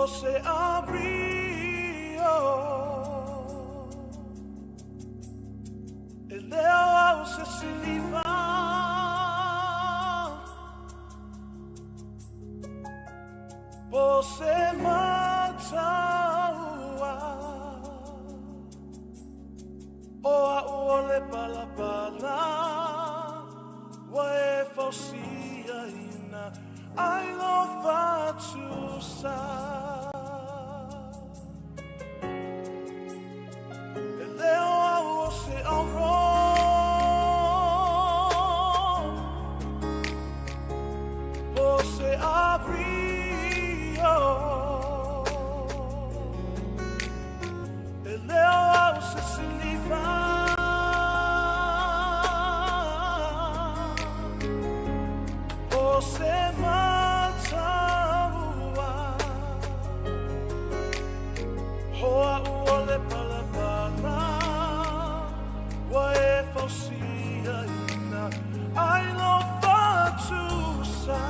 se abrió el leo se siliva se mataua oa ole palapala wae fausia ina I love to sa el leo se abrió se abrió el leo se siliva se mataua hoa uole palapala wae fausia ina I love to sa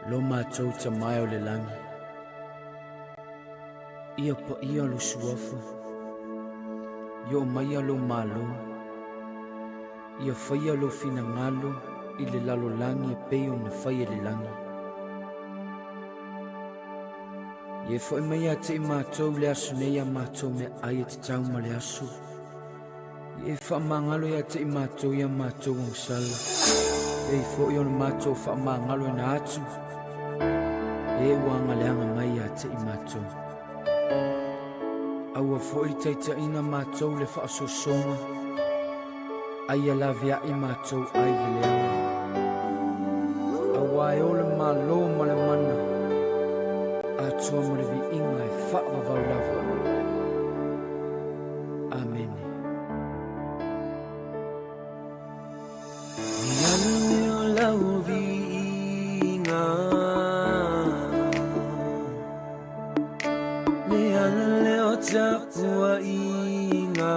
Lo mātou ta mai o le langi. Ia pa ia lo suafu. Yo mai lo malo. Ia whaia lo fina ngalo I le lalo langi e peo na whaia le langi. Ia whai mai a te I mātou le asu nei a mātou me ai e te tau ma le asu. Ia wha mangalo ia te I mātou ia mātou ang sala. Ia wha I ona mātou wha mangalo e na atu. Ia wanga le anga mai a te I mātou. Aua wha I teita ina mātou le wha aso songa. Ai la via I mātou ai le anga. Awa e ole malo ma le mana. Atua ma le vi inga e wha wavau lava. Amen. Ni o lau vi inga. Me ana leo tapua inga.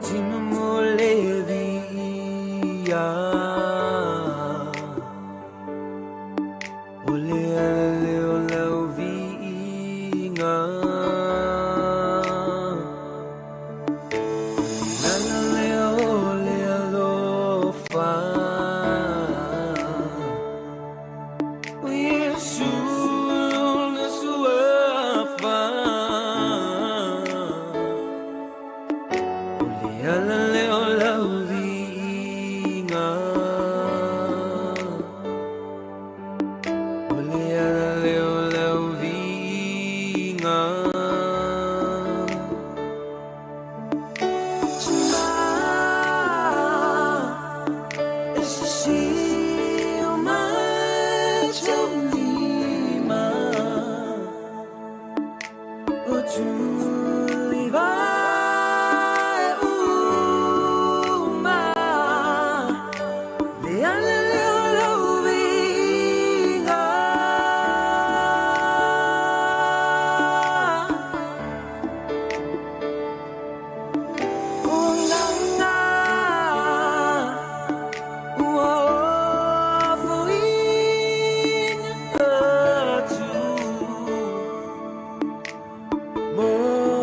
Tima mo le vi ia. Ole ala leo lau vi inga. Nana leo ole alofa. O Yesu na suafa. Ole ala leo lau vi inga. Ole ala leo lau vi inga. More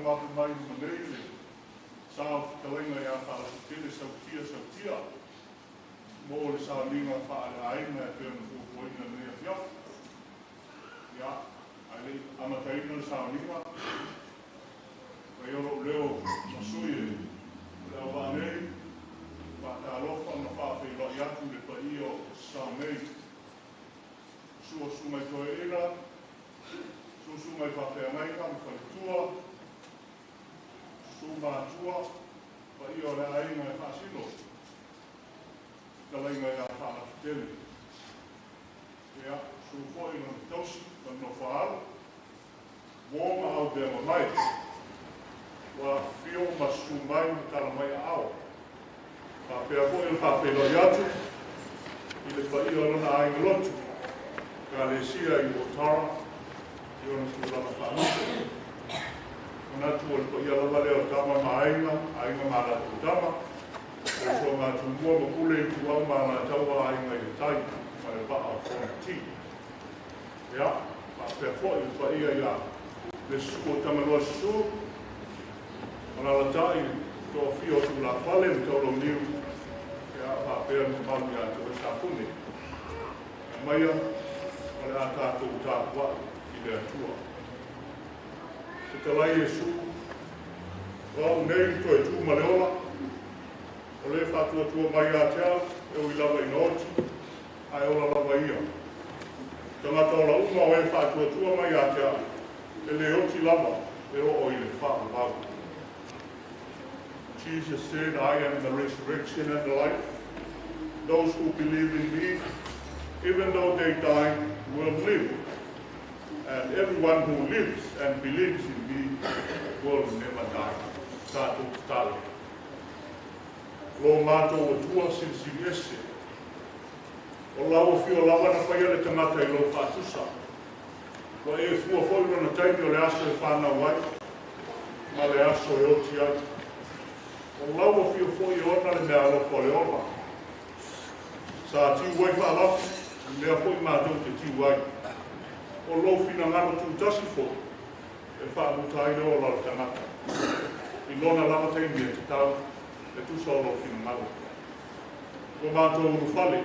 mahu mai manele. Sao tawenga ia Faalafitele Sautia. Mo le sao linga whaalaina e pēr na fukuoina nea whia. Ia, ale amataina le sao linga. Kai oro leo masui e leo wānei. Whātalofa na whāwhai atu le pai o sao nei. Sua sumai toe ira. Sumai whawhai maika, mwhaitua. Sumātua. Pai o le ainga e whāsino. Kalainga ia Faalafitele. Ia, sufoi na tausi, no whaaro. Wōma au te mamai. Wa whio ma sumai na taramai a ao. Ka pēr koe le whawhai atu. I le pai o lana ainga lotu. Ka le sia I Otara. I ona tūrana whanau. Ona tū le pai alawa leo tama ma ainga ma la tūtama. O so ngā tūmua ma kule I tuau ma ngā taua ainga I tai. Ma le paa o kona ti. Ia, ma pēr koe le pai ia le suko tamarua su. Ona la tai, tō whio tū la whale, tō lo niu. Ia, ma pēr ma mauni a tō e sāpune. Ia maia, o le a tātou tāpua I le atua. Se talai e su, wau nei tō e tū ma le ola. O le whatua tua mai a te au, e ui lawa I nōti, ai ola lawa ia. Tangata ola uma o e whatua tua mai a te au, e le oti lawa, e o I le whāu wau. Jesus said, I am the resurrection and the life. Those who believe in me, even though they die, will live. And everyone who lives and believes in me will never die. Tātou tale. Lo mātou o tua sinsini ese. O lau o whio lawa na whaia le tangata I lo whātusa. Wa e fua whaura na taimi o le aso e whānau ai. Ma le aso e oti ai. O lau o whio whoi ona le mea loko le ona. Sa tiu wai whaalafu, mea whoi mātou te tiu ai. O lo whina ngano tū tasi fo. E whaamutai o lau tangata. I lona lama taimi e te tau. E tu solo fino malo. Ko mātou unu whale.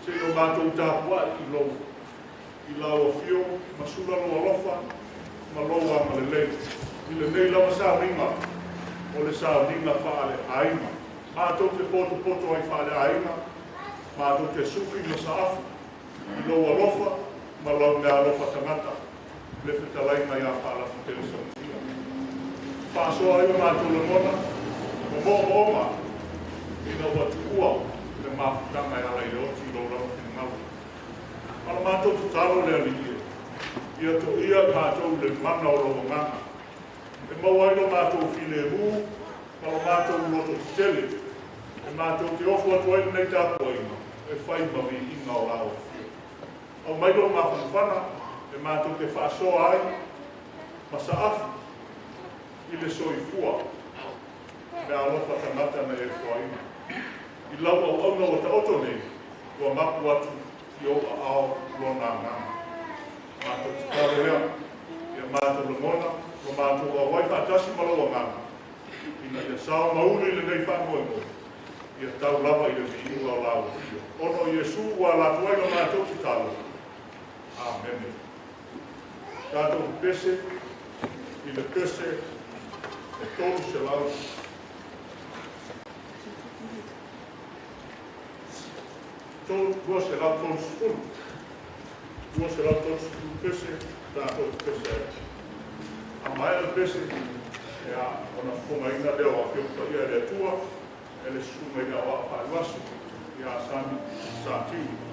Se no mātou tāpua I lau o whio, masura no alofa, ma loa ma le lei. I le nei lawa sā ringa, o le sā ringa whaale aima. Mātou te poto ai whaale aima, mātou te sufi ma sa afu. I loa alofa, ma lau mea alofa tangata. Le whitalainga ia Faalafitele Sautia. Whāsoa iwa mātou le mona, o mōma, ina watu ua, le mafutanga ala I oti lo rama whina mau. Ala mātou tu taro le aliie. Ia to ia mātou le mana o roho nganga. E mauaino mātou while hū, ala mātou loto tele. E mātou te ofu atu aina nei tāpua ina. E whai mawi inga o rao whio. Au mailo mawhanwhana, e mātou te whaasoa ai, masa afu, I le soifua. Me alofa tangata na e whaina. I lau au auna o ta oto nei, kua mapu atu I o ao lona ngana. Mātou te taro rea, ia mātou le mona, kua mātou a waifa tasi malawa ngana. Ina ia sao mauri le nei whangoe mo. Ia tau lava I le viinga o lau whio. Ono Iesu wa la tuaina mātou te talo. Amen. Tātou pese, I le pese, e tolu se lau. Dua se lau tolu sefulu. Dua se lau tolu sefulu pese, tātou pese. A mai le pese, ea ona whongaina leo a whiopa ia le tua, e le suma ia o a whaiwasu, ia sami sa tiu.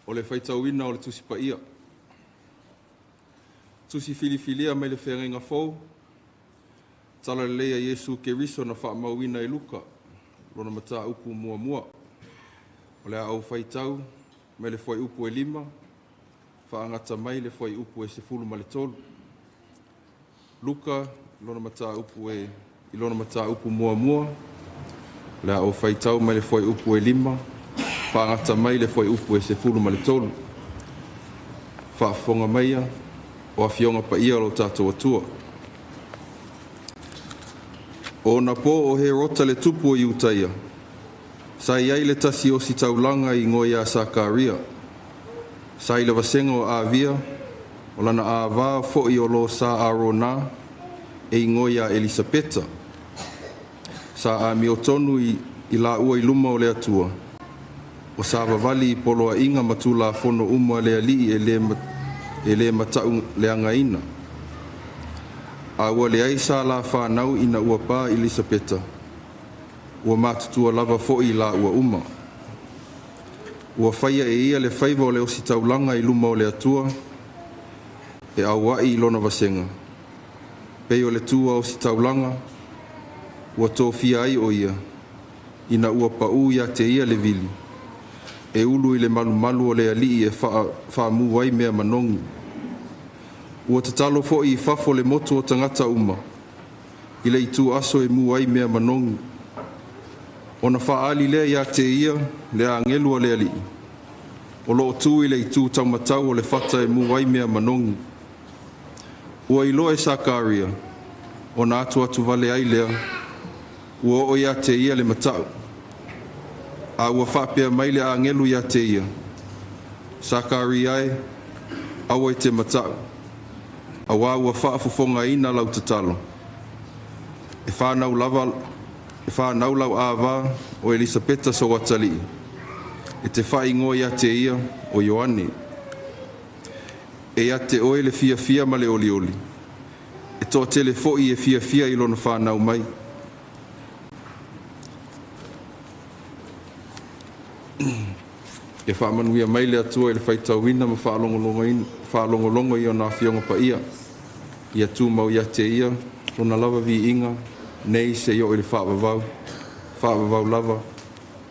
o le whaitauina o le tusi paia. Tusi filifilia mai le whenga fau, tala le leia Yesu ke riso na wha mauina luka, lona mata upu mua mua. O le au whaitau, mai le whai upu 5, wha angata mai le whai upu 10 ma le 3. Luka, lona mata upu ilona mata upu mua mua, le au whaitau mai le whai upu 5, wha angata mai le whai upu 10 ma le 3. Wha whonga maia, o a fionga pa ia lo tātou atua. O na po o he rota le tupu o iutaia, sai ai le tasi o si taulanga I ngoia Sakaria, sai le vasenga o Avia, o lana aava fo I o lo sa Arona, e ngoia Elisapeta, sa a miotonu I la ua I luma o le atua, o sa vavali I poloa inga matula fono uma le ali e le matau le angaina. A ua le aisa la whanau ina ua pā Elisapeta. Ua matutua lava fo'i la ua uma. Ua whaia e ia le whaiva o le osi taulanga I luma o le atua, e awai I lona vasenga. Pei o le tua osi taulanga, ua tōwhia ai o ia, ina ua pau ia te ia le vili. E ulu I le malu o le ali e wha muwai mea manongi. Ua te talo fo I fafo le motu o tangata uma, I le itu aso e muwai mea manongi. O na wha ali lea ia te ia, le angelu o le ali. O lo tu I le itu taumatau o le fata e muwai mea manongi. Ua ilo e Sakaria, o na atu vale ai lea, ua o ia te ia le matau. A ua whapea mai le angelu ia te ia. Sakaria e, awa I te matau. A wā ua whaafofonga ina lau tatalo. E whanau lau āwā o Elisapeta so watali. E te whaingo ia te ia o Ioane. E ia te oe le fia ma le oli oli. E tō tele fo'i e fia I lona whanau mai. E whaamanuia mai le atua I le whaitauina ma whaalongolongo I o nā fionga pa ia. Ia tū mau ia te ia, lona lava vi inga, nei se I o I le whaavavau lava.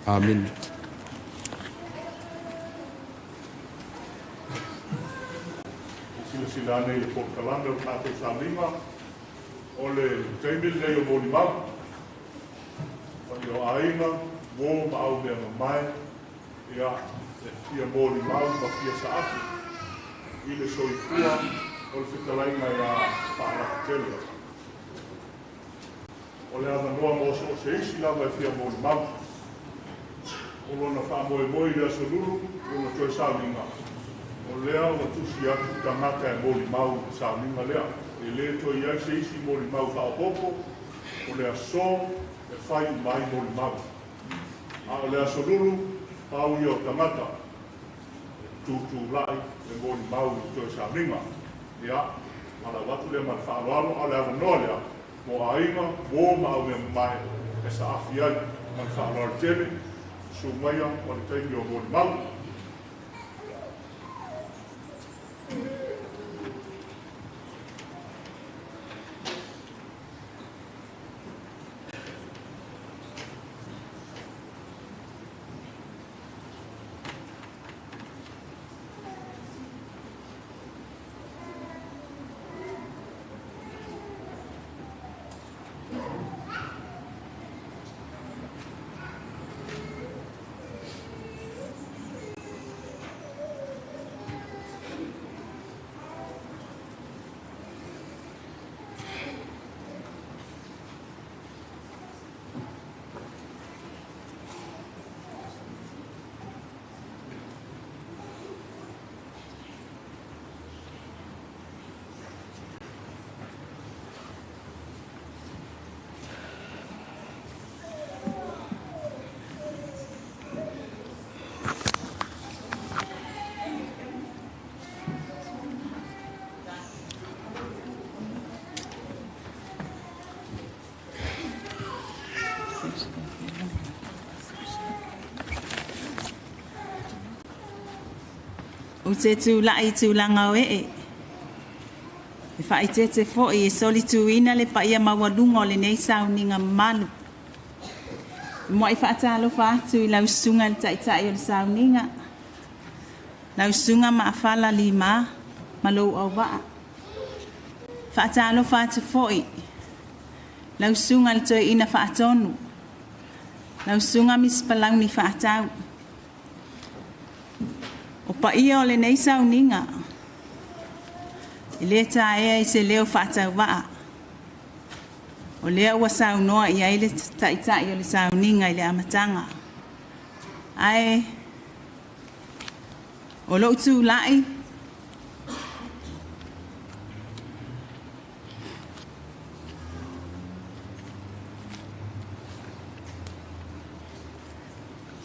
Amen. Sila nei le pokalanda o tātou sālinga, o le teimil nei o mōni mau. O I o ainga, wō mau mea mamai, ia e fia mōni mau ma fia saafi. I le soifua, o le whitalainga ia Faalafitele. O le ana noa mo se isi lava e fia mōni mau. O lona whaamoe le aso lulu, lona toi sālinga. O lea o tusi atu tangata e mōni mau sālinga lea. E le toi iai se isi mōni mau whaopoko, o lea so e whai mai mōni mau. A o lea so lulu, pau I o tangata. Tūtū lai e mōni mau toi sālinga. Ia, ala watu lea man whaaloalo, ala awa noa lea, mo ainga, wō mau mea mai, e sa afi ai, man whaaloalo tele, su maia, o le teimi o mōni mau. o te tūlai tūlanga o e. E whai te fo e soli tūina le pa ia mawalunga o le nei sauninga malu. Mo i whaatalo whaatu I lau sunga le taitai o le sauninga. Lau sunga ma awhala lima malou au waa. Whaatalo whaatu fo e. Lau sunga le toi ina whaatonu. Lau sunga mispalau ni whaatau. O pa ia o le nei sauninga. I le tae I se leo whaatau waa. O lea ua saunoa I aile taitai o le sauninga I le amatanga. Ai, o lo tu lai.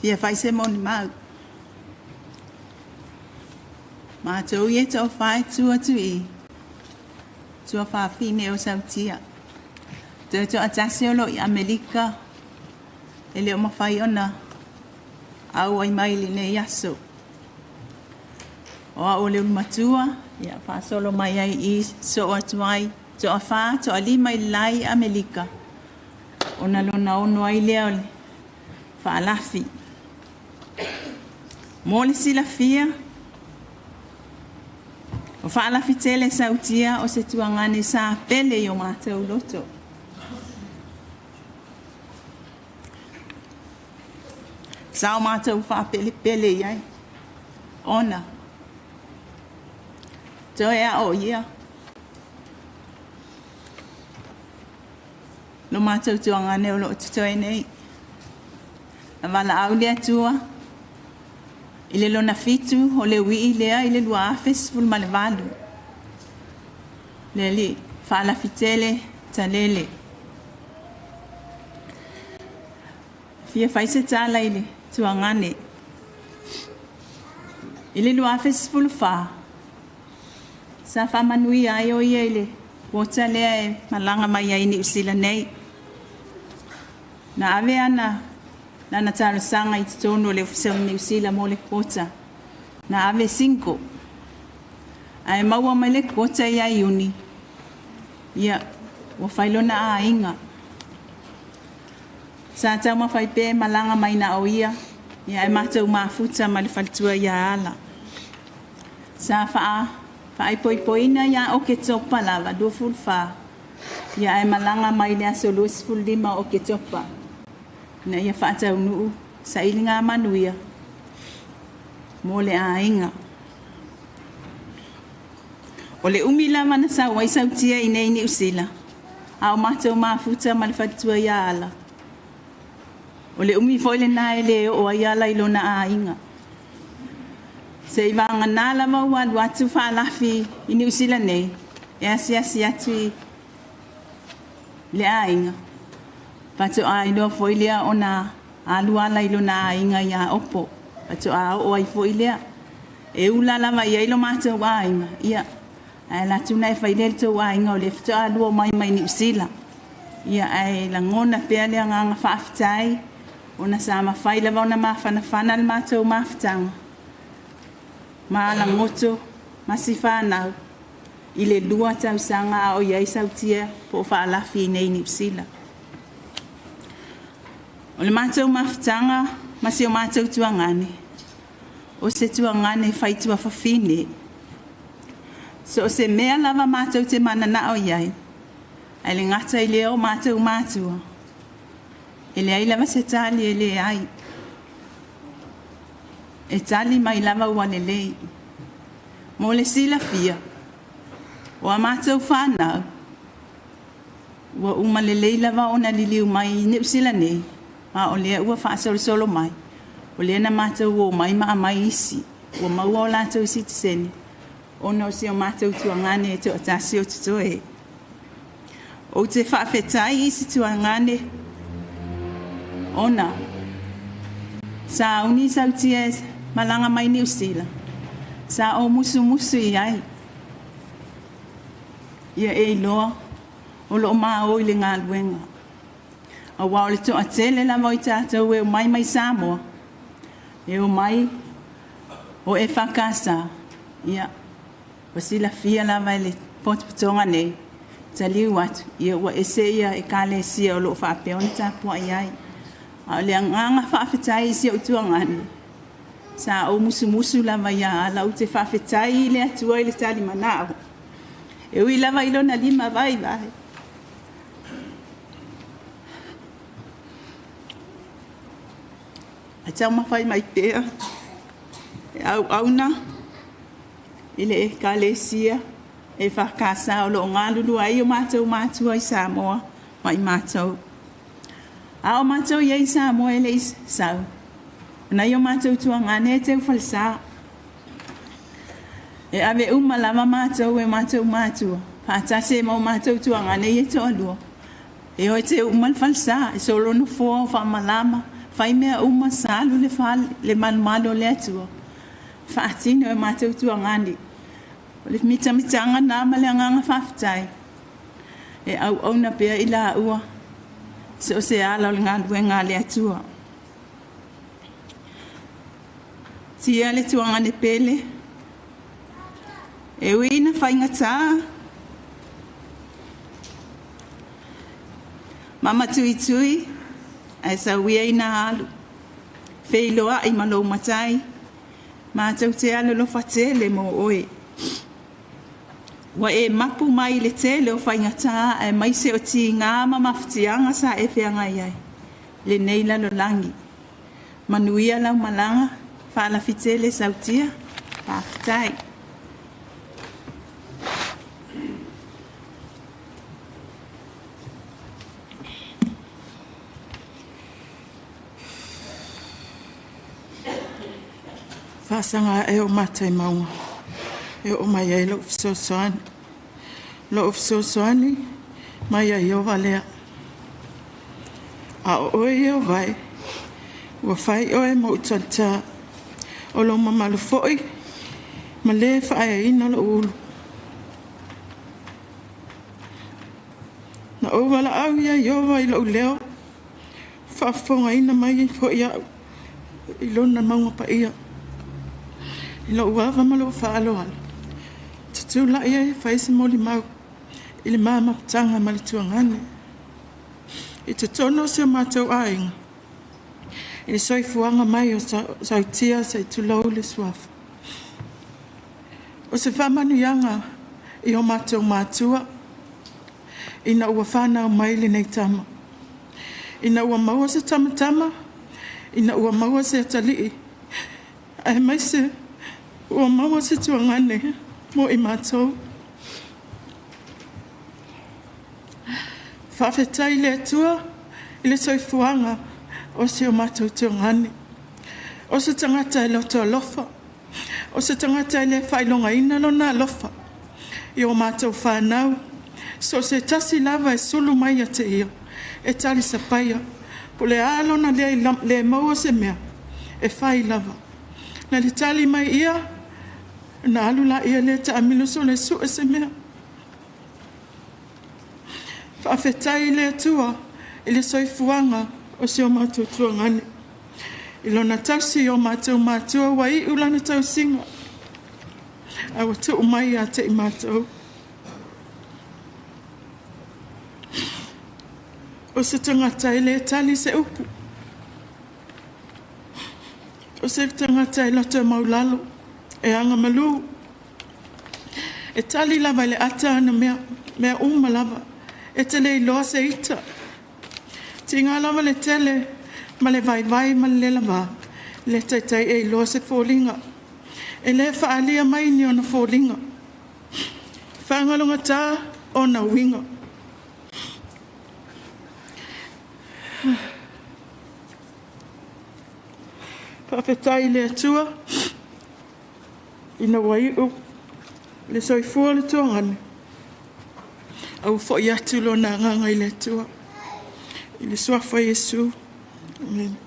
Fia fai se moni mau. Ma tau ye tau fai tua tui. Tua fai fine o Sautia. Te to atase o lo I Amerika. Ele o mawhai ona. Au ai mai li ne yaso. O a o leo matua. Ia wha solo mai ai I so o atuai. To a wha to a li mai lai Amerika. Ona lona ono ai leo le. Faalafi. Mole sila fia. O Faalafitele Sautia o se tuangane sa pele yo matau loto. Sao matau wha pele iai. Ona. Toea o ia. Lo matau tuangane o lo tutoe nei. Avala au lea tua. Ile lona fitu o le wii lea ile lua afes ful malevalu. Leli Faalafitele talele. Fia faise tala ile tuangane. Ile lua afes ful fa. Sa fa manui ayo ile. Wota lea malanga mai ai ni usila nei. Na ave ana. Na tala sanga I tono le ofisau New Zealand mo le kota. Na ave 5. Ai maua mai le kota ia iuni. Ia, wa whailona a inga. Sa tau ma whaipe malanga mai na o ia. Ia ai matau mafuta ma le whalitua ia ala. Sa whaai poipoina ia o ke topa lava, dua fulfa. Ia ai malanga mai le aso luis fullima o ke topa. Na ia whaatau nuu sa ilinga manuia. Mo le a inga. O le umila mana sa wai Sautia I nei ni usila. A o matau mafuta ma le whalitua ia ala. O le umi foi le nae le o ai ala I lona a inga. Se I vanga nala maua watu whaalafi I ni usila nei. E asi atu le a inga. Pato a ilo foi lea ona aluala ilo na inga ia opo. Pato a o ai foi lea. E ula lava ia ilo mata wa inga. Ia. Ai la tuna e fai lel to wa inga o le fito a lua mai ni usila. Ia ai la ngona pea lea nganga whaafitai. Ona sa ma fai lava ona ma whana le mata o mafitanga. Ma la ngoto. Ma si whanau. Ile lua tau sanga o iai Sautia po Faalafi nei ni usila. O le mātou mawhitanga, masi o mātou tuangane. O se tuangane whaitua whawhine. So o se mea lava mātou te manana o iai. Ai le ngata I leo mātou mātua. E le ai lava se tali e le ai. E tali mai lava ua le lei. Mo le sila fia. O a mātou whanau. Ua uma le lei lava ona liliu mai ne usila nei. Ma o lea ua whaasolo mai. O lea na mātou o mai maa mai isi. Ua maua o lātou isi te sene. Ona o se o mātou tuangane e te o tasi o tutoe. O te whaafetai isi tuangane. Ona. Sa uni Sautia malanga mai ni usila. Sa o musu I ai. Ia e loa. O lo maa o ile ngā luenga. A wao le to atele la moi tātou e o mai Samoa. E o mai o EFKS Ia, wasila fia lava le potonga nei. Tali wat, ia wa ese ia e kale sia o lo whapeona tapua iai. A le anganga whawhetai isia utuangani. Sa o musu lava ia ala ute whawhetai le atua i le tali manao. E ui lava ilona lima vai. A tau mawhai mai pēa. E auna. Ile e kalesia. E whakasa o lo ngā lulu ai o mātou mātua i Samoa. Mai mātou. A o mātou iei Samoa e le sau. Nai o mātou tuangane e teu whalisa. E ave lava mātou e mātou mātua. Pātase mau mātou tuangane i e toa lua. E o te whalisa. E solo no fua o whamalama. Whai mea salu le manumalo le atua. Whaatino e mātou tuangane. O le mitanga nā male anganga whawhetai. E au na pia i la ua. Se o se ala o le ngā luenga le atua. Tia le tuangane pele. E uina whainga tā. Mama tui. Ai sa wia ina alu. Wheiloa i malo matai. Mātou te alu lo whatele mo oe. Wa e mapu mai le tele o whaingata e mai se o ti ngā mamaftianga sa e whianga iai. Le neila lo langi. Manuia lau malanga. Faalafitele Sautia. Pāwhitai. Whasanga e o matai maunga. E o mai e lo fisosoani. Lo fisosoani. Mai e o valea. A o e o vai. Ua whai o e mo utanta. O lo mamalu foi. Ma le whae ina lo ulu. Na o wala au ia i o vai lo leo. Whaafonga ina mai foi au. I lona maunga pa ia. I lo uawa malo whaalo ala. Tatu la ia i whaise moli mau. I le mama putanga mali tuangane. I te tono se o mātou ainga. I le soifuanga mai o Sautia sa i tulau le suafa. O se whamanu ianga i o mātou mātua. I na ua whanau mai le nei tama. I na ua maua se tamatama. I na ua maua se atalii. Ai mai se ua maua se tuangane mo i mātou. Whawhetai le atua i le soifuanga o se o mātou tuangane. O se tangata e loto alofa. O se tangata e le whailonga ina lona alofa. I o mātou whanau. So se tasi lava e sulu mai a te ia. E tali sapaia. Po le alona le maua se mea. E whai lava. Na le tali mai ia. Na alula ia le ta amilo so le su e se mea. Whawhetai le atua. I le soifuanga. O se o mātou tuangane. I lona tausi o mātou mātua wa i ulana tausinga. A wa tu mai a te i mātou. O se tangata i le tali se upu. O se tangata i loto maulalo. E anga malu. E tali lava le ata ana mea uma lava. E tele i loa se ita. Tinga lava le tele, ma le vai ma le lava, le taitai e loa se fōlinga. E le whaalia mai ni ona fōlinga. Whangalunga tā o na winga. Pawhetai le atua, ina waiu, le soifua le tuangane. Au fo i atu lo na nganga i le atua. I le suafa Yesu. Amen.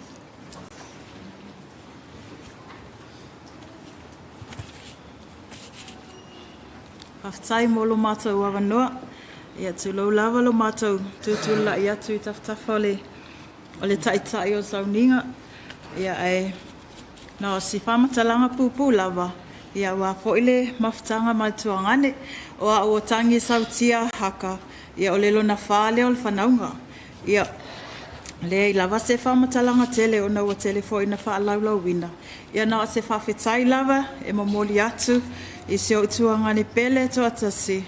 Whawhetai mo lo mātou awanoa. Ia tu lau lava lo mātou. Tūtula i atu I tawtafa o le taitai o sauninga. Ia e. No si whamatalanga pūpū lava. Ia wa foile mafutanga matuangane o tangi Sautia haka. Ia o lelo na fale o le whanaunga. Ia le lava se whamatalanga tele o naua telefo ina whaalaulau wina. Ia na se whawhetai lava e mamoli atu i se o tuangane pele to atasi.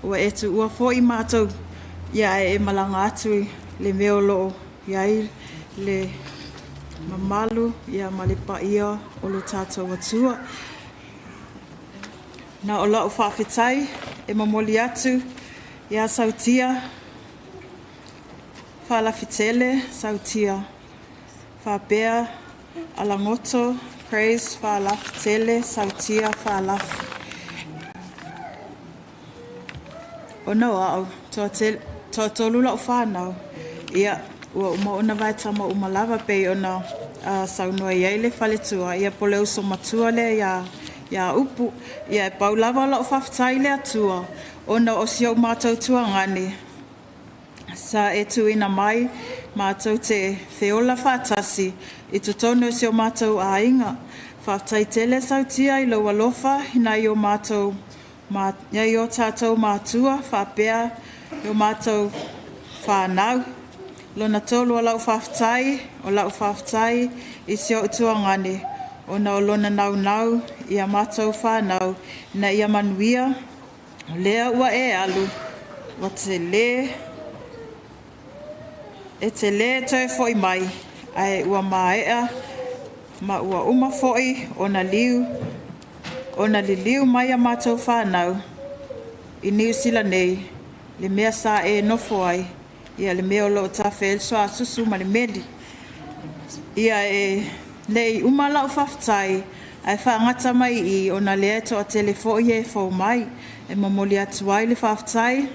Ua etu ua fo i mātou ia e malanga atu le meolo ia le mamalu ia malipa ia o lo tātou atua. Na o lau whawhetai e mamoli atu ia Sautia, Faalafitele Sautia, Whabea Alangoto, Praise Faalafitele Sautia Faalaf. O no au, to tolula o whanau, ia ua uma ona vai tama umalava pe ona saunua iai le whaletua, ia pole uso matua le ia upu, ia e paulava la o whawhetai le atua, ona o siau mātou tuangani. Sa e tuina mai, mātou te whiola whātasi, i tutono o siau mātou ainga. Faalafitele Sautia i lau alofa, hina i o mātou, i o tātou mātua, whapea, i o mātou whānau. Lona tolu o lau whawhetai, i siau tuangani, ona o lona nau, i a mātou whānau, na i a manuia, lea ua e alu, wa te le, e te le toi foi mai, ai ua maea, ma ua uma foi, ona li liu mai a mātou whanau, i New Zealand nei, le mea sa e nofo ai, ia le mea o lo tafe el soa susu ma le meli, ia e nei umala o whawhetai, ai whaangata mai i ona lea to a telefo i e fo mai, e mamoli atu ai le whawhetai,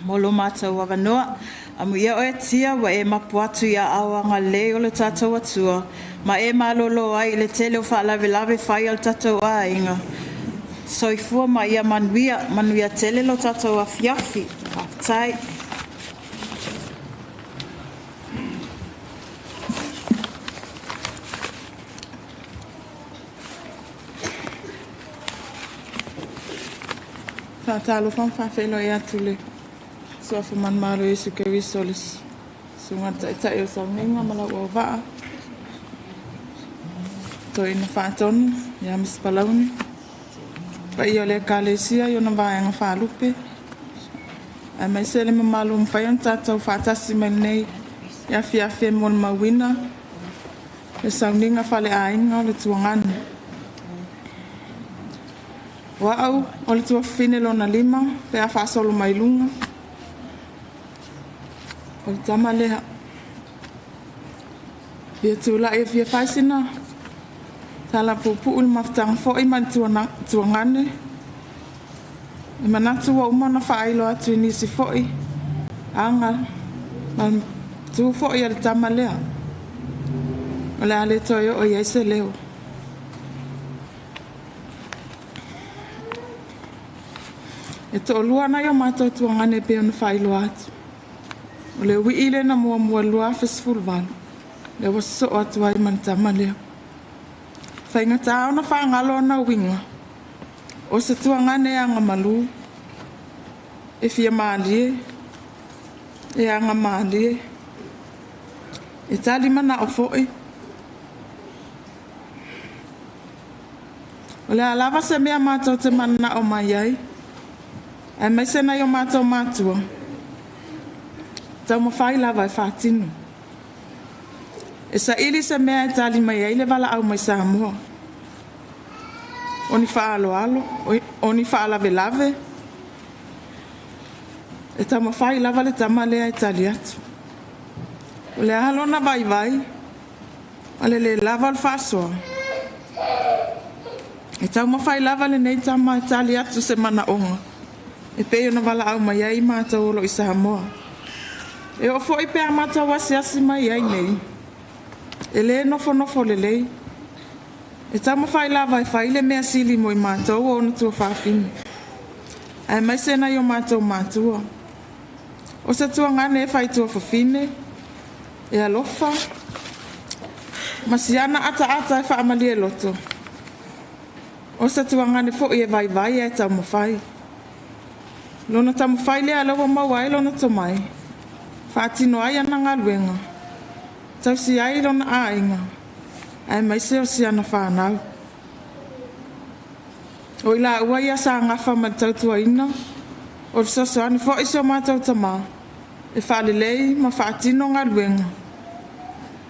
molo mātou awanoa, amu ia o e tia wa e mapu atu ia awanga le o le tātou atua, ma e malolo ai le tele o whaalawe whai al tātou a inga. Soifua ma ia manuia tele lo tātou a fiafi, whawhetai. Talo fan whawhelo e atu le sofa man maro Yesu Keriso le sungata e tae o saunenga malau o waa. To ina whaatonu, ia Miss Palauni. Pa ia le kalesia i ona vāenga whaalupe. A mai se le mamalu mwhaion tātou whaatasi mai nei ia fiafie mo le mawina. Le saunenga whale ainga le tuangani. Wa'au, o le tua whine lona lima, pe a whaasolo mai lunga. O le tama leha. Pia tūla e fia whaisina. Tala pupu uli mafutanga fo i mani tuangane. I manatu wa umana whailo atu i nisi fo i. Anga, man tu fo i ale tama leha. O le ale toyo o iaise leo. E to lua na yo mātou tuangane pe ona whailo atu. O le ui ile na mua lua fesful valu. Le waso atu ai mani tama lea. Whainga tā ona whaangalo na winga. O se tuangane anga malu. E fia maalie. E anga maalie. E tali mana o fo'i. O le alava se mea mātou te mana o mai ai. Ai mai sena yo mātou mātua. Tau mawhai lava e whātinu. E sa ili se mea e tali mai ai le wala au mai sa mua. Oni whaalo alo, oni whaalawe lave. E tau mawhai lava le tama lea e tali atu. O le ahalona vai. Ale le lava le whaasoa. E tau mawhai lava le nei tama e tali atu se mana onga. E pei ona wala au mai ai mātou olo i Samoa. E o fo i pea mātou asiasi mai ai nei. E le nofo le lei. E tama whai lava e whai le mea sili mo i mātou o na tua whawhini. Ai mai sena i o mātou mātua. O sa tua ngane e whai tua whawhine. E alofa. Masiana ata e whaamali e loto. O sa tuangane fo e vai vai e tau mawhai. Lona tau mawhai lea lawa mawai lona tomai. Whaatino ai ana ngā luenga. Tau si ai lona ainga. Ai mai se o si ana whanau. O ila ua ia sa ngafa ma tau tua ina. O fisoso ane fo iso mātau tamā. E whaalelei ma whaatino ngā luenga.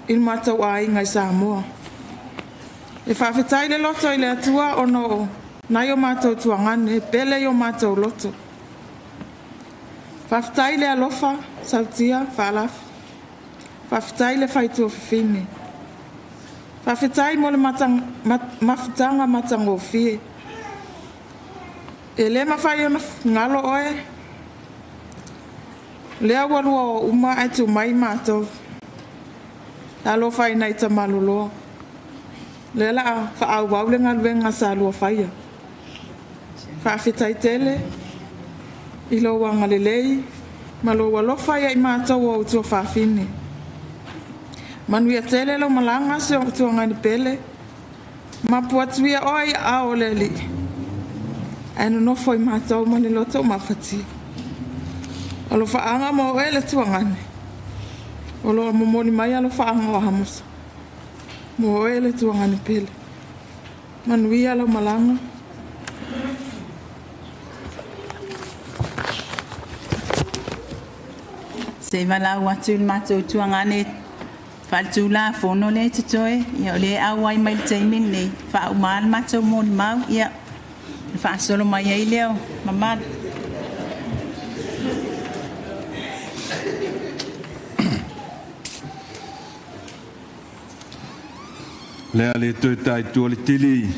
Il mātau ainga i Samoa. E whawhetai le loto i le atua o no nai o mātou tuangane, pele i o mātou loto. Whawhetai le alofa, Sautia, Faalafi. Whawhetai le whaitua whiwhine. Whawhetai mo le mawhitanga matango fie. E le mawhai ona ngalo oe. Lea walua o uma ai tu mai mātou. Alo whai nei ta maloloa. Le la whaau wau le ngaluenga sa lua whaia. Whawhetai tele. I lo wanga lelei. Ma lo walo whaia i mātou o utua whawhine. Manuia tele lo malanga se o utua ngani pele. Ma puatuia oi a o leli. Anu no foi mātou ma le loto ma whati. Alo whaanga mo e le tua ngani. O lo momoni mai alo whaanga o hamusa. Mo ele tuangani pele. Manuia lo malanga. Se vala watu mato tuangani faltula fono le titoe ia le awai mai taimin le fa umal mato mon mau ia fa solo mai ai leo mama. Lea le toi tai tua le tili.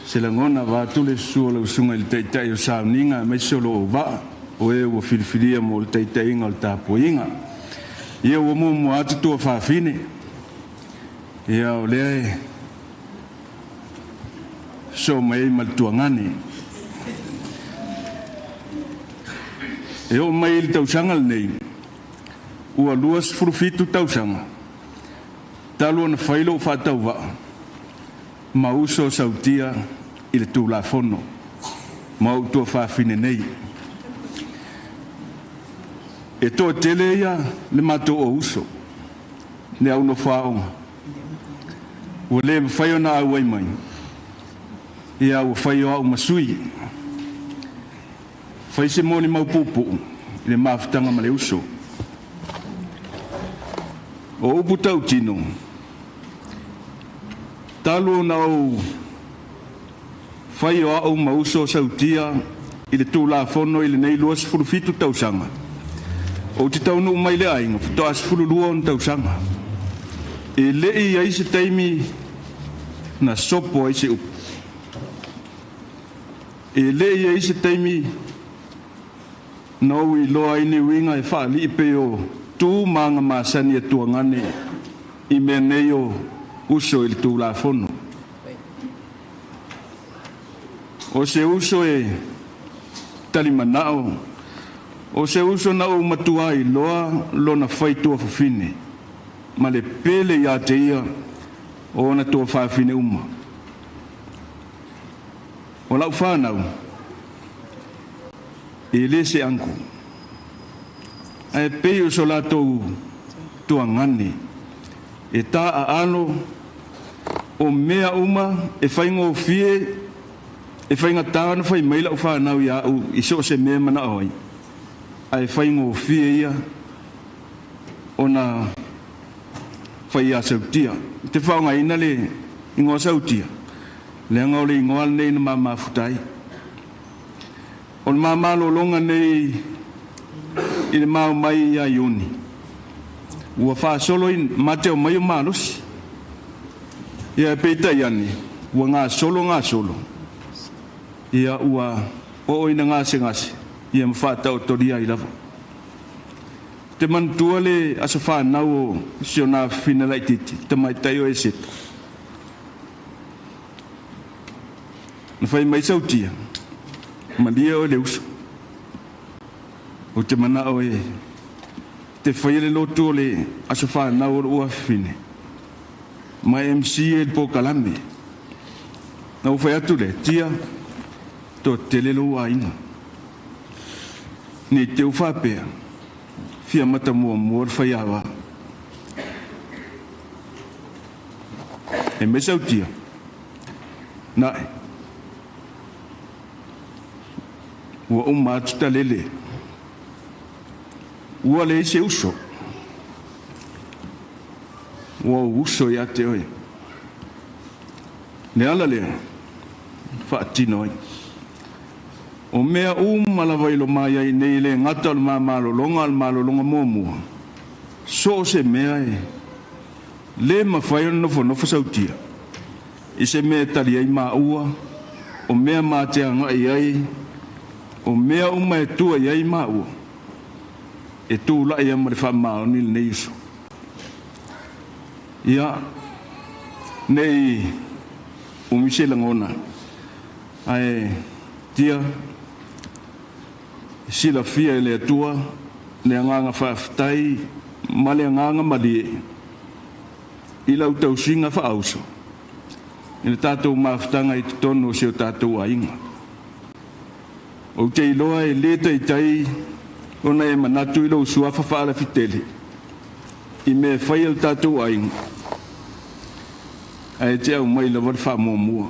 Se la ngona wa tule sua le usunga le teitai o sauninga mai solo o wa. O e ua whiriwhiria mo le teitai inga o le tāpua inga. Ia ua mo atu tua whawhine. Ia o lea e. So mai mal tua ngane. E o mai le tausangal nei. Ua luas furufitu tausanga. Talo na whailo whatau wa. Mauso Sautia i le tūla fono. Mau tua whawhine nei. E toa tele ia le mato o uso. Ne au no whaonga. Ua le mwhaio na au mai. Ia ua whaio au masui. Whaise moni mau pupu. I le mawhitanga ma le uso. O upu tau tino. Talo na au whaio au mauso Sautia i le tūla fono i le nei luas furufitu tausanga. O te taunu mai le ainga, to as fululua on tausanga. E le i ai se taimi na sopo ai se upu. E le i ai se taimi na ui loa ini winga e whaali i peo tū maanga maasani e tuangane i mea nei o uso i le tūla fono. O se uso e talimanao. O se uso na o matuai loa lona whaitua whawhine. Ma le pele ia te ia o na tua whawhine uma. O lau whanau. E le se anko. E pei o so la tau tua ngane. E tā a ano o mea uma e whaingo fie e whainga tāna whai maila o whanau ia au i so se mea mana oi. Ai whaingo fie ia o na whai a Sautia. Te whaonga ina le ingoa Sautia. Le angau le ingoa nei na mama futai. O le mama lolonga nei i le mau mai ia ioni. Ua wha solo in mateo mai o malos. Ia peita iani. Ua ngā solo. Ia ua o ina ngase. Ia mwhata o toria i lava. Te mantua le asa whanau o siona whinalai titi. Te mai tai o e seta. Na whai mai Sautia. Malia o le uso. O te mana o e. Te whai le loto le asa whanau o ua whine. Mai MC e po kalame. na o fai atu le tia to te lelo ainga. Ni te uwhapea, fia mata mua fai awa. E me sautia, nae, ua atuta lele, ua le se uso, ua uso ia te oe. Ne ala lea, whaatino ai. O mea malawa ilo mai ai nei le ngata al malo longa mua. So se mea e. Le mawhai no Sautia. I se mea tali ai ua. O mea te anga ai. O mea e tua ai ua. E tu la ia mare wha maoni le nei iso. Ia. Nei umisela ngona. Ai tia. Sila fia le tua, le nganga whaafitai, ma le nganga malie. I lau tau singa whaauso. I le tātou mawhitanga I te tono se o tātou ainga. O te iloa e leta I tai, ona e manatu I lau suafa Faalafitele. I me whai al tātou ainga. A e te au mai la wari whaamua.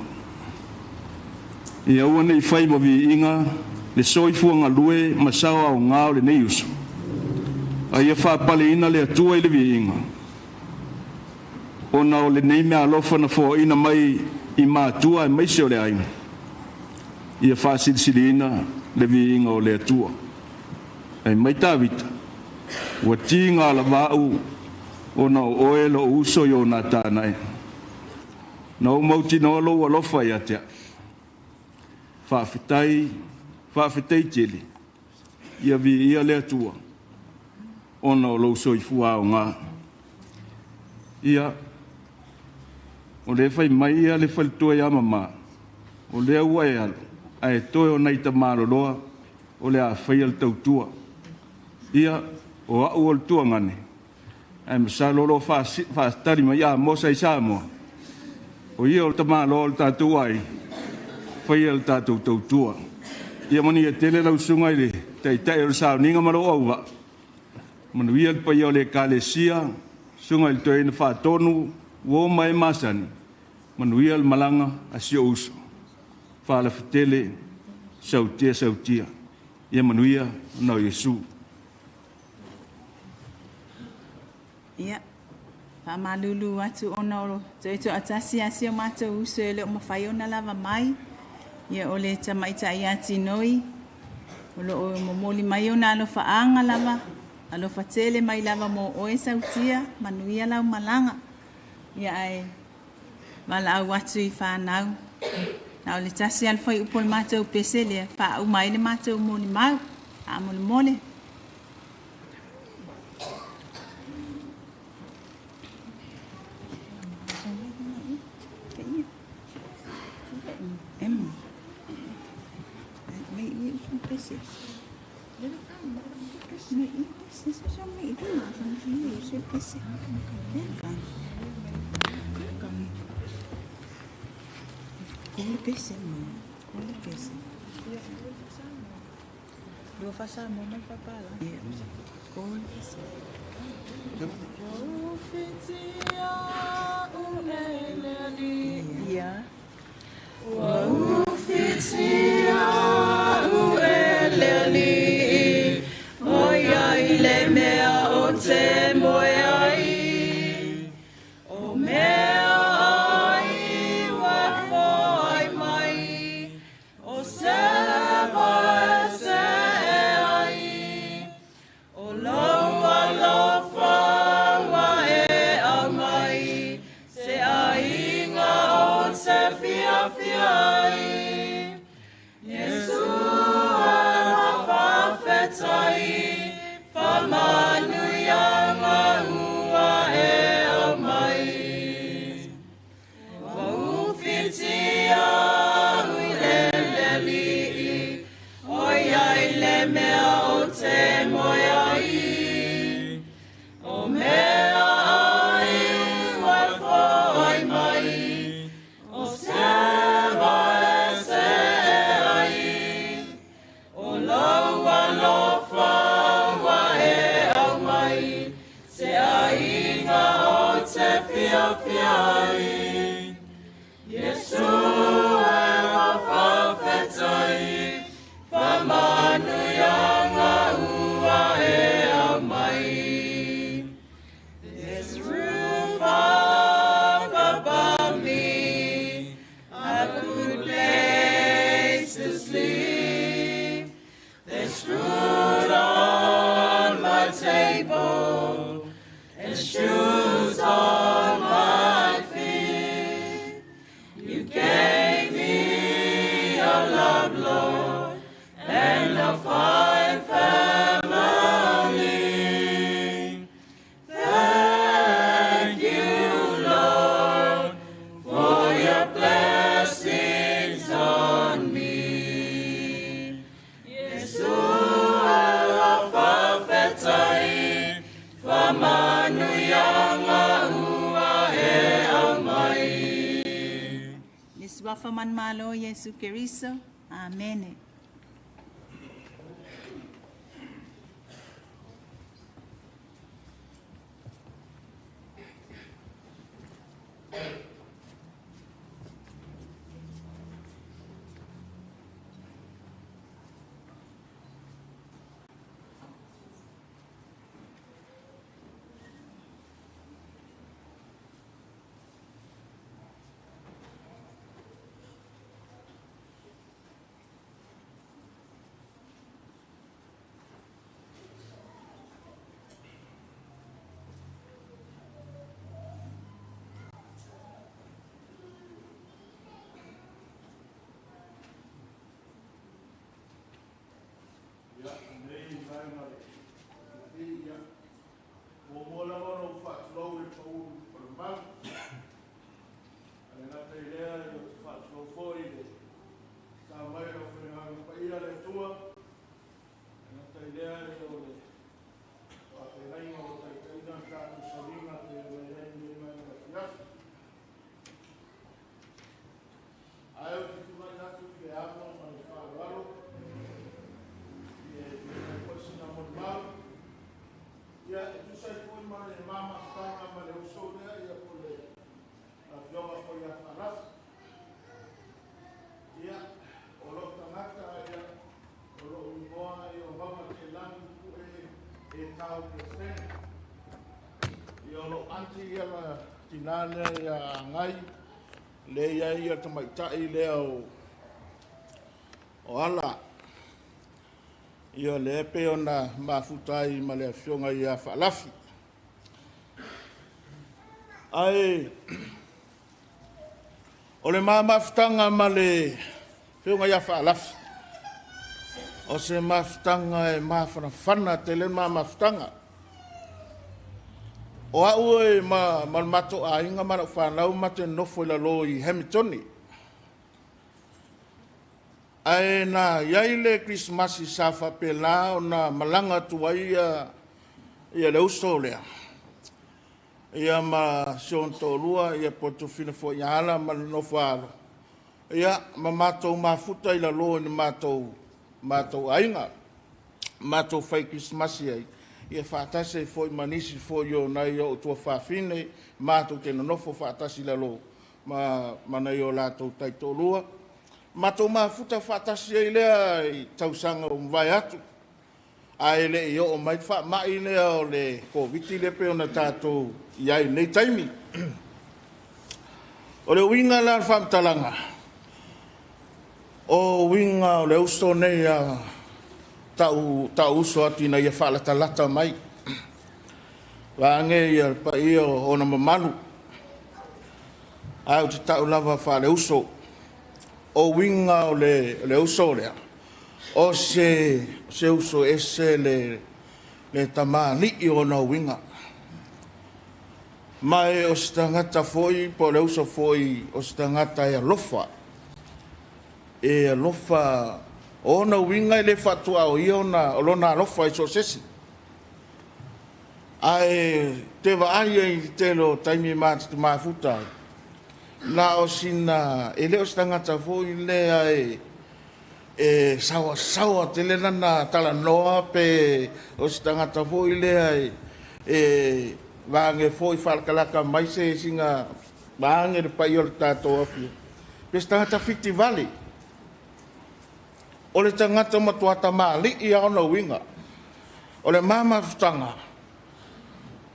I au ane I whai mawi inga, le soifua ngalue masao au ngao le neiuso. A ia whaapale ina le atua I le viinga. O nao le nei mea alofa na fo ina mai I mātua e maise o le ainga. Ia whaasilisili ina le viinga o le atua. E mai tāwita. Ua tinga ala vāu o nao oe lo uso I o nā tānai. Nao mauti no alo alofa I atea. Whaafetai tele, ia vi ia lea tua, ona o lau soifua o ngā. Ia, o le whai mai ia le whalitua ia mama, o lea ua e alo, a e toe o nei ta maroloa, o lea whai al tautua. Ia, o au o le tua ngane, a e masalolo whaastari mai a mosa I Samoa. O ia o le ta maroloa le tātua ai, whai al tātou tautua. Ia mani e tele lau sunga ile, tai o sao ninga maro auwa. Manuia le pai o le kalesia, sunga ile toi na whaatonu, uo mai masani. Manuia le malanga a sio uso. Faalafitele Sautia. Ia manuia na Yesu. Ia, whamalulu atu onoro, to atasi asio mata uso ele o mawhai o na lava mai. Ia ole tamaita I ati noi, olo o momoli mai o na alofa anga lava, alofa tele mai lava mo oe Sautia, manuia lau malanga. Ia ai, wala au atu I whanau. Na ole tasi alfa I upol matau pese lea, wha au mai le matau moli mau, a mole. Dua fasa moment papa lah. Ya. Yesu, food on my table and shoes on my feet. You gave me your love, Lord, and a fine family. Thank you, Lord, for your blessings on me. Yesua Faalafitele Famanuyanga ua e amai. Niswafa man malo Yesu Keriso. Amen. Tinane ya ngai le ia tamaitai leo o ala ia le pe ona mafutai ma le afionga ia faalafi ai o le mafutanga ma le fionga ia faalafi o se mafutanga e mafanafana te le mafutanga o au e mato a inga mara whanau mate nofo ila lo I Hamiltoni. Ai na iaile Christmas I safa pela o na malanga tuai ia le uso lea. Ia ma sionto lua ia poto fina fo iala ma nofo alo. Ia ma mato mafuta ila lo ni mato a inga. Mato fai Christmas ai. Ia whaatase foi manisi foi o nai o tua whawhine, mātou te nonofo whaatasi lalo, mana i o lātou taitolua. Mātou mafuta whaatasi ei lea I tausanga o mwai atu. A ele I o mai mai lea o le COVID le pe ona tātou iai nei taimi. O le winga la whamtalanga. O winga o le usto nei a tau uso atina ia whaalatalata mai. Wange ia pa ia o na mamalu. Au te tau lava whaale uso. O winga o le uso lea. O se uso ese le tamani I o na winga. Mai o se tangata foi, po le uso foi, o se tangata e alofa. E alofa ona winga le fatua o iona o lona alofa I so sesi. Ai te vai I te lo taimi mat te mafuta. Na o sina ele o stangata foi le ai sawa te le nana tala noa pe o stangata foi le ai vange foi falkalaka mai se singa vange de paiol tato afi. Pe stangata fiti valley. O le tangata matuata maali I ona winga. O le mama futanga.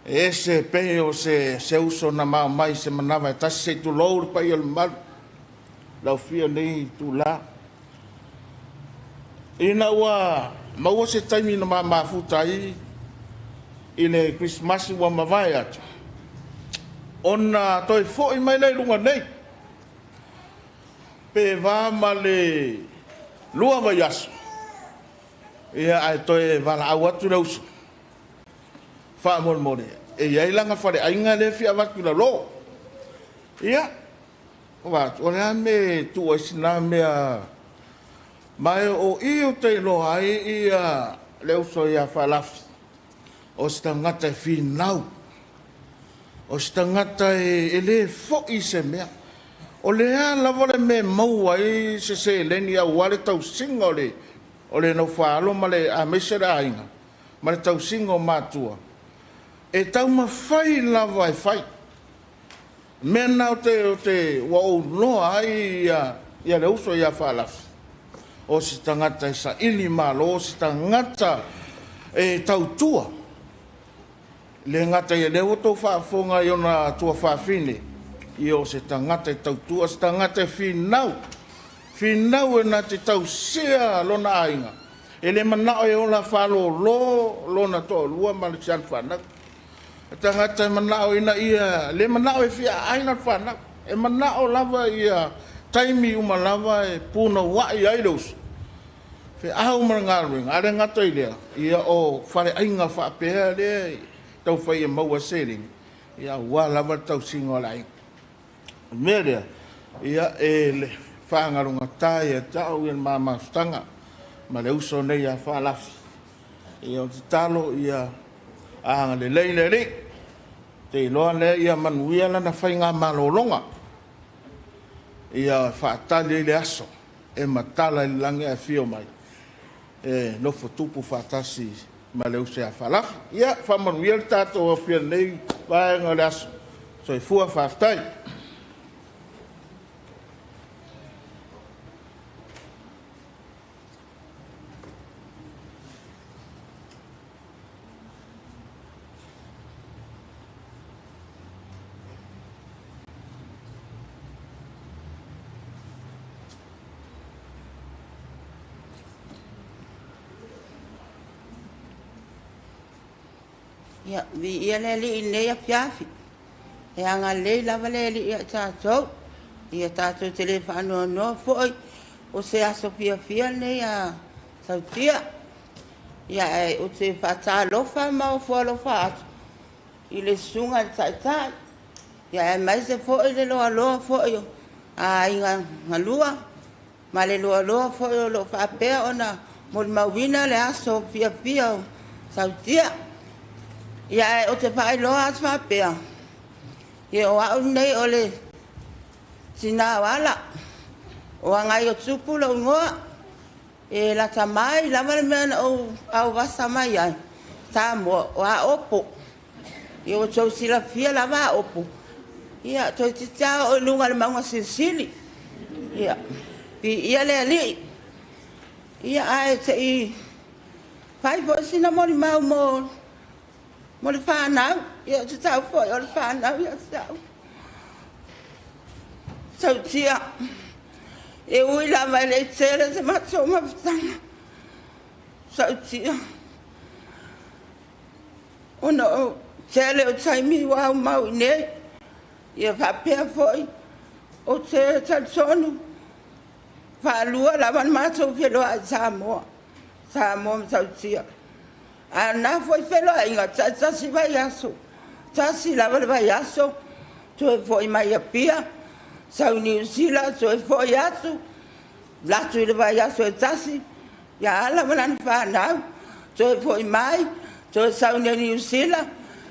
E se pe o se uso na mai se manawa e tasi se tu lou pa I o le malu. Lau fia nei tu la. Ina ua Maua se taimi na mafutai i le Christmas wa mawai atu. Ona toi fo i mai nei lunga nei. Pe va ma le lua mai asu. Ia ai toi vala au atu rausu. Wha amor more. E iai langa whare ainga le fia watu la lo. Ia. Wat, o lea me tu o sina mea mai o iu te lo ai ia leo so ia Faalafi. O sta ngata e whinau. O sta ngata e le fo i se mea. O lea lavole me maua i se leni au wale tau singa o le no whaalo ma le a mesera ainga. Ma le tau singa o mātua. E tau mawhai lava e whai. Mena o te wa o noa ai ia le uso ia Faalafi. O si tangata e sa ili malo, o si tangata e tautua. Le ngata ia leo tau whaafonga i ona tua whaafine. I o se tangata e tautua, se tangata e whinau. Whinau e na te tau sea lona ainga. E le manao e ona whalo lo, lona toa lua malisian whanau. E tangata e manao ina ia, le manao e whia aina whanau. E manao lava ia taimi uma lava e puna wai airos. Fe au marangaruinga, are ngata i lea. Ia o whare ainga whaapea lea. Tau whai e maua sering. Ia ua lava tau singo lai. Merea, ia e le whaangarunga tai e tau i mama stanga. Ma le uso nei a Faalafi. Ia o te talo ia anga le leile ri. Te iloa le ia manuia lana whai ngā malolonga. Ia whaatali le aso. E matala i lange a fio mai. E nofo tupu whaatasi ma le uso a Faalafi. Ia whamanuia le tātou a fia nei vaenga le aso. So i fua whaatai. Ia, vi ia le li le ia fiafi. E anga le lava le li ia tātou. Ia tātou te le whanua noa foi. O se aso fia le ia Sautia. Ia e o te whata lofa ma o fua lofa atu. I le sunga le taitai. Ia e mai se foi le loa loa foi o. A inga ngalua. Ma le loa loa foi o lo whapea ona. Mo le mawina le aso fia o Sautia. Ia o te whae loa atu whapea. Ia o au nei o le tina wala. O angai o tupu lau ngoa. E la tamai, lama le mea au wasa mai ai. Tā mua, o a opo. Ia o tau sila fia lama a opo. Ia, toi te taa o lunga le maunga sili. Ia, pi ia le ali. Ia ai te i. Whai fo sina mori mau mo le whanau, ia te tau foi o le whanau, ia tau. Sautia, e ui la mai le tere te mato mawhtanga. Sautia, ona o tere o taimi wau mau nei, ia whapea foi, o tere tatonu, whalua la man mato whiloa a Samoa Sautia. Ana foi felo inga tasi vai aso. Tasi lava vai aso. Tu foi mai pia. Sau New Zealand tu foi aso. La tu vai aso tasi. Ya ala manan fa now. Tu foi mai. Tu sau New Zealand.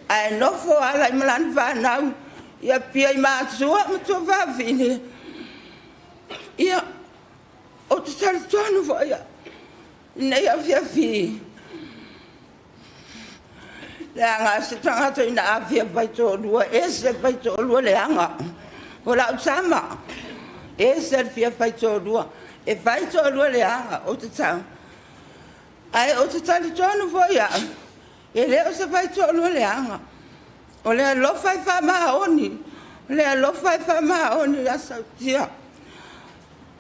Ai no fo ala manan fa now. Ya pia ma sua tu va vini. Ia o tu sal tu foi ya. Nei a fi. Le anga se tangata ina awhia paito lua, e se paito lua le anga. O la usama, e se fia paito lua, e paito lua le anga, o te tau. Ai, o te tali tonu foia, e leo se paito lua le anga. O le alofa i wha oni, le alofa i wha oni a Sautia.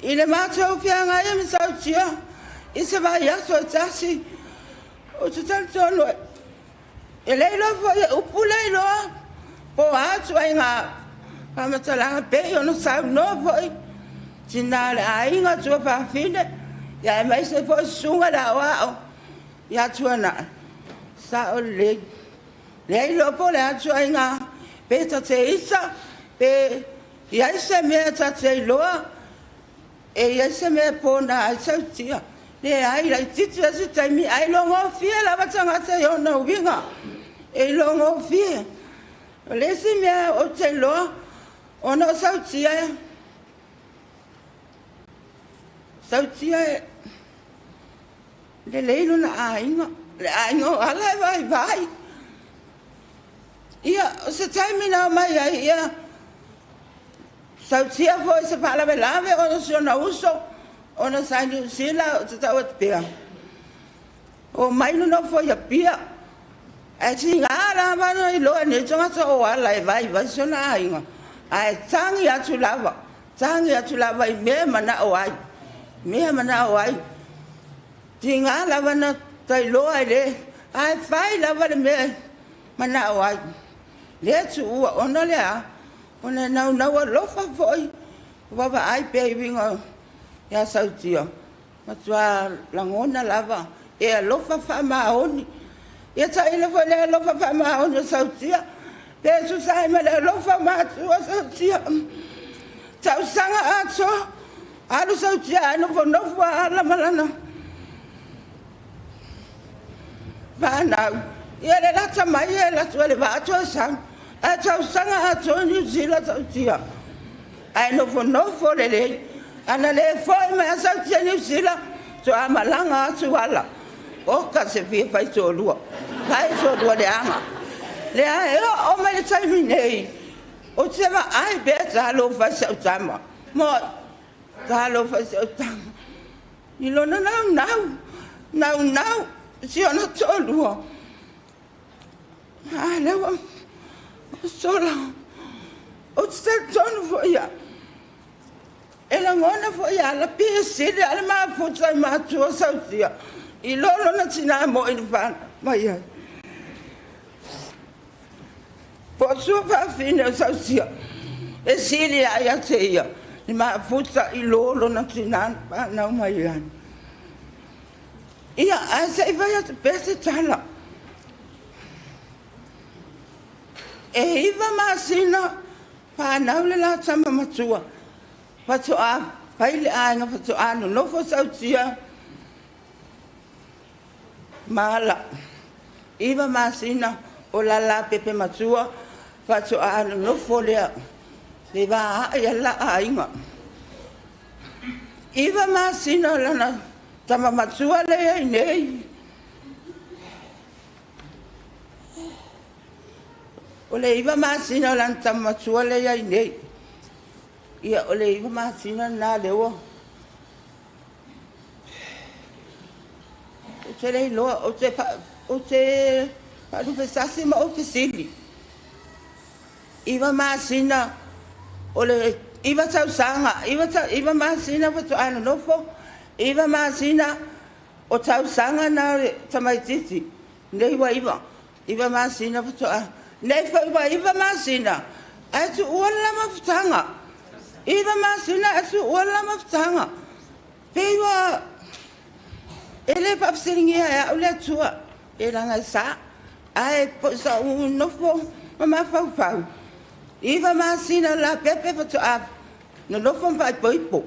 I le mātou whianga e mi Sautia, i se vai aso e tasi, o te tano e le lo fo e upule lo po atu ai ngā pamatalanga pe o no sau no fo tina le ainga tua whawhine ia e mai se fo sunga la wao ia tuana sa o le lo po le atu ai ngā pe ta te isa pe ia se mea ta te loa e ia se mea po na ai sautia le ai la titi asi taimi ai longo fia la batanga te o na uvinga e longo fia le se mea o te loa o no sautia le leilo na ainga le ainga ala vai ia se taimi na mai ai ia sautia foi se fala velave o no na uso o no sai ni sila o te tau te pia o mai no foi a pia e tinga ala mano i lo ni tonga to o ala vai so na ainga ai tangi atu lava i me mana o ai tinga lava na tai lo ai le ai fai lava le me mana o ai le tu o no le a ona na lo fa foi va ai pe vinga ya sautia matua langona lava e lo fa maoni e tai le foi le lo fa maoni sautia pe su sai me le lo fa ma sautia tau sanga ato alu sautia no vo no fa la malana bana ia le la tama ia la tu le va to sang a tau sanga ato ni zila sautia ai no vo le ana le foi me sautia ni zila to amalanga atu ala o ka se fi fai to lua le ama le ai o me le tai nei o te va ai be ta lo fa se tama mo ta lo fa se tama ni lo na si ona to lua ai le wa sola o te ton fo ya ela ngona fo ya la pisi de ala ma fo tsai ma tu sautia I lo na tina mo in fan mai ai po su fa fine sautia e sili ai a te ia ni ma futa I lo na tina na mai ai ia a se vai a te pese tala e iva masina pa naule la tama matua pa to a faile anga pa to anu no fo sautia mala iva masina o la pepe matua pa to anu no fo le va ya la ainga iva masina lana tama matua le nei ole iva masina lan tama matua le nei ia ole iva masina na lewo o te rei loa o te parupe sasi ma o te sili iva masina ole iva tau sanga iva masina pato ano nofo iva masina o tau sanga na tamaititi nei wa iva masina pato nei fa iva masina atu uala mafutanga iva masina atu uala mafutanga peiwa ele papsiringia ya ule tua elanga sa ai po sa nofo mama fau iva masina la pepe pato no nofo vai poipo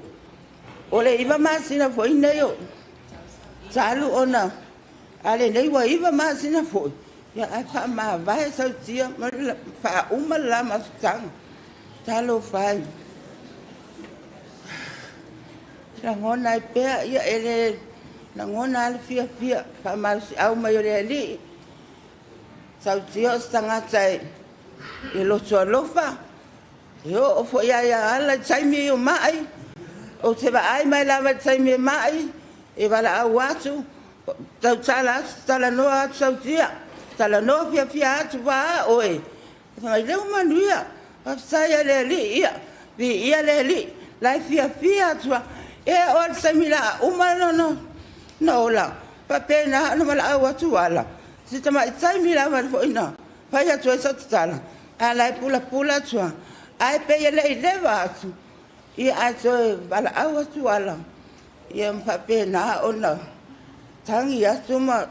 ole iva masina foi neyo salu ona ale nei wa iva masina foi ya fa ma vai sautia fa uma la mafutanga talo fai ngona pe ya ele ngona al fia pa ma au mai le li sautia stanga tai e lo lofa yo fo ya ala tai mi mai o te va ai mai la tai mi mai e va la watu tau tala no sautia tala no fia tu va oi mai le manuia pa sai le li ia vi ia le li la fia tu e o sai mi la umano no la Papena ana mala au atu wala. Si tama itai mi la fo ina. Fai atu e satala. Ala pula pula tua. Ai pe ele leva atu. I atu bala au atu wala. Ia papena ona. Tangi atu ma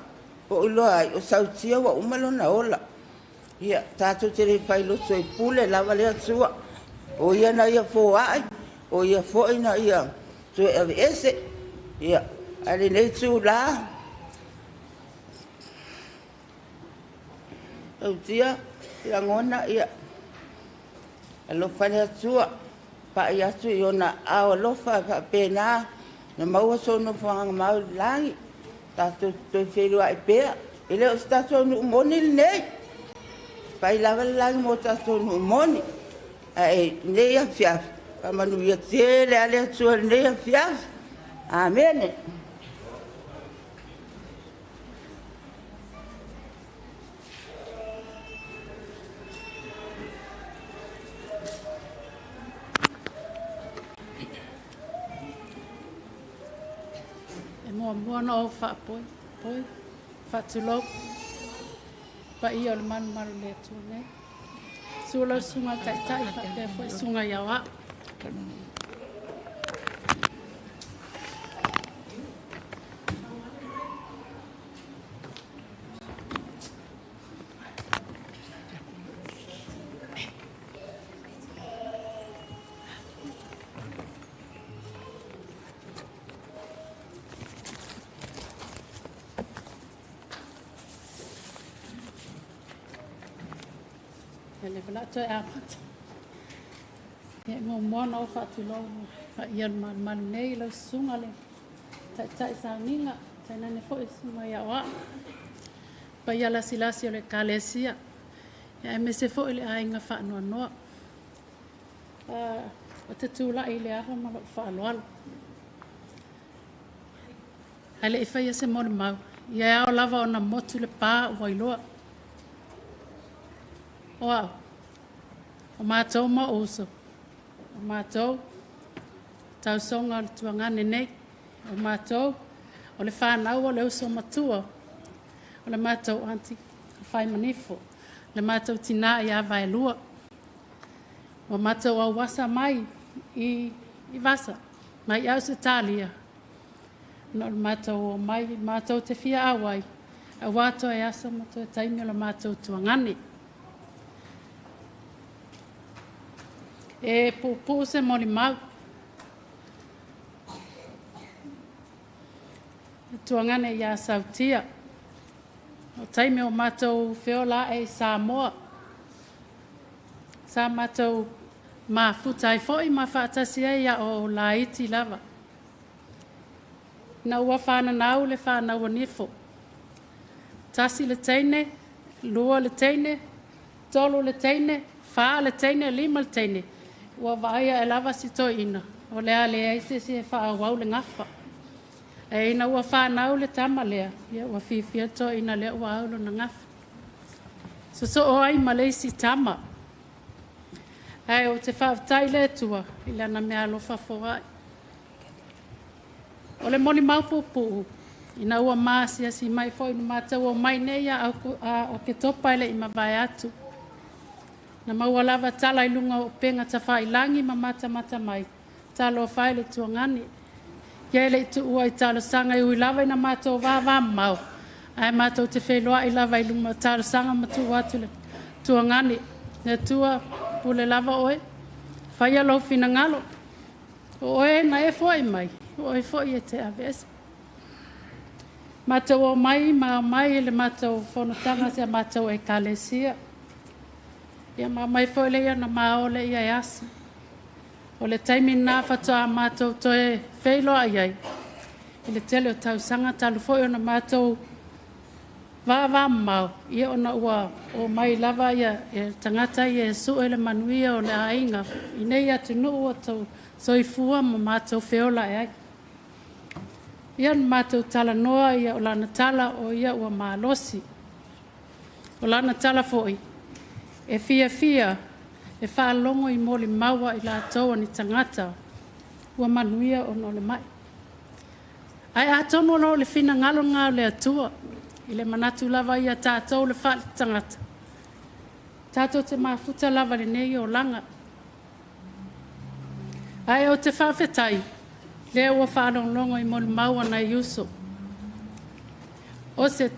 o loa o sautia wa umalo na ola. Ia tatu tere fai lo so pule la vale atu. O ia na ia fo ai. O ia fo ina ia. So ese ia ali nei tu la. O dia ia ngona ia. Alo fale atua pa ia tu iona a lo fa pena na mau so no fa mau langi ta tu felo ai pe ele o sta so no moni nei pa ila langi mo ta so no moni ai nei a fia pa manu ia tele ale tu nei a fia amen. Mua no fa poi fa tulo pa ia le man le tu ne sulo sunga tai tai fa te foi sunga yawa ele vela to apat e mo no fa tu lo fa ia man nei lo sunga le ta sa ninga ta na ne fo sunga ya wa pa ia la silasi le kalesia e me se fo ile ainga fa no o te tula ile a ma fa lo ale e fa ia se mo mau ia o lava ona motu le pa o iloa. Wow. O mātou ma oso. O mātou tau songa le tuanga nenei. O mātou o le whanau o le uso matua. O le mātou anti whai manifo. Le mātou tina i awai lua. O mātou au wasa mai i wasa. Mai au se talia. No le mātou o mai, mātou te fia awai. A wātou e asa mātou e taimi o le mātou tuangane. E pupu se moli mau. Tuangane ia Sautia. O taime o mātou whiola e Samoa. Sa mātou mā futai foi mā whaatasia ia o Laiti lava. Na ua whananau le whanau nifo. Tasi le teine, lua le teine, tolo le teine, wha le teine, lima le teine. Ua vaia e lava si to ina. O lea lea ise se wha wau le ngafa. E ina ua whanau le tama lea. Ia ua whiwhia to ina lea ua aulo na ngafa. So o ai malei si tama. Ai o te whaatai le tua. Ila na mea alofa fōai. O le moli maupupu. Ina ua maasia si mai fo inu mātau o mai neia o ke topa ele i mawai atu. Na maua lava tala i lunga o penga ta whai langi ma mata mai. Talo o whai le tuangani. Ia ele i tu ua i talo sanga i ui lava i na mātou wā mau. Ai mātou te wheloa i lava i lunga talo sanga ma tu watu le tuangani. Ne tua pule lava oe. Whai alo fina ngalo. Oe na e fo i mai. Oe fo i e te avesa. Mātou o mai, mai le mātou whanotanga se mātou e kalesia. Ia mai fo le ia na maole ia e asa. O le taimi nā whatoa mātou toe wheiloa iai. I le tele o tau sanga talu fo i o na mātou wā mau. Ia o na ua o mai lava ia e tangata ia e su e le manuia o le ainga. I nei atu nuu o tau soifua ma mātou wheola iai. Ia mātou tala noa ia o lana tala o ia ua mālosi. O lana tala foi. E fia, e whaalongo i moli maua i la toa ni tangata. Ua manuia o nole mai. Ai atono lo le fina ngalo ngā le atua. I le manatu lava ia tātou le whaale tangata. Tātou te mafuta lava le nei o langa. Ai o te whawhetai. Lea ua whanongongo I molu maua na Iuso. O se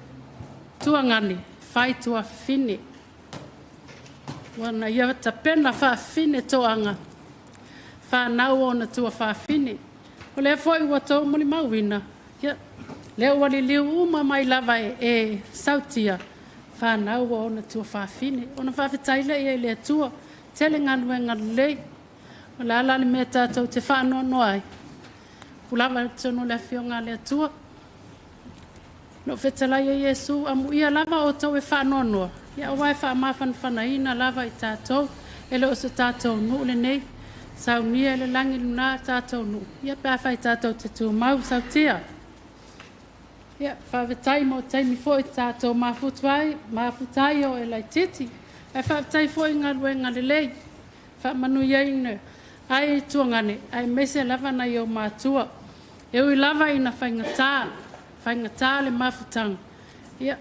tuangani, whai tua fine. Wana ia ta pena wha fine toanga. Whanau o na tua wha fine. O lea foi ua tau moli mauina. Lea wali liu uma mai lava e Sautia. Whanau o na tua wha fine. O na whawhetai le lea tua. Tele nganu e nganu lei. O la ala ni mea tātou te whanau noai. Pulava tono le fionga le tua. No whetalai e Yesu amu ia lava o tau e whanonoa. Ia wai whamafan whanaina lava I tātou. Ele o se tātou nu le nei. Sau nia ele langi luna tātou nu. Ia pēwhai tātou te tū mau Sautia. Ia whawetai mo taimi fo I tātou mafutai o e lai titi. E whawetai fo I ngā ruenga le lei. Whamanu iei ne. Ai tuangane. Ai mese lava na I o mātua. E ui lava I na whaingatā. Whaingatā le mafutang. Ia.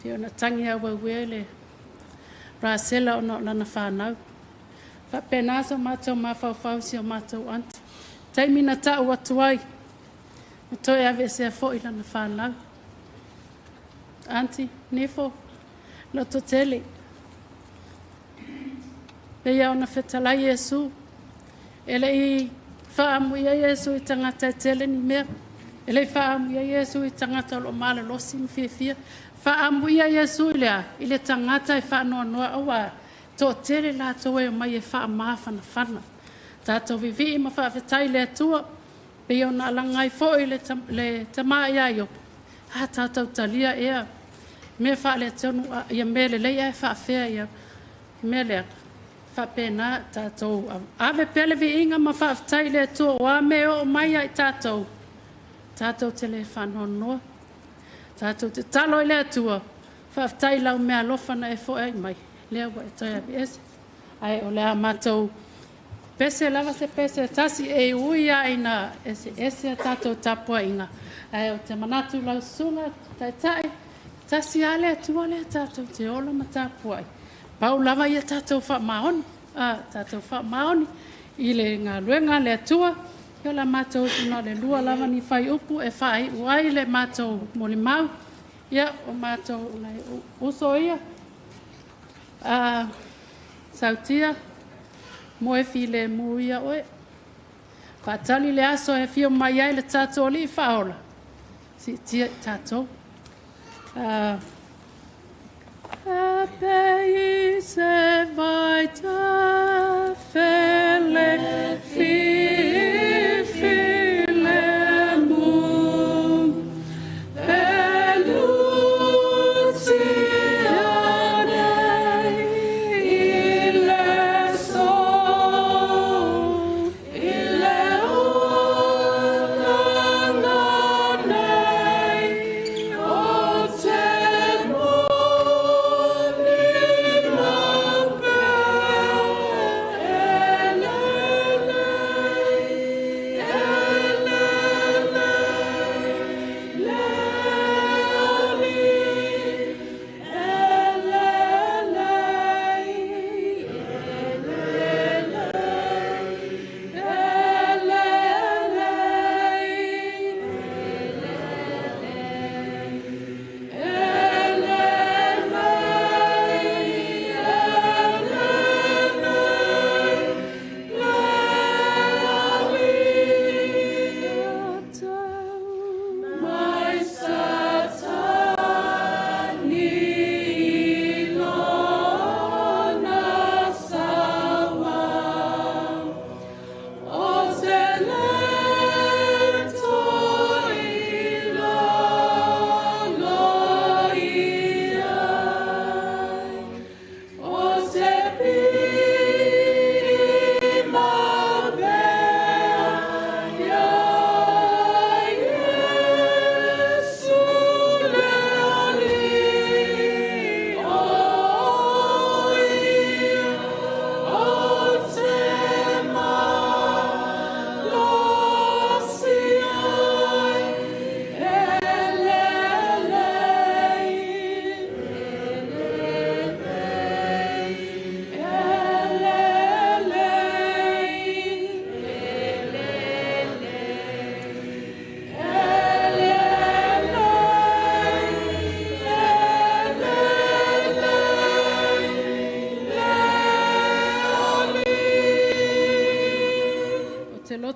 Te ona tangi au wauwe le. Rāsela o na lana whanau. Whapenasa mātou mawhauwhau si o mātou anti. Taimi na tau atuai. O toi ave se a fo I lana whanau. Anti, nefo. No to tele. Pea ona whetalai Yesu. Ele I whaamu ia Yesu I tangata tele ni mea. Ele whaamu ia Yesu I tangata lo mala losi mwhiawhia. Whaamu ia Yesu I lea. Ile tangata I whaanoa noa awa. Tō tere la tō e mai e whaamawhana whana. Tātou vivi ma whaawhetai lea tua. Pea ona alangai fo I le tamai aio. Ha tātou talia ea. Mea wha le tonu ia mele leia e whaawhea ia. Mea lea. Whapena tātou. Ave pele vi inga ma whaaftai le tua. Wa me o mai ai tātou. Tātou te le whanonoa. Tātou te talo I le tua. Whaaftai lau mea lofana e fo ai mai. Lea wa e toi avi ese. Ai o lea mātou. Pese lava se pese. Tasi e uia ina ese a tātou tapua inga. Ai o te manatu lau sunga. Tai. Tasi ale atua le tātou te ola ma tapua ai. Pau lava ia tātou wha maoni. Tātou wha maoni. I le ngā ruenga le atua. Ia la mātou tuna le lua lava ni whai upu e whai uai le mātou moli mau. Ia o mātou nei uso ia. Sautia. Mo e file mu ia oe. Whatali le aso e fio mai ai le tātou li whaola. Si tia tātou. Ape se vai ta fele file mu eluzione ile so ile o te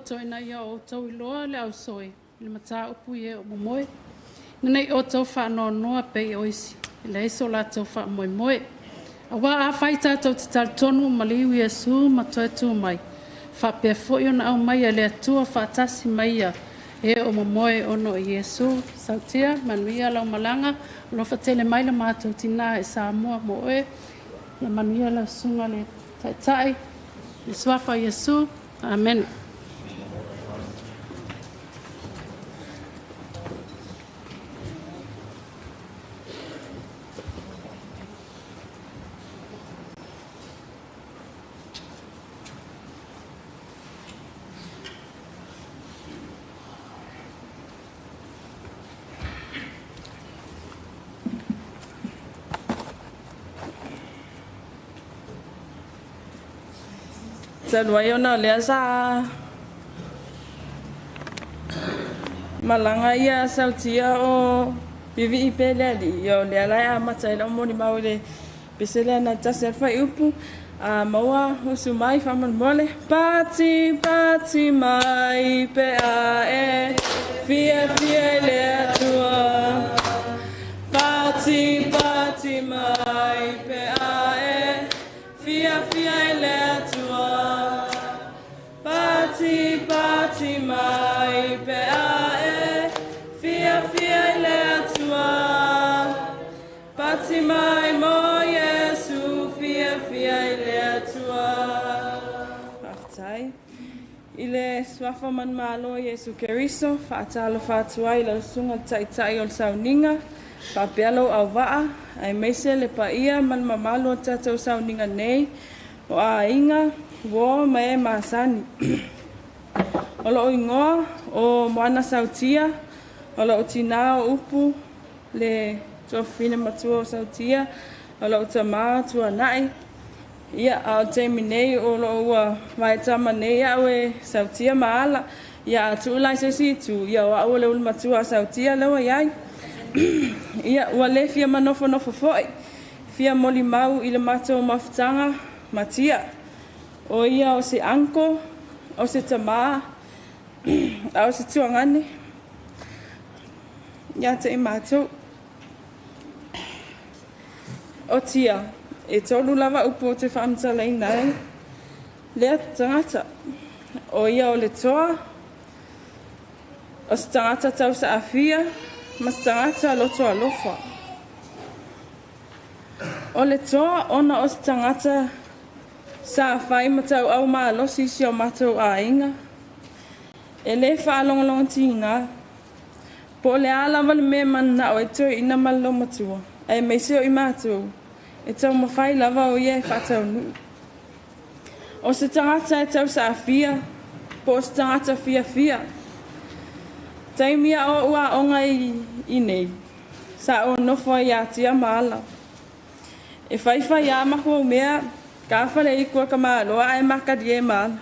to ina ia o tau iloa le au soi. Le mata upu e o momoe. Nei o tau wha no noa pei oisi. Le iso la tau wha moe moe. A wā a whaita tau te tala tonu ma liu Iesu ma toi tu mai. Wha pia fo iona au mai a le atua wha atasi mai a e o momoe ono Iesu. Sautia, manuia lau malanga. Lo fatele mai le mātou tina e sa mua mo e. La manuia lau sunga le taitai. Le swafa Iesu. Amen. Salwai ona lea sa malanga ia Sautia o pivi i pele ali yo lea lai a matai la moni maule pesele na tasa fai upu a maua usu mai faman mole pati pati mai pe a e fia fia lea tua pati pati mai pe a e fia fia lea tua Pati pati mai pe a e fia fia le atua Pati mai mo Yesu fia fia le atua Fatai Ile swafa man malo Yesu Keriso Fatalo fatua ila sunga tai o sauninga Papialo au waa ai meise le paia man mamalo tatau sauninga nei o a inga Wo mai masani. Olo ingoa o moana Sautia. Olo tina upu le tofine matua Sautia. Olo tama tua nai. Ia au te minei olo ua mai tama nei awe Sautia maala. Ia tu lai se situ. Ia wa ole ul matua Sautia lewa iai. Ia ua le fia manofo nofo foi. Fia moli mau ile matua mafutanga matia. O ia o se anko, o se tama, o se tuangane. Ia te imatou. O tia, e tolu lava upo te whaamtalei nai. Lea tangata. O ia o le toa. O se tangata tau sa afia, ma se tangata loto alofa. O le toa, ona o se tangata sa fai matau au maa losi si o matau a inga. E le whaalongalonga tinga. Po le ala wale me mana o e tui ina malo matua. E me seo i matau. E tau mawhai lava o ie whatau nu. O se tangata e tau sa fia. Po se tangata fia fia. Taimia o ua onga i nei. Sa o nofo i atia maala. E whaiwhai a mako o mea. Ka whale i kua ka maaloa ai maka di e maana.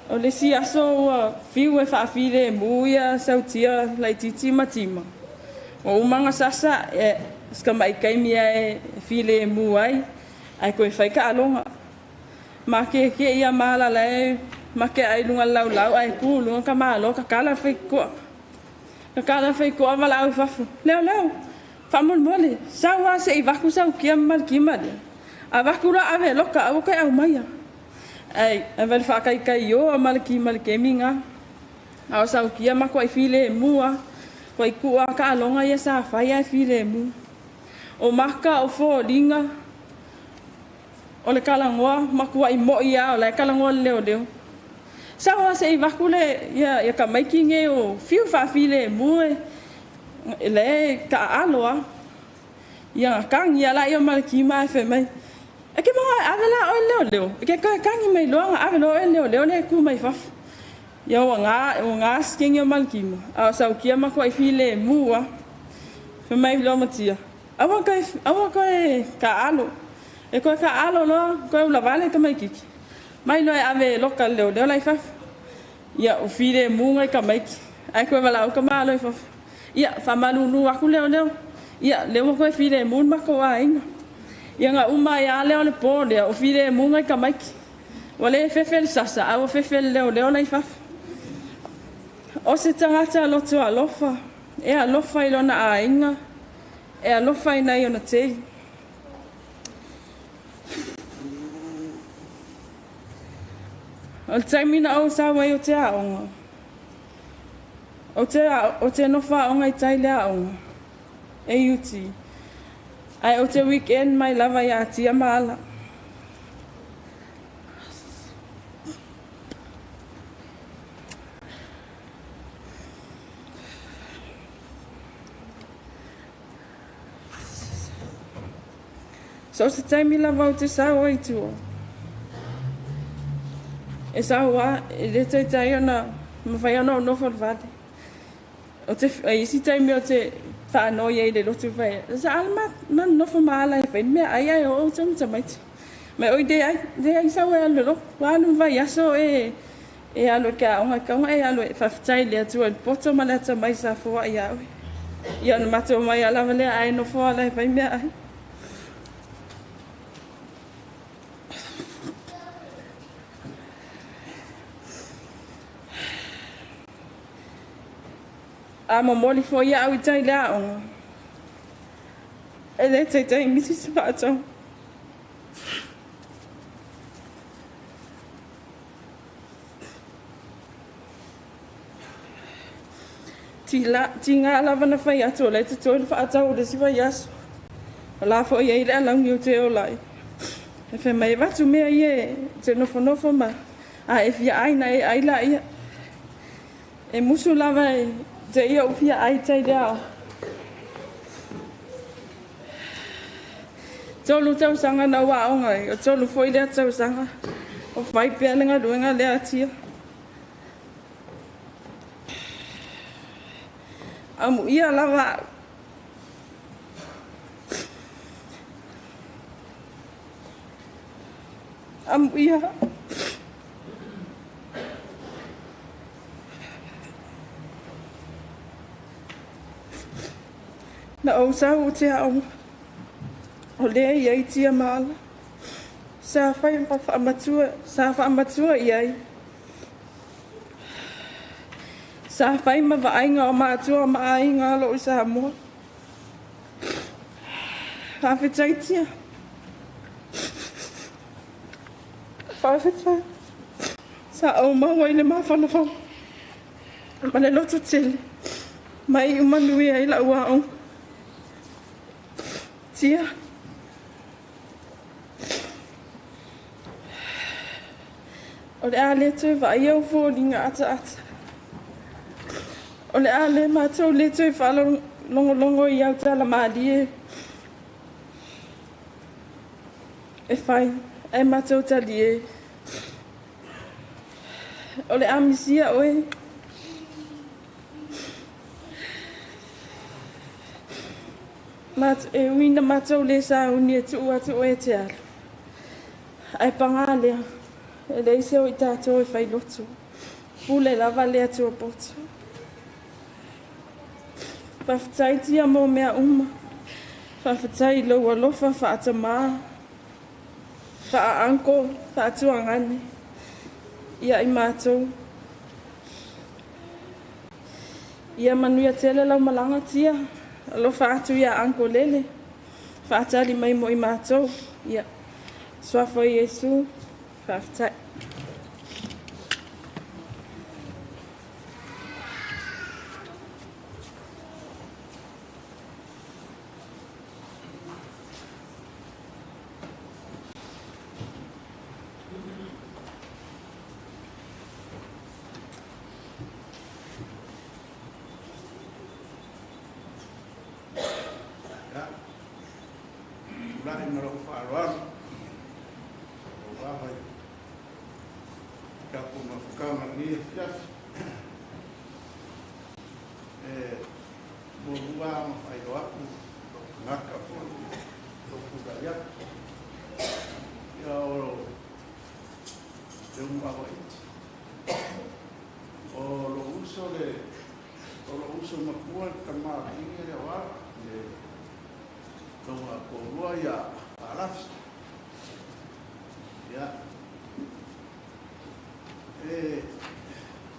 O le si aso ua fiu e whaafire e muia Sautia lai titi matima. O umanga sasa e ska mai kaimia e file e mu ai. Ai koe whaika alonga. Ma ke ia maala lai ma ke ai lunga lau lau ai ku lunga ka maaloa ka kala whaikoa. Ka kala whaikoa wala au whafu. Leo leo. Whamon mole. Sau a se i waku sau kia malkimari. A wakura ave loka au kai au maia. Ai, a vale whakai kai o a malaki minga. Au sau kia mako ai file e mua. Koi kua ka alonga ia sa whai ai file e mu. O maka o fo ringa. O le kalangoa, mako ai mo ia o le kalangoa leo leo. Sawa se i wakule ia ka maiki nge o fiu wha file e mu e le ka aloa. Ia kang ia la ia malaki mai fe mai. E ke maha avela o leo leo. E ke kangi mai loanga avela o leo leo le ku mai faf. Ia o ngā skingi o malkima. A sau kia mako ai file e mua. Fe mai lo matia. Awa koe ka alo. E koe ka alo loa, koe ula vale ka mai kiki. Mai loe ave loka leo leo lai faf. Ia o file e munga i ka maiki. Ai koe wala au ka maa loi faf. Ia whamalunu aku leo leo. Ia leo koe file e mun mako a inga. Ia ngā uma ia leo le pō lea o file e munga i ka maiki. le fefele sasa, au fefele leo na ifafa. O se tangata lotu alofa, e alofa ilona ainga, e alofa ina iona tei. O taimina au sawa i o te aonga. O te nofa aonga i tai le aonga. E uti. Ai o te weekend mai lava ia tia maala. So se taimi lava o te sawa i tua. E sawa, e le te tai ona, mawhai ana o nofa vale. O te, isi taimi o te whanau iei le lotu vai. Sa alma, man nofa maala e whain, mea ai o tamu tamaiti. Me oi de ai sawa e alo lo, wānu vai aso e alo ka onga kaunga e alo e whaftai lea tua, poto ma lea tamai sa fua i awe. Ia na mato mai alawa lea ai no fua ala e whain mea ai. Amo moli fo ia au tai la onga. E le tai misi se pato. Tinga lava na fai ato le te tōle wha atau le siwa yaso. La fo ia ile alang iu te olai. E whai mai watu mea ie te nofo ma. A e fia aina e aila ia. E musu lava e te ia ufia ai tai dea. Tolu tau sanga na wa onga e. O tolu foi lea tau sanga. O fai pia lenga luenga lea tia. Amu ia lava. Amu ia. Na o sau te au. O lea iai tia maala. Sa whai whaamatua iai. Sa whai ma waainga o maatua maainga lo i sa mua. Whawhetai tia. Whawhetai. Sa au maua i le mawhanawhau. Ma le loto tele. Mai umanui ai la ua au. Tia. O le a le tui vai au fōringa ata. O le a le mātou le tui whalo longo i au tala maali e. E whai, e mātou tali e. O le a misia oe. E uina mātou le sa uni e tu atu oe te ala. Ai panga lea. E le ise o i tātou e whai lotu. Pule lava lea tua potu. Whawhetai tia mō mea uma. Whawhetai loa lofa whaata maa. Wha anko, whaatua ngane. Ia i mātou. Ia manuia tele lau malanga tia. Alofa atu ia anko lele. Whaatali mai mo i mātou. Ia. Swafo i Yesu. Whawhetai.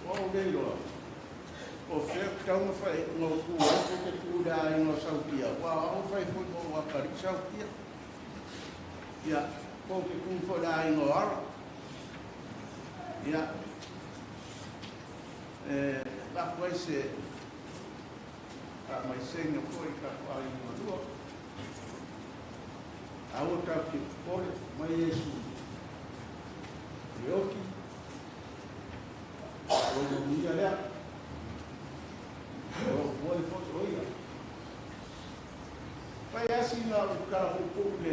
o le lo o fe tau fai no ku o ke ku da no Sokia wa o fai fo mo wa ka Sokia ya ko ke ku fo da no ara ya la puese a mai senga foi ka ai no do a outra que foi mai Yesu Eulogy o dia lá o foi foi vai assim na o cara o pouco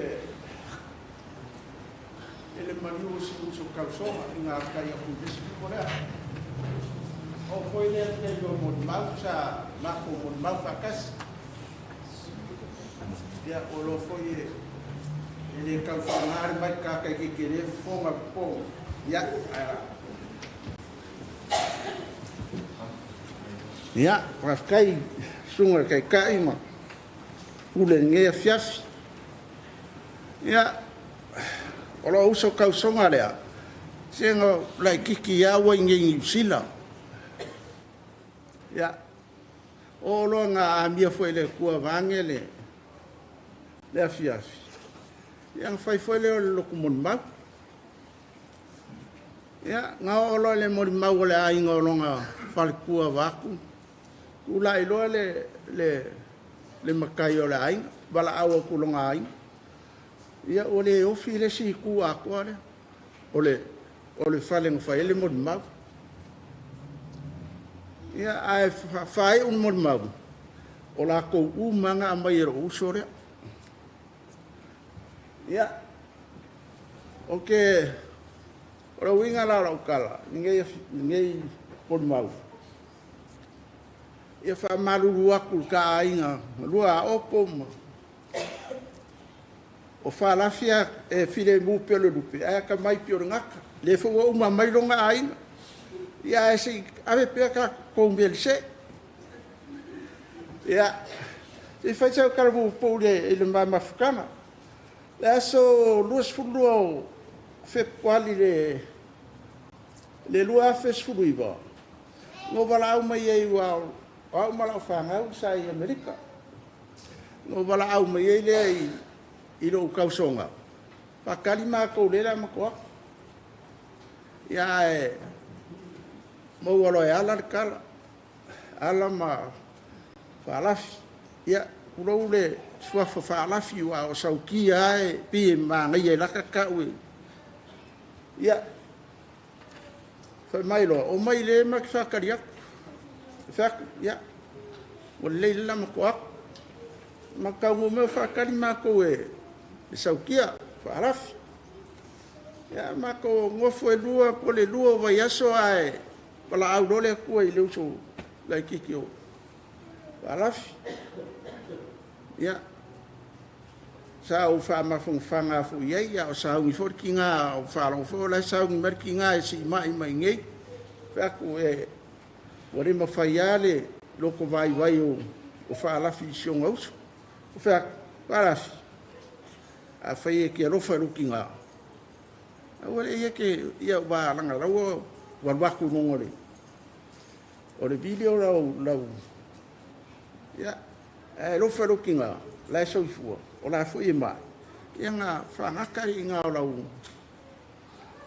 ele mandou o calção na caia com desse por lá o foi ele do mal já na como mal facas ya o lo foi ele calçar vai cá que querer foma pô ya ya para kai sunga kai kai ma ule nge fiaf ya ora uso kausonga lea sengo lai kiki ya wa nge sila ya o lo nga amia foi le kua vangele le fiaf yang fai foi le lo kumon ma ya nga o lo le mo ma le ai nga lo nga fal kua vaku ula i lo le makai o le ai bala awa ku lo nga ai ia o le ofi le si ku a ko le o le fale nga fai le mo ma ia ai fai un mo ma o la ko u manga mai ro usore ia okay ora winga la kala ninguém por mal ia fa malu aku ka ainga lua opom o Faalafia e file mu pelo dupe ai ka mai pio ngaka le fo uma mai longa ainga ia ese ave peka converse ia e fai seu carbo pole ele mai mafukana aso luas fulu fe quali le lua fes fuluiva no vala au mai ai wa au mala fanga sai Amerika no vala au mai ai le i lo kausonga pa kalima ko le la mako ya mo walo ya la kala ala ma Faalafi ya ulo le sua Faalafi wa o Sokia e pi ma ngai la ka we ya fa mai lo o mai le ma fa karia fa ya o le la ma ko ma ka mo me fa kari ma ko e Sokia Faalafi ya ma ko ngo fo lua ko le lua va ya so ai pala au le ko i le so la kikio Faalafi ya sa o fa ma fanga fu ye ya o sa wi for kinga o fa lo fo la sa wi mer kinga e si mai ngai fa ku e ore ma fa yale lo ko vai o Faalafi sion aus o fa Faalafi a fa ye ke lo fa lo kinga a ore ye ke ya ba langa lo wa ba ku ngore o le video lo ya lo fa lo kinga la so fu o la fo ima nga fa ngaka inga o lau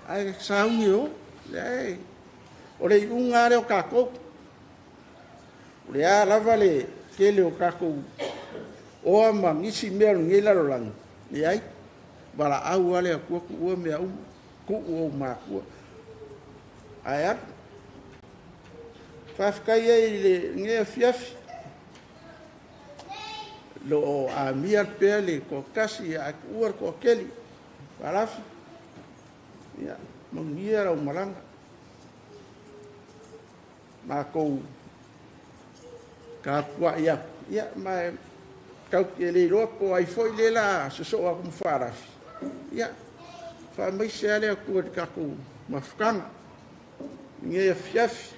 ai saungi o le o le unga le o kako le a lava le ke le o kako o ama ngisi mea ngila lo lang le ai bala au ale ku ku mea ku o ma ku ai fa fkai le nge fiafi lo a mia pele ko kasi a uar ko keli Faalafi ya mangira o malanga ma ko ka kwa ya ma ka kele ro ko ai foi le la so a com Faalafi ya fa mai sele ko ka ko mafkanga nge fiafi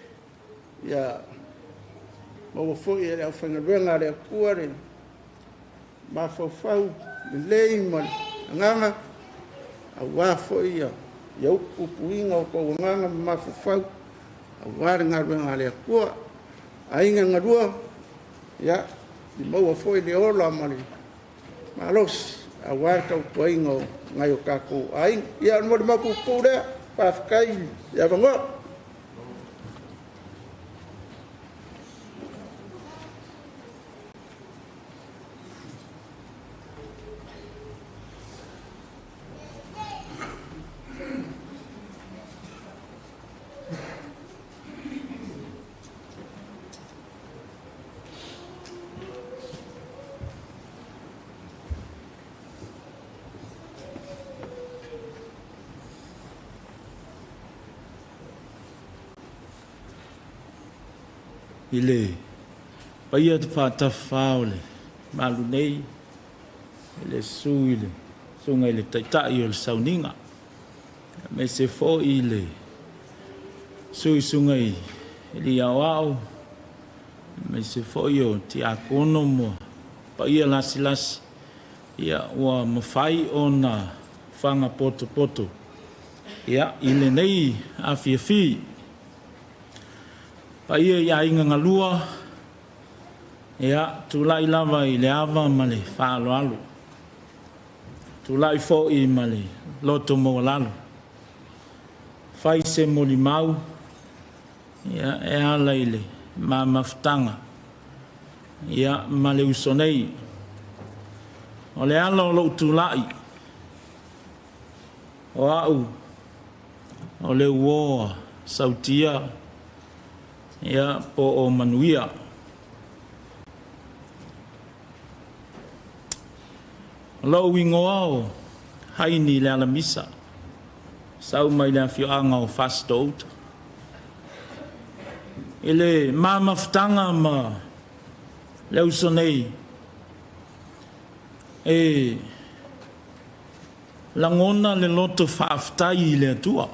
ya mo foi ele a fanga benga le kuare ma fofau lei mal nganga a wa foi ia upuinga o ko nganga mafufau awar ngarwenga le kua ainga ngarua ia di mau foi le ola mali malos awar ka upuinga ngayo kako aing ia mo ma ku pura pafkai ia bango ile paia te whātawhāole malu nei ile suile sunga ile taitai o le sauninga me se fo ile sui sunga ili awao me se fo yo ti akono mo paia lasi lasi ia ua mawhai o na whanga poto poto ia ile nei a fiafi paia ia inga ngalua ia tulai lava i le ava ma le whaaloalo tulai fo i ma le loto mo lalo fai se moli mau ia e ala i le ma maftanga ia ma le usonei o le ala o lo tulai o au o le uoa sautia ia po o manuia lo wingoa o haini le alamisa sau mai le afioanga o fast out ele mamaftanga ma le usonei e langona le loto faaftai le atua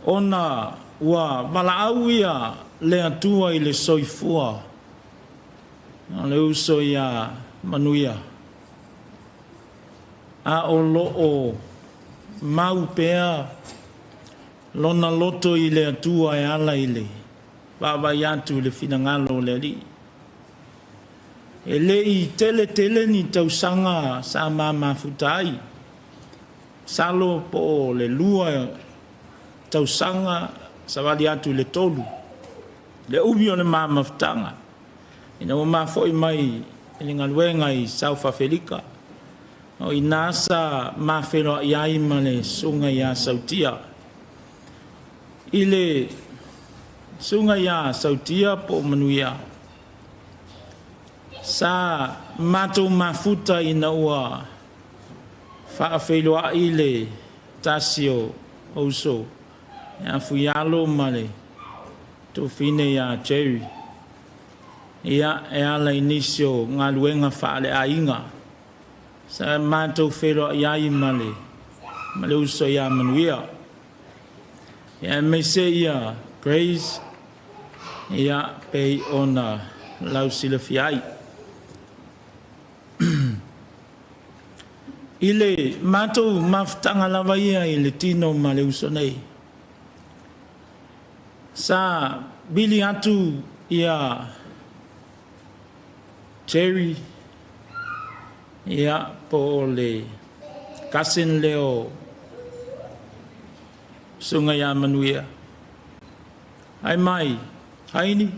ona ua malaau ia le atua i le soifua le uso ia manuia a o loo mau pea lona loto i le atua e ala i le vavai atu le finangalo le li e le i tele ni tausanga sa mamafutai salo po le lua tausanga sa wali atu le tolu le ubi o le mamaftanga ina o mafoi mai i ngaluenga i South Africa o i nasa mafelo iai ma le sunga ia Sautia i le sunga ia Sautia po manuia sa mato mafuta ina ua whaafelo i le tasio oso ia fuialo male to fine ia cherry ia e ala inisio ngā luenga whaale a inga sa mātou whero iai male uso ia manuia ia me se ia praise ia pei ona lau sila fiai ile mātou maftanga lava ia i le tino male uso nei sa bili atu ia Cherry ia po le kasin leo sunga ia manuia ai mai haini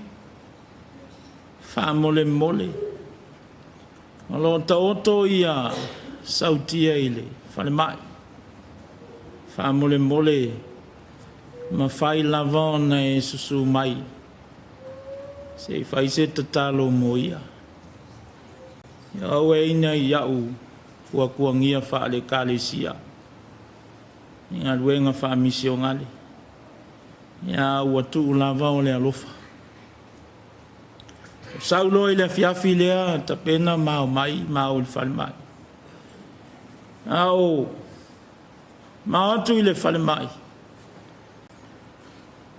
fa mole alo taoto ia sautia ile fale mai fa mole ma fai lavona e susu mai se fai se tatalo moia ya weina yau fua kuangia fa le kalesia nga luenga fa mission ngale ya watu lava ole alofa saulo ile fiafi le tapena mau le falmai au ma tu ile falmai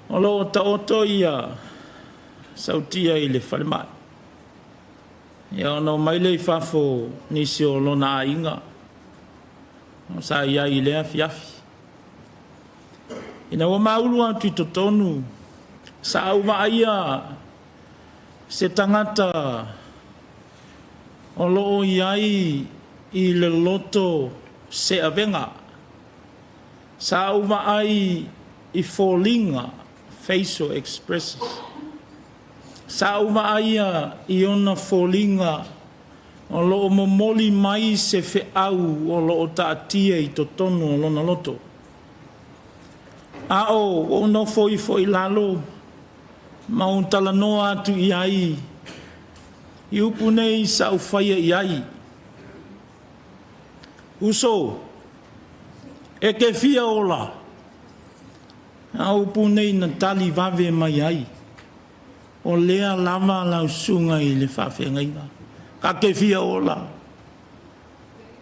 olo taoto ia sautia ile falmai ya no mai le fafo nisio lona inga sa ia i lea fiafi. Ina wa maulu atu I totonu, sa au vaia se tangata o loo iai I le loto se avenga. Sa au vai I fallinga, facial expresses. Sa au vaia I ona fallinga o loo momoli mai se fe au o loo taatia I totonu o lona loto. O no foi lalo, ma un talanoa atu iai, I upu nei sa ufaya iai. Uso, e ke fia ola, a upu nei na tali vave mai ai, o lea lava lau sunga I le whawhengaina. Ka ke fia ola,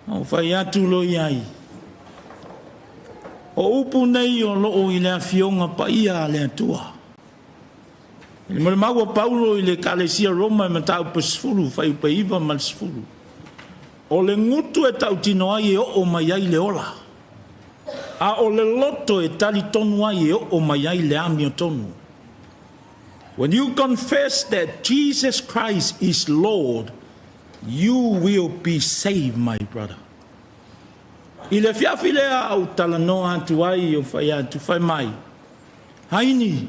a ufaya atu lo iai. O upu nei o loo I lea fionga pa ia lea tua. I le maua Paulo I le kalesia Roma ma tau pasfuru, fai upa iwa ma sfuru. O le ngutu e tau tino ai e o mai ai le ola. A o le loto e tali tonu ai e o mai ai le ami o tonu. When you confess that Jesus Christ is Lord, you will be saved, my brother. I le fiafi lea au talanoa atu ai o fai atu fai mai. Haini,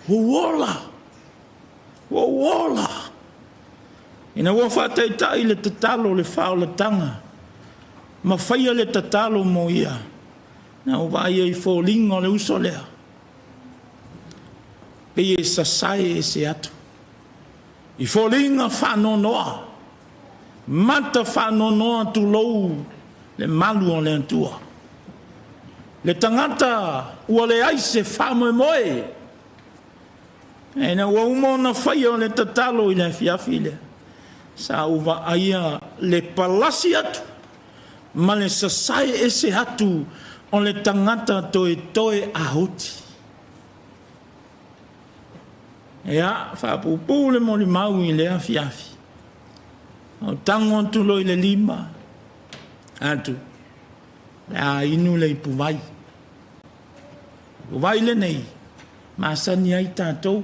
wola. Ina wa fatai tai le tatalo le fao le tanga. Ma faia le tatalo mo ia. Na o vai I fallinga le uso lea. Pe e sasai e se atu. I fallinga whanonoa. Mata whanonoa tu lou. Le malu o le antua. Le tangata ua le aise whamoe moe. E na ua umona whaia o le tatalo I le fiafi le. Sa uwa aia le palasi atu. Ma le sasai ese atu o le tangata toe a hoti. Ea, whapupu le moli mau I le fiafi. O tango atu lo I le lima. Atu, a inu le puwai. Puwai le nei, masani ai tātou.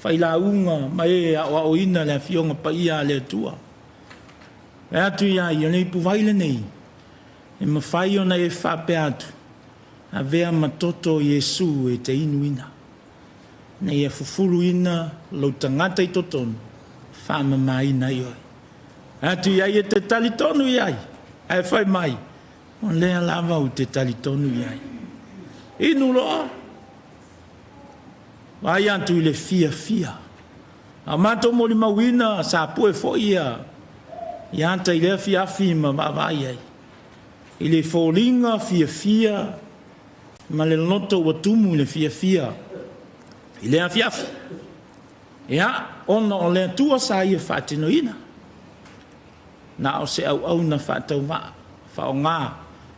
Whai la unga, mai e a o ina le fionga pa ia le tua. E atu ia I nei puwai le nei. E mawhai ona e whape atu. A vea matoto Yesu e te inu ina. Nei e fufuru ina, lau tangata I totonu. Whama mai nai oi. Atu ia e te talitonu iai. Ai fai mai, o lea lava o te talitonu iai. Inu loa. Vai antu I le fia. A mato moli mawina sa pue fo ia. I anta I lea fiafi ma vai ai. I le fallinga fia. Ma le loto watumu le fia. I lea fiafi. Ia, ona o lea tua sa ia whatino ina. Na o se au na whatau maa, whao ngā,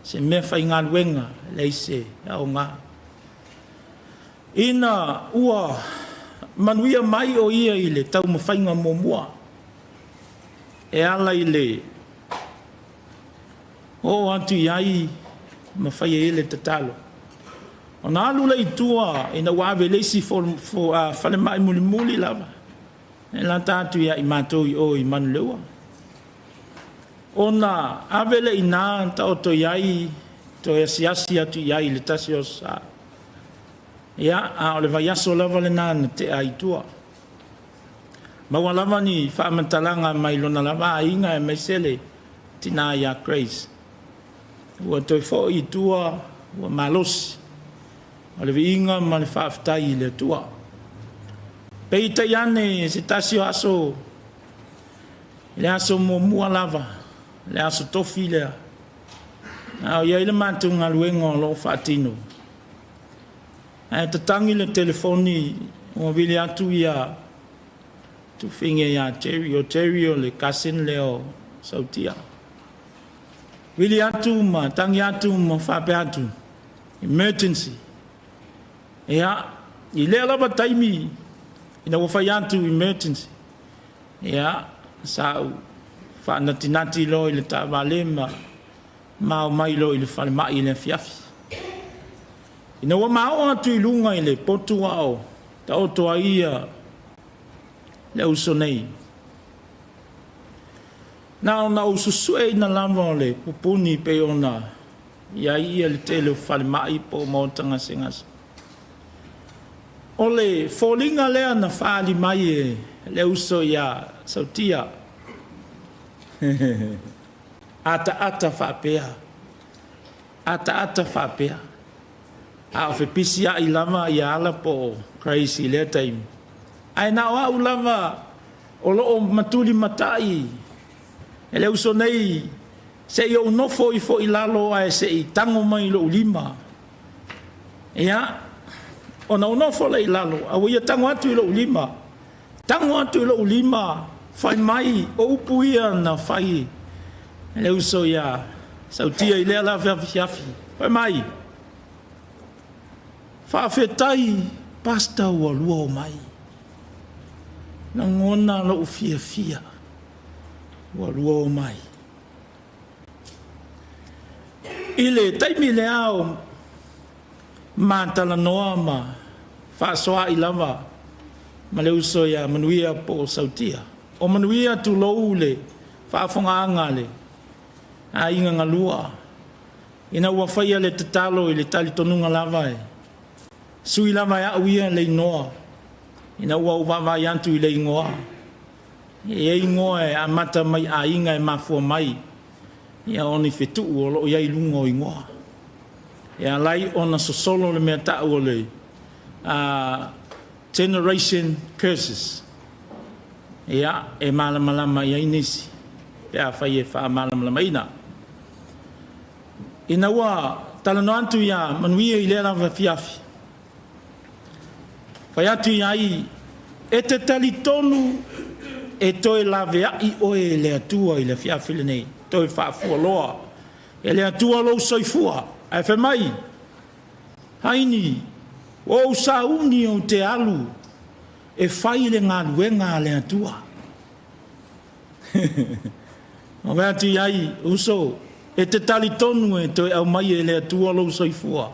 se mea whai ngā luenga, leise, au ngā. Ina ua manuia mai o ia I le tau mawhainga mōmua. E ala I le, o atu iai, mawhai e le tatalo. O nā lula I tua, ina wawe leisi whale mai muli lava. E la tātu iai mātou I o I manu leua. Ona avele ina ta oto iai to esiasi atu iai le tasi o sa. Ia, a ole vai aso lava le nana te aitua. Maua lava ni whaamantalanga mai lona lava inga e meisele tina ia Grace. Ua toi fo I tua, ua malosi. Ole vi inga ma le whaafitai le tua. Peita iane se tasi o aso, le aso mo mua lava. Le aso tofi lea. Au ia ile mātou ngā luenga o lo whaatino. E tatangi le telefoni o wili atu ia tu whinge ia Terry o le kasin leo Sautia. Wili atu ma tangi atu ma whape atu. Emergency. Ia, I lea lava taimi ina wawhai atu emergency. Ia, sau whanatinati lo I le tāwale ma mau mai lo i le whale mai i le fiafi. Ina wa mao atu i lunga i le potu ao, ta o toa ia le uso nei. Na ona ususue ina lama le pupuni pe ona ia ia le tele whale mai po mautanga singasa. O le fōlinga lea na whaali mai e le uso ia Sautia. Ata whapea. Ata whapea. A o whipisi a i lama i ala po crazy lea time. Ai na o au lama o loo matuli matai. E le uso nei se i o nofo i fo i lalo ai se i tango mai lo ulima. Ia, o na nofo le i lalo, a wia tango atu i lo ulima. Tango atu i lo ulima, fai mai o upu ia na fai. E le uso ia Sautia i lea la fiafi. Fai mai. Faalafitele pasta ua lua o mai. Na ngona lo fia. Ua lua o mai. Ile taimi le ao matala noa ma whaasoa i lava ma le uso ia manuia po Sautia. O manuia tu lou le whaafonga anga le a inga ngalua. Ina ua whaia le tatalo i le tali tonunga lava e. Sui lava ya uia le noa. Ina ua uwawa yantu i le ingoa. E ingoa e a mata mai a inga e mafua mai. Ia oni fetu o lo ia ilunga o ingoa. Ia lai ona sosolo le mea tau o le generation curses. Ia e malamalama ia inisi. Pea whai e wha malamalama ina. Ina ua talano antu ia manuia i lea rawa fiafi. Whai atu ia i e te tali tonu e toi lawe ai oe le atua i le fiafi le nei. Toi whaafua loa. E le atua lo soifua. Ai whai mai. Haini. O sa uni o te alu. E whai le ngā luenga le atua. O mea tu iai uso. E te tali tonu e toi au mai e le atua lo soifua.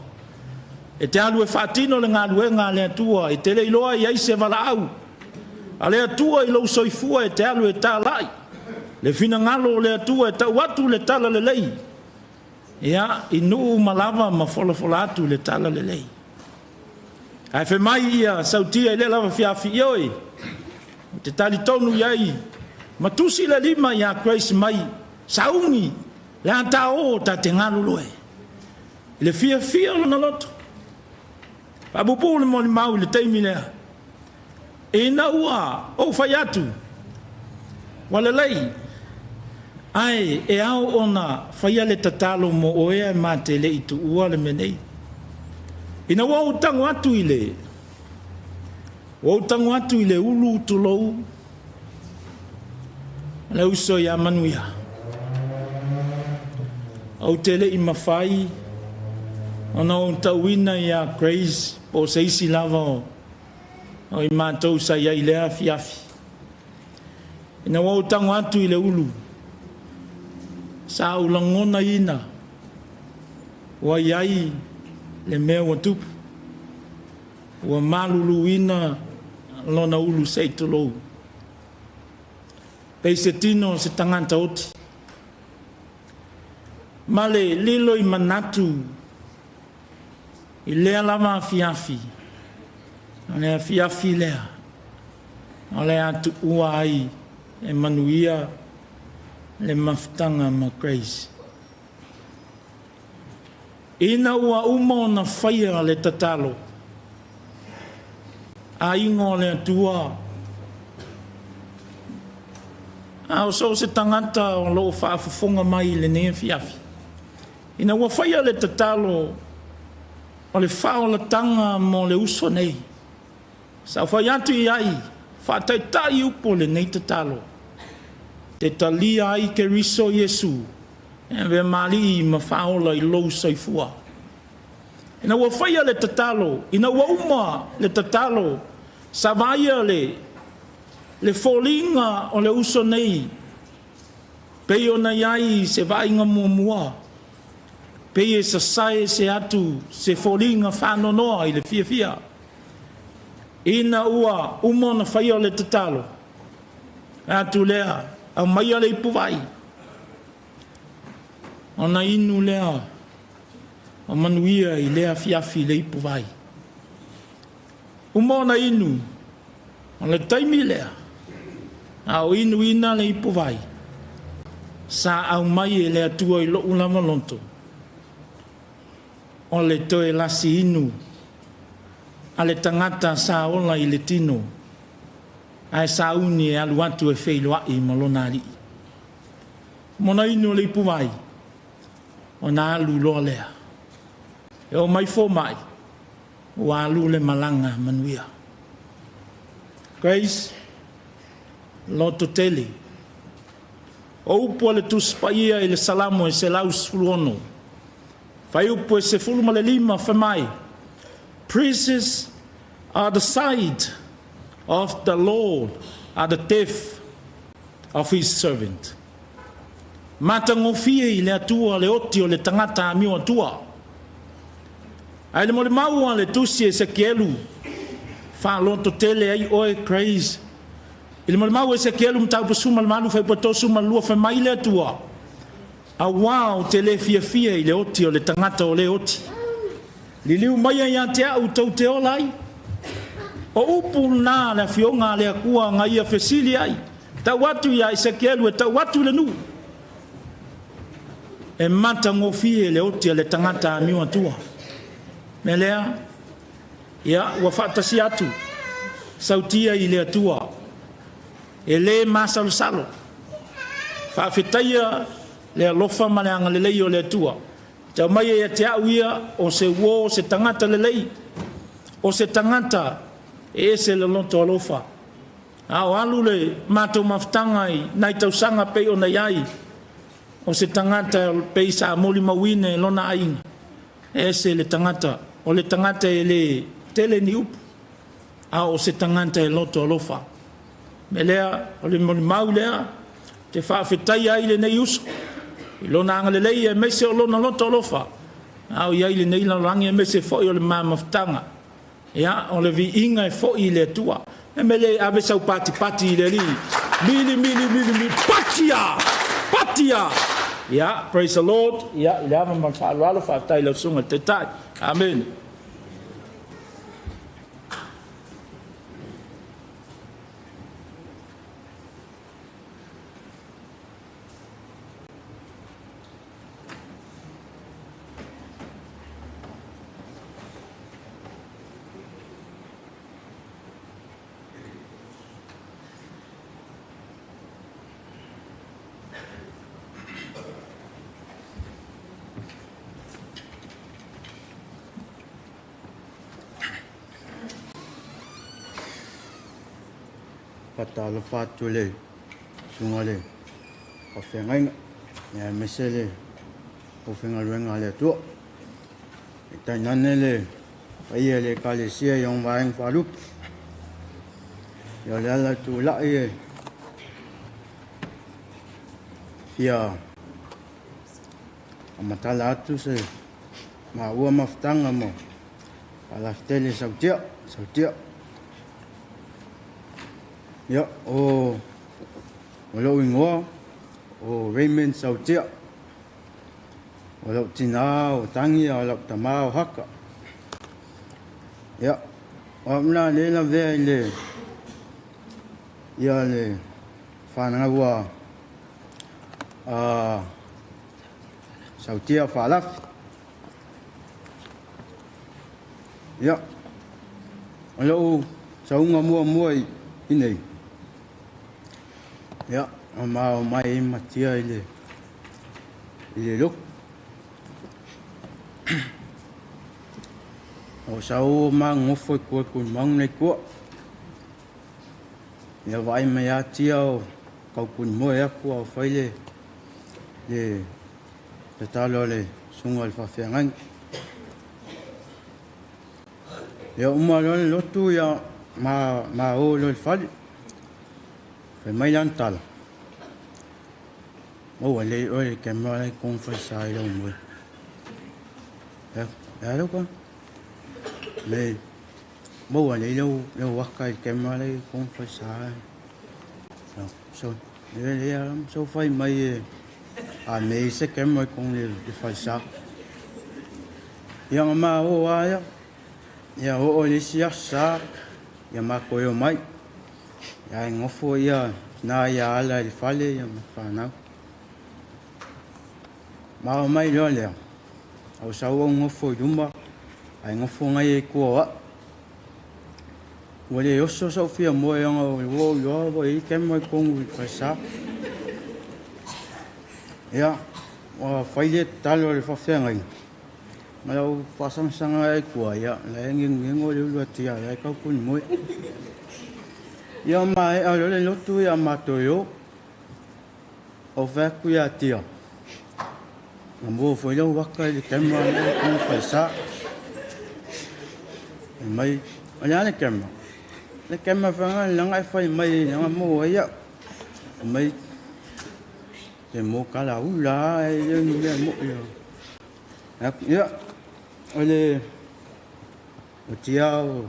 E te alu e whaatino le ngā luenga le atua. E te le iloa iai se wala au. A le atua i lo soifua e te alu e tā lai. Le fina ngalo le atua e tau atu le tala le lei. Ia, i nuu malava ma fola atu le tala le lei. Ai whe mai ia Sautia i le lava fiafi ioi. Te tali tonu iai. Ma tusi le lima ia Grace mai. Saungi. Le anta o ta te ngalo loe. Le fia lona loto. Pabupu le moni mau le teimi lea. E na ua o whai atu. Wale lei. Ai, e au ona whaia le tatalo mo oea e mate le itu ua le menei. Ina wau tango atu i le. Wau tango atu i le ulu tulou. Le uso ia manuia. Au tele i mawhai. Ona o tauina ia Grace po se isi lava o i mātou sa ia i lea fiafi. Ina wau tango atu i le ulu. Sa ulangona ina. Wa iai le mea wa tupu. Wa malulu ina lona ulu seitolou. Pei se tino se tanganta oti. Male lilo i manatu. I lea lama fiafi. Lea fiafi lea. Lea atu ua ai. E manuia. Le maftanga ma Grace. Ina ua uma na whaia le tatalo. A ingo le atua. A o so se tangata o loo whaafafonga mai le nea fiafi. Ina ua whaia le tatalo o le whaola tanga mo le uso nei. Sa whai atu i ai. Whaataitai upo le nei tatalo. Te talia ai ke riso Yesu. E ve mali i ma whaola i lou soifua. Ina ua whaia le tatalo. Ina ua uma le tatalo. Sa vaia le fōlinga o le uso nei. Pei ona iai se vainga mua. Pei e sa sae se atu se folinga whanonoa i le fia. Ina ua umona whai o le tatalo. Atu lea, au mai o le ipuwai. Ona inu lea, o manuia i lea fiafi le ipuwai. Umona inu, o le taimi lea, au inu ina le ipuwai. Sa au mai e lea tua i lo ulama lonto. O le toe lasi inu, a le tangata sa ola i le tino, ai sa uni e alu atu e wheiloa i malona ali. Mona inu le ipuwai, o na alu loa lea. E o mai fo mai, o alu le malanga manuia. Grace, loto tele, o upo le tuspaia i le salamo e se laus fuluono, fai upo e se fuluma le lima whamai. Praises are the side of the Lord, are the death of his servant. Matangofie i le atua le oti o le tangata amio atua. Ai le mole maua le tusi e se kielu, fa lonto tele ai oe Grace. I le mole maua e se kielu mtau pasuma le malu fai patosu malua fai mai le atua. A wao te le fia i le oti o le tangata o le oti. Liliu mai ia te au tau te olai. O upu nā le fionga le akua ngai a fesili ai. Tau watu ia Ezekielu e tau watu le nu. E mata ngofie le oti le tangata amiu atua. Me lea, ia ua whaatasi atu. Sautia i le atua. E le masalo salo. Whaafetaia le alofa ma le anga le lei o le atua. Tau mai e te au ia o se wo, o se tangata le lei. O se tangata e se le lonto alofa. Ao alu le mato maftanga i nai tausanga pei o nei ai. O se tangata pei sa moli mawine lona ainga. E se le tangata. O le tangata e le tele ni upu. O se tangata e lonto alofa. Me lea, o le moli mau lea, te whaafetai ai le nei uso. I lona anga le lei e mese o lona lonto alofa. Au iai le nei langi e mese foi o le mamaftanga. Ia, o le vi inga e foi le tua. E me le ave sau pati i le li. Mili, patia. Ia, praise the Lord. Ia, i le ava man whaalualo whaatai lau sunga te tai. Amen. Patalo fatule sungale ofenga ya mesele ofenga luenga le tu itananele ayele kalesia yang waing falup ya la tu la ye ya amatala tu se ma ua maftanga mo Faalafitele Sautia ya o lo ingoa o Raymond Sautia o lo tina o tangi o lo tamao haka ya o mna le la ve le ya le fana wa Sautia falaf ya lo saunga mua ini ya ama mai matia ile lok o sau mang ngofo ko mang nei ko ya vai mai atia kau kun mo ya ko faile le talo le sungal fa fiangan ya umalo lotu ya ma o lo fali fe mai lantal o le o ke mai confessai lo mo Ya lo ka. Le mo wa le lo wa ka ke ma le kong fa sa. So le am so fai mai a me se ke mai kong le fa sa. Yang ma o wa ya o le sia sa ya ma ko yo mai. Ya ngofo ya na ya ala le fale ya ma fa na. Ma mai lo le. Au sau ngofo yuma ai ngofo ngai ko wa. Wale oso so fia mo yang o yo i ke mai kong fa sa. Ya wa faile talo le fa fia ngai. Ma o fa sang ai ko ya la nging o le tia la ka kun mo. Ya mai a le lotu ya mato yo. O fa ku ya tia. Mo foi lo waka le kema ko fa sa. Mai ala le kema. Le kema fa nga ngai fa mai nga mo ya. Mai le mo kala ula e ni le mo yo. Ya. Ole o tia o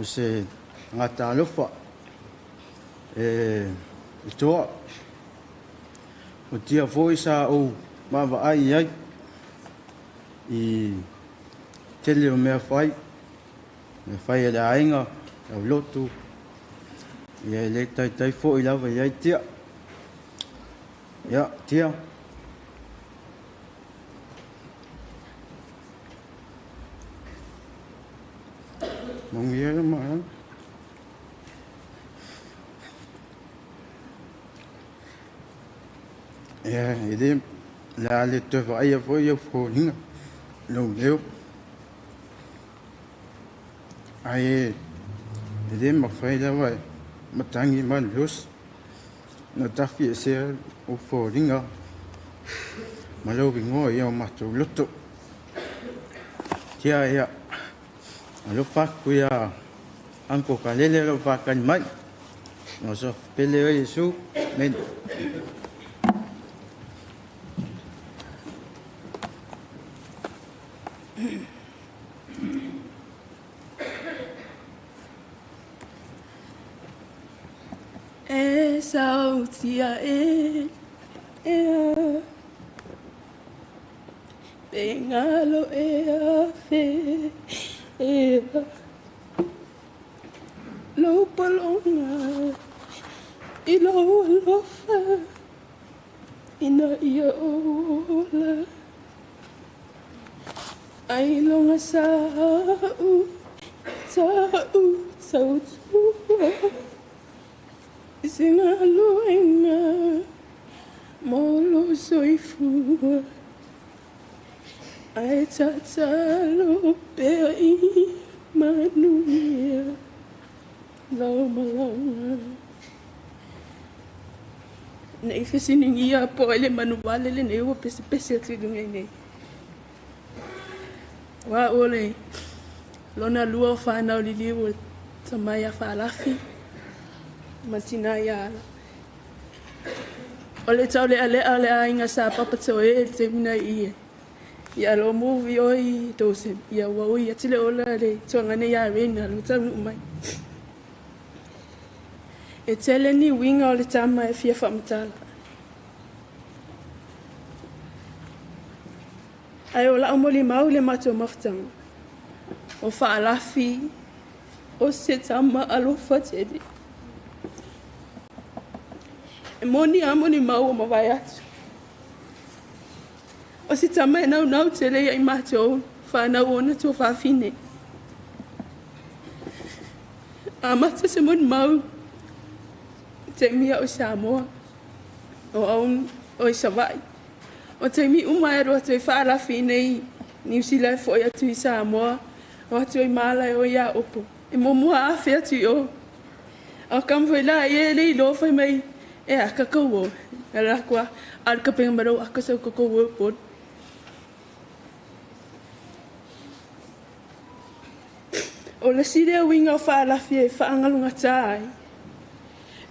se ngata lofa to o tia foi sa o ma va ai I tele o me fai da ainga o lotu ia le tai foi la va ia tia ya tia mong ia ma ya ide la le te va ia foi fo ninga lo leo ai ide ma fai la vai matangi man los na tafi se o fo ninga ma lo bingo ia ma to loto tia ia lo fa kuya anko kalele lo fa kan mai no so pele Yesu men Sautia Bengalo fe lo palonga ilo lofa ina ia ola ai longa sau singa luenga molo soifua ai tatalo pei manuia lau malanga nei fesiningia po ele manuale le nei o pese atidunga nei wa ole lona lua fana o liliu tamaya falafi matina ya ole tole ale ainga sa papa tsoe te mina ie ya lo movie oi tose ya wa oi atile ola le tsonga ne ya rena lo tsamu mai e tele ni winga ole tama e fia famtala ai ola omoli mau le mato maftang o fa alafi o se tama alo fatedi e moni amoni mau ma vai atu o si tama e nau tele ia i mato fa na ona to fa fine a mata se mon mau te mia o Samoa o on o Savai o te mi umaero te fa la fine New Zealand foi atu i Samoa o atu i mala o ia opo e mo mua afe atu o o kam foi la e le lo foi mai e a kakao e la kwa al ka penga maro a ka sa kakao po o le sire winga fa la fie fa angalunga tai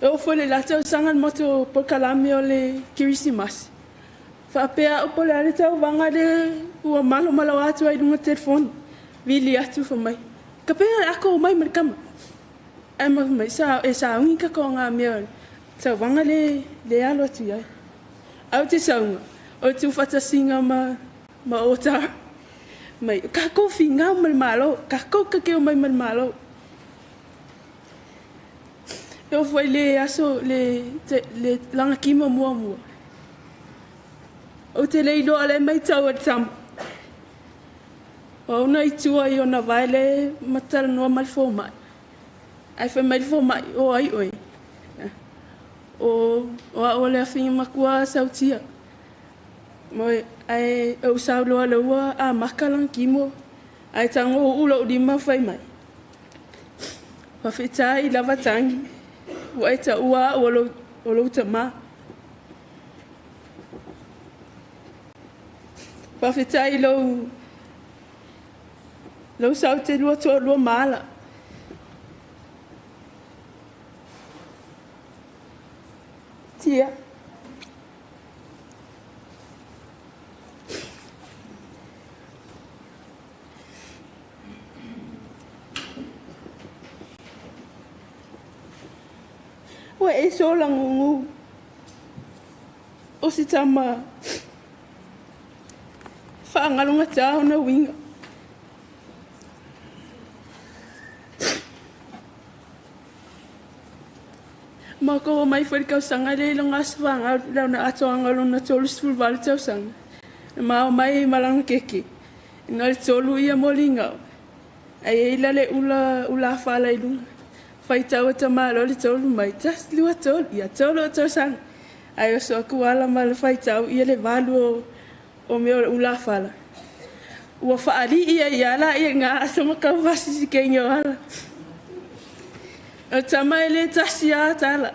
e o foi le la tau sangan moto por kalame o le Christmas Whapea o pole ale tau wanga le ua malo malo atu ai runga telefoni. Vili atu fa mai. Ka pea ako o mai marikama. Ai ma mai sa ungi ka ko ngā mea. Tau wanga le alo atu iai. Au te saunga. O tu whatasinga ma Otara. Mai, ka ko whinga o malo. Ka ko ka keo mai malo. Eu foi le aso le langa kima mua. O te leido ale mai tau at sam. O na itua I ona vai le matara noa malfo mai. Ai foi malfo mai o ai oi. O le afinga makua Sautia. Moi ai o saulo ala ua a makalang kimo. Ai tango ulo lima fai mai. Whawhitai lava tangi. Wai ta ua o lo ta ma. Whawhitai lo sau te lua tō lua maala. Tia. Wa e so langungu o si tama whaangalunga tāo na winga. Mako o mai wharikau sanga le ilanga aswanga lau na ato angaluna tolu sifuru wale tau sanga. Ma o mai malanga keke. Ina le tolu ia molinga. Ai ila le ula whala ilunga. Fai tau ta malo le tolu mai tas liwa tolu ia tolu o tau sang ai o so aku ala mal fai tau ia le valu o me ula fala ua faali ia la ia nga asama ka vasi si kenyo ala o tama ele tasia tala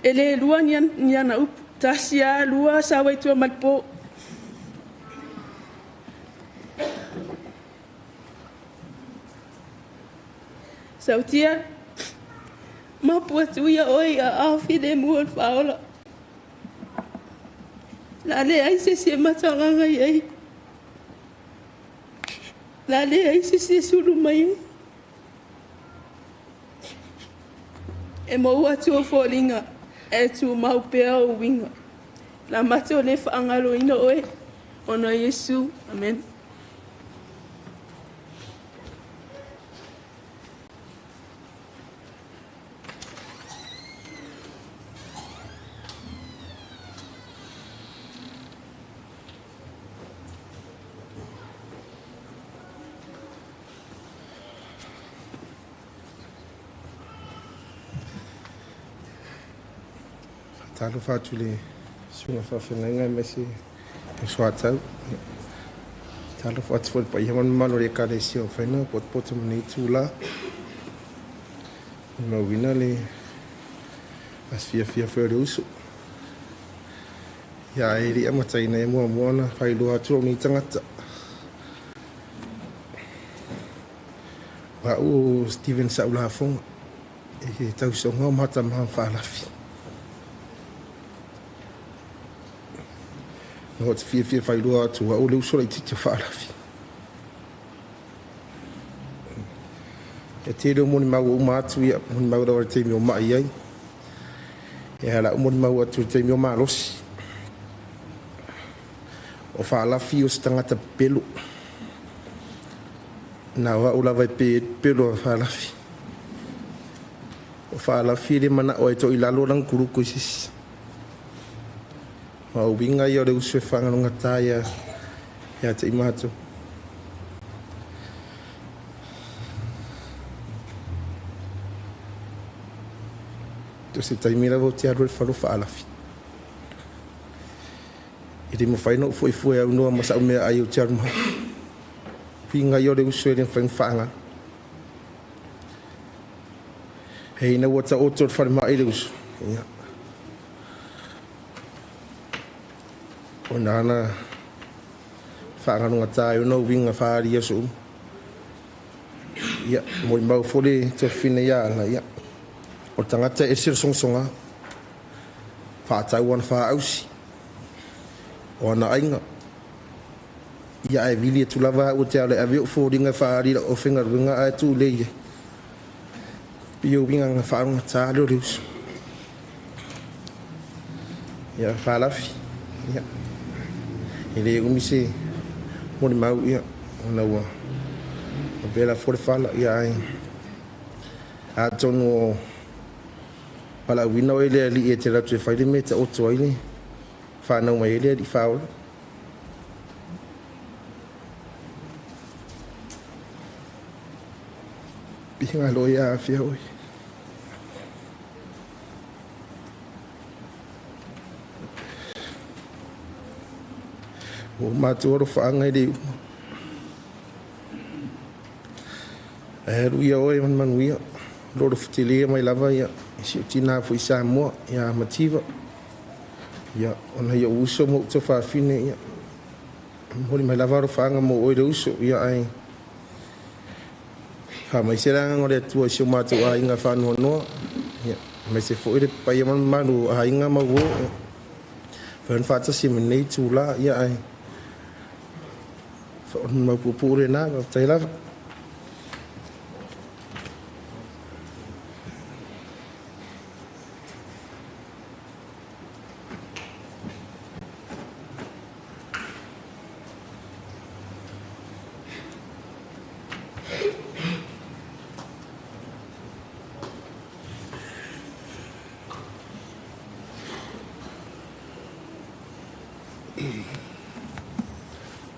ele lua niana up tasia lua sawa itu malpo Sautia ma puatu ia oi a fide muon faola. La le ai se matanga ai. La le ai se sulu mai. E mo watu o folinga e tu mau pea o winga. La mato le whaangalo ina oi. Ona Yesu. Amen. Talo fatu le sunga whawhenanga me se swatau. Talo fatu fwoi pa iaman malo le kare si o whaina pot mani tūla. Mawina le as fia whaere usu. Ia e ria mataina e mua moana whailoa tūro ni tangata. Wa o Steven Saula Fonga e tau songa o mata maha whaalafi. Ho te fia whailoa atu wa o leu sora I titi whaalafi. E te reo moni mau o mātu ia, moni mau rawa te mi o mai ai. E hala o moni mau atu te mi o mālosi. O whaalafi o stangata pelo. Nā wa o lawa pelo a whaalafi. O whaalafi le mana o e to I lalo lang kuruko I sisi. Ma o winga I o reu sue whanganonga tā ia te imātou. To se taimira vo te arue whalo whaalafi. I te mawhaina o fwoi au noa masa o mea ai o te aru maha. Winga I o reu sue rin whanga. Hei na wata o tōt whare maa I reu su. O nana whaanganunga tāi o nau winga whaari aso. Ia, moi mau fore te whina ia ala, ia. O tangata e sira songsonga. Whaatau wana whaausi. o ana ainga ia e vili tu lava o te ale ave o fodinga faari o finga runga ai tu le pio vinga nga faanga talo rius ia falafi ia ele umise mo ni mau ia ona wa vela for fala ia ai a tono pala wino ele ali e te la tu fai de meta o toile fa no mai ele di faul pinga loia fia oi o matoro fa ngai de ia oi man wia Lord of Tilia mai lava ia si tina foi sa mo ia motiva ia ona ia uso mo to fa fine ia mo mai lava ro fanga mo oi do uso ia ai fa mai seranga ngore tu si ma tu ai nga fa no no ia mai se foi de pa ia man manu ai nga ma wo fa ta si nei tu la ia ai fa on ma pu re na ta la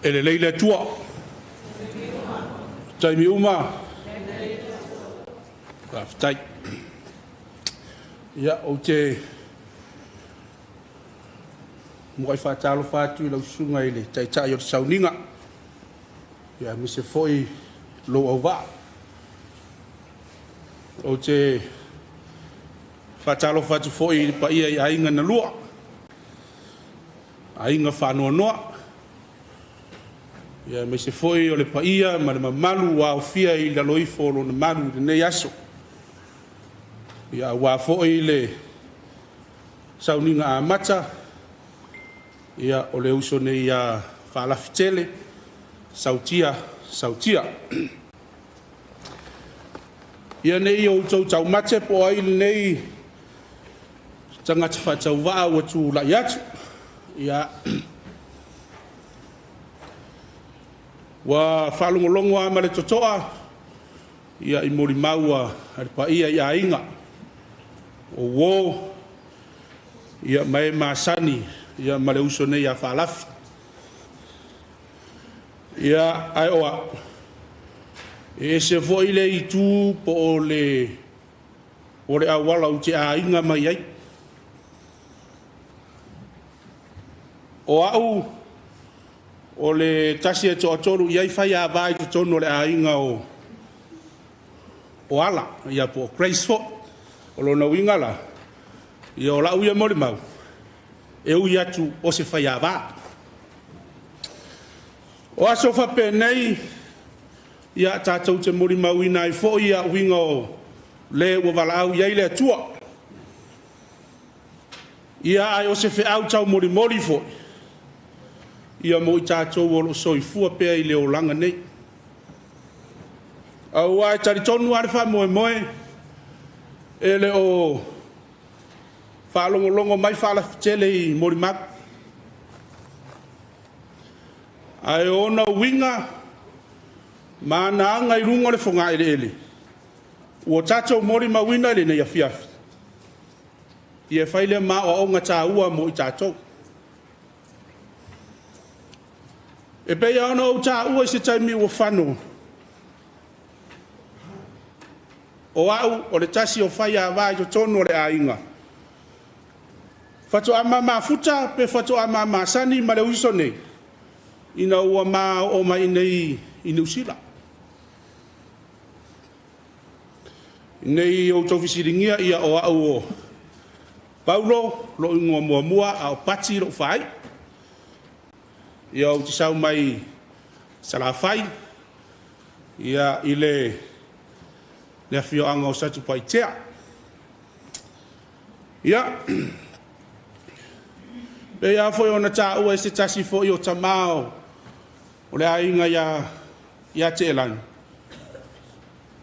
ele leile tua taimi uma aftai ia o te mo fa talo fa tu lo sunga ile tai tai o sauninga ia mi se foi lo ova o te fa talo fa tu foi pa ia inga na lua ainga fa no no ia me se foi o le paia ma le mamalu wa ofia I la loifo lo na malu de nei aso ia wa foi le sauninga a mata ia o le uso nei a Faalafitele Sautia ia nei o tau mate po ai nei tangata fa tau wa o tu la yatu ia wa falongolongo a male totoa ia I mori maua al pa ia inga o wo ia mai masani ia male uso nei a faalafi ia ai oa e se foi le I tu po o le awala u te a inga mai ai o au o le tasi e toru iai fai a vai te tono le ainga o ala ia po graceful o lo na winga la ia o la uia mori mau e ui atu o se fai a va o aso fa penei ia tatou te mori mau ina I fo ia winga o le ua wala au iai le atua ia ai o se fe au tau mori mori fo ia mo I tātou o lo soifua pea I le o langa nei. Au ai tari tonu are wha moe moe, e le o whaalongolongo mai Faalafitele I Morimak. Ai ona winga, ma na anga I runga le whonga ele ele. Ua tātou mori mawina ele nei a fiafi. Ia whaile ma o onga tā ua mo I tātou. E pei ana o tā ua I se taimi ua whano. O au o le tasi o whai a wai o tono le a inga. Whato ama mafuta pe whato ama masani ma le uiso nei. Ina ua ma o mai nei I Niusila. Nei o tofisiringia ia o au o Paulo lo ingoa mua mua a o pati lo whai. Ia o tisau mai salafai ia I le afio anga o satu paitea ia Pe ia foi ona ta ua se tasi fo i o tamao. O le ainga ia te elan.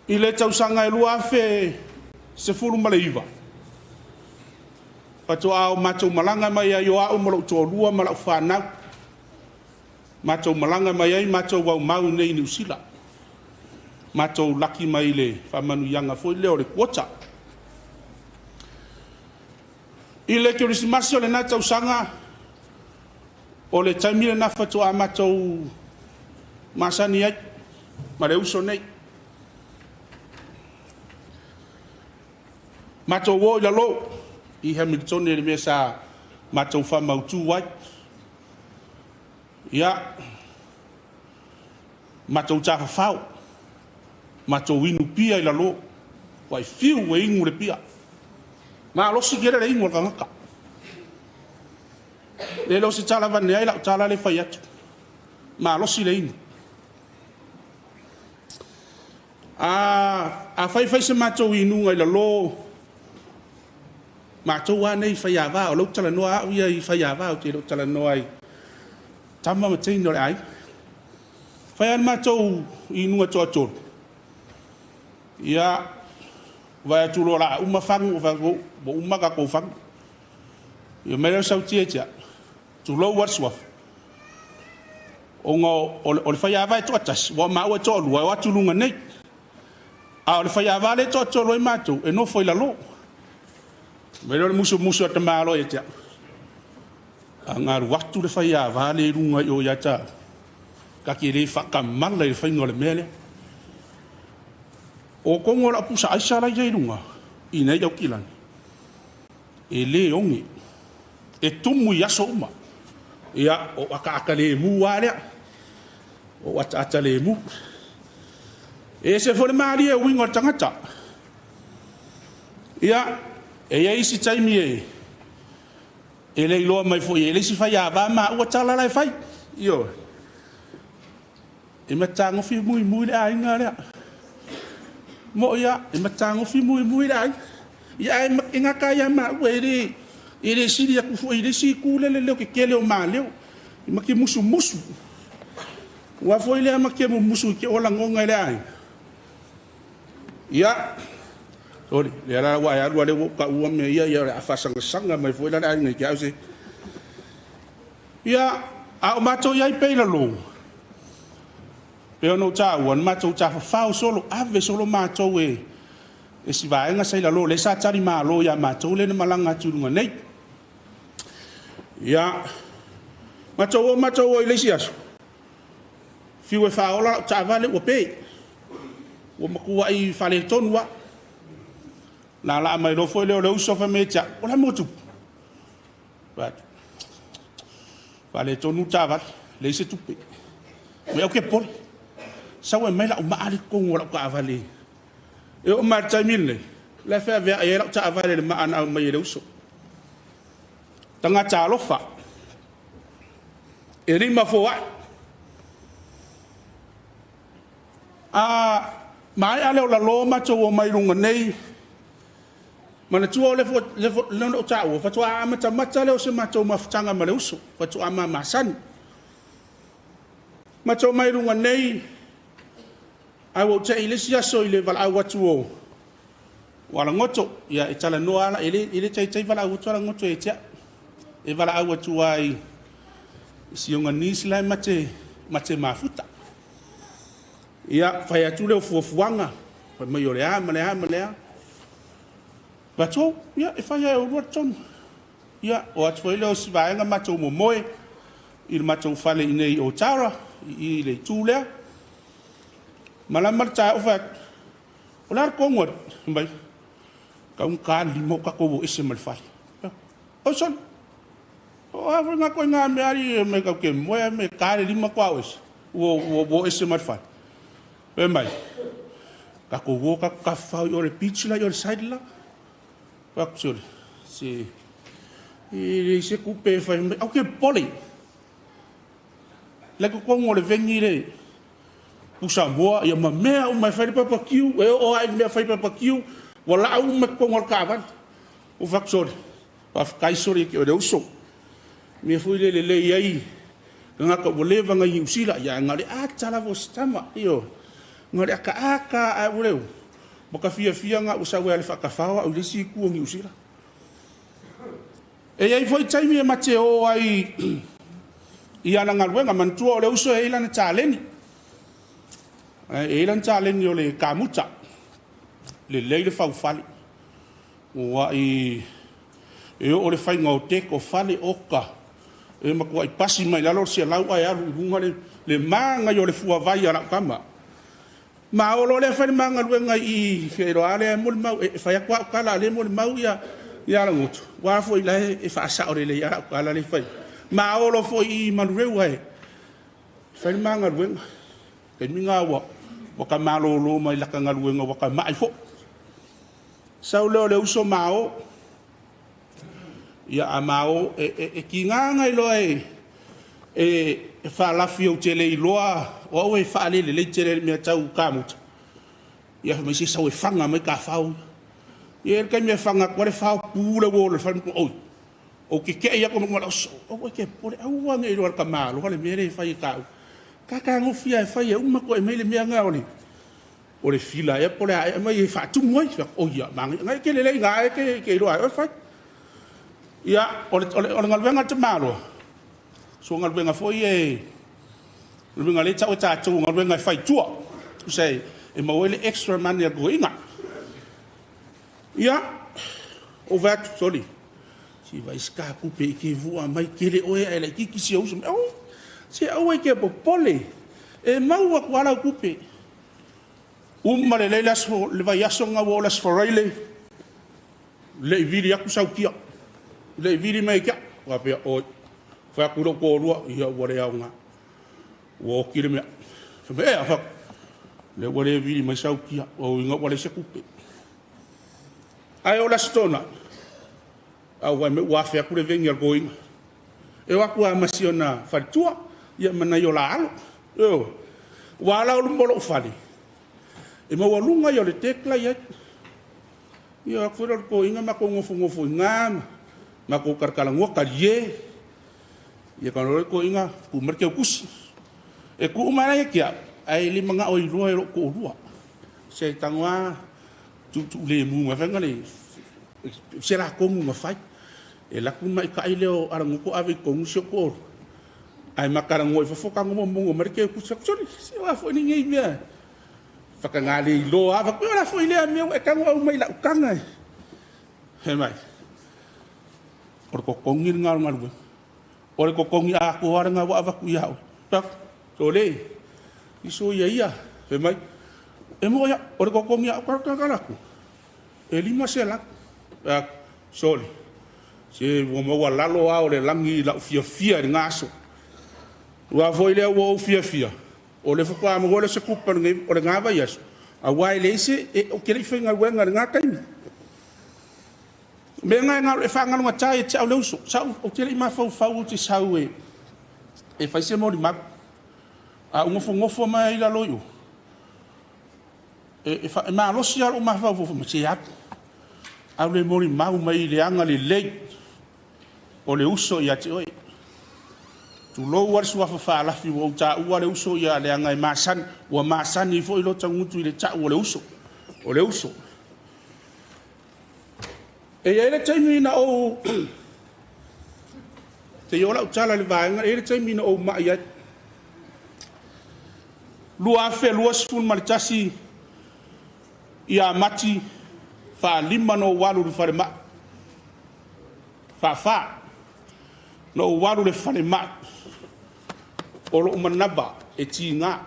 I le tausanga e lua fe se fulu maleiva. Pato ao matou malanga mai ai o au malau tō lua malau whanau. Matou malanga mai ai matou wau mau nei New Zealand. Matou laki mai le whamanu yanga foi leo le kuota. I le Krismasi o le nā tausanga o le taimile na whatoa matou masani ai, ma le uso nei. Matou wo i lalo, i Hamilton e le mea sa matou whamautu wai. Ia, matou tafa whau, matou inu pia i lalo, wai fiu e ingu le pia. Ma losi kere le ingu al kangaka. Le losi tala vane ai lau tala le whai atu. Ma losi le ingu. A whai se matou inu ngai lalo, matou ane i whai awa, o lau tala noa au ia i whai awa, o te lau tala noa ai. Tama ma teino le ai. Whai an matou inu atoa tolu. Ia, vai atulo la uma fangu bo uma ka ko fangu yo mele Sautia tia tu lo wat swaf ongo o le faya vai to tas wa ma wa to lu wa tu lunga nei a le faya va le to lo mato e no foi la lo mele muso te malo e tia angar watu le faya va le lunga yo ya ta ka ki le fa ka mal le fa ngol mele o kongo la pusa aisa la jairunga i nei au kilani e le ongi e tumu i aso uma ia o aka le mu alea o ata le mu e se fole maari e wingo tangata ia e isi taimi e le iloa mai fo e le si fai ava ma ua tala lai fai io e matango fi mui le ainga lea mo ia e matango fi mui dai ia e inga kaya ma weri ire siri ku fo ire si ku le ke kele o ma leo ma ke musu wa fo ile ma ke musu ke ola ngonga le ai ia ori le ara wa ya le ka u me ia a fa sanga mai fo ile ai ngai ke ase ia a mato ia pe la lo Peo no ta wan matou ta fa solo ave solo matou e si vai nga sai la lo le sa tari ma lo ya matou le malanga tulunga nei ya matou le sias fiu e fa ola ta vale o pe o maku ai fa le tonwa la mai lo foi le uso fa mecha ola motu but fa le tonu ta va le se tupe me o ke por sawa mai la uma ali ko ngora ka avale e o marta mille la fa ve e la ta avale ma ana mai le uso tanga ta lofa e rima fo a mai ale o la lo ma to o mai lunga nei mana tu o le no ta o fa to a mata le o se ma to ma tanga ma le uso fa to ama masan ma to mai lunga nei ai wo te ile sia so ile val au watu o wala ngoto ya itala no ala ile tai vala au wala ngoto e tia e vala au watu ai si unga nisla mate mafuta ya fa ya tu le fuanga fa mai ole a male bato ya e fa ya o roton ya o atu ile o si va nga mato mo moe il mato fale nei Otara ile tule malamar ta ofat olar ko ngot mbay kaum ka limo ka ko ese mal fai o son o ava nga ko nga me ari me ka ke mo me ka limo ko awes wo ese mal fai e mai ka ko wo ka fa yo repeat la yo side la ka sur si e se coupe fa o ke poli la ko ngole venire pusa boa ia mamea o mai fai papakiu e o ai me fai papakiu wala au me ko ngol kavan o faksor pa kai sori ke o uso me fu le ai nga ka boleva nga usila ya nga le atala vo stama io nga le aka a ureu boka fia nga usawe ale fakafawa u le si ku ngi usila e ai foi taimi e mateo ai ia na ngalwenga mantua le uso e lana taleni e lana taleni o le kamuta le leile faufali wa i o le fai ngau te ko fale oka e makua i pasi mai lalo se lau ai alu runga le manga yo le fua vai ana kama ma o lo le fai manga luenga i fero ale mo mau e fai kwa kala le mo mau ya la ngutu wa fo i lai e fa sa o le ya kala le fai ma o lo fo i manureu ai fai manga luenga ke minga wa ka malo lo mai la kanga luenga wa ka mai fo sau le uso mao ia amao e kinganga i loa e whaalafi o tele i loa o e whaalele le tele mea tau kamuta ia mai se sau e whanga mai ka whau ia e kai mea whanga kore whau pūra wōle whanau oi o ke kea ia koma ngora o ke pore auanga i loa ka mālo hale mea re whai kau kaka ngofia e whai e umako e meile mea ngā o le fila e pore a mai e whātumu ai o ia mangi ngai ke lelei ngā e ke i loa e whai ia ole ngalwenga te malo so ngalwenga foi ngalwenga le tau tatu ngalwenga fai tua sei e mawele extra money goinga ia o vat soli si vai ska ku pe ke vua mai kele oe ele ki si o se o ke popole e mau ku ala ku pe male le las le vai aso nga wolas foraile le viri aku saukia le viri mai ka wa pe o fa ku ro ko ru ia wa le nga wo ki le me me fa le wa le viri mai sau ki o nga wa le se ku pe ai o la stona a wa me wa fa ku le venga going e wa ku a masiona fa tua ia mana yo la alo yo wa la lu mo fali e mo wa lunga yo le tekla ia ia ku ro ko inga ma ko ngofo ngam ma ko karkalango karie ia kalau ko inga ku merke kus e ku mana ya kia ai li manga oi rua ko rua se tangwa tu le mu ma fanga le se la ko mu ma fai e la ku mai ka ile o ara ko ave ko mu ko ai makarango fo foka mo mo merke kus sorry se wa fo ni ngai bia fakangali lo ava ko la fo ile me e ka mo mai la kanga he mai or ko kongir ngal ngal or ko kongi a ko ar nga wa ku ya tak to le iso ia he mai e mo ya or ko kongi a ko ka ku e lima se la tak soli se wo mo wa la lo a o le langi la fia ngaso wa foi le wo fia o le fo pa mo le se ku per ngai o le nga va yes a wa le se e o ke le finga wenga nga kai me nga e fa nga nga tai tau le uso sa o tele ma fa ti sau e fa se mo di mak a ngofo mai la loyo e fa ma lo sia o ma fa fo ma se ap a le mo ma mai le anga le o le uso ia te oi tu lo war su fa la fi wo ta u le uso ia le anga masan o masan ni fo lo tangu tu le ta o le uso e ele taimi na o te yola utala le vaenga ele taimi na o ma ia lua fe lua sfun malitasi ia mati fa lima no walu le fare ma fa no walu le fare ma o lo manaba e tinga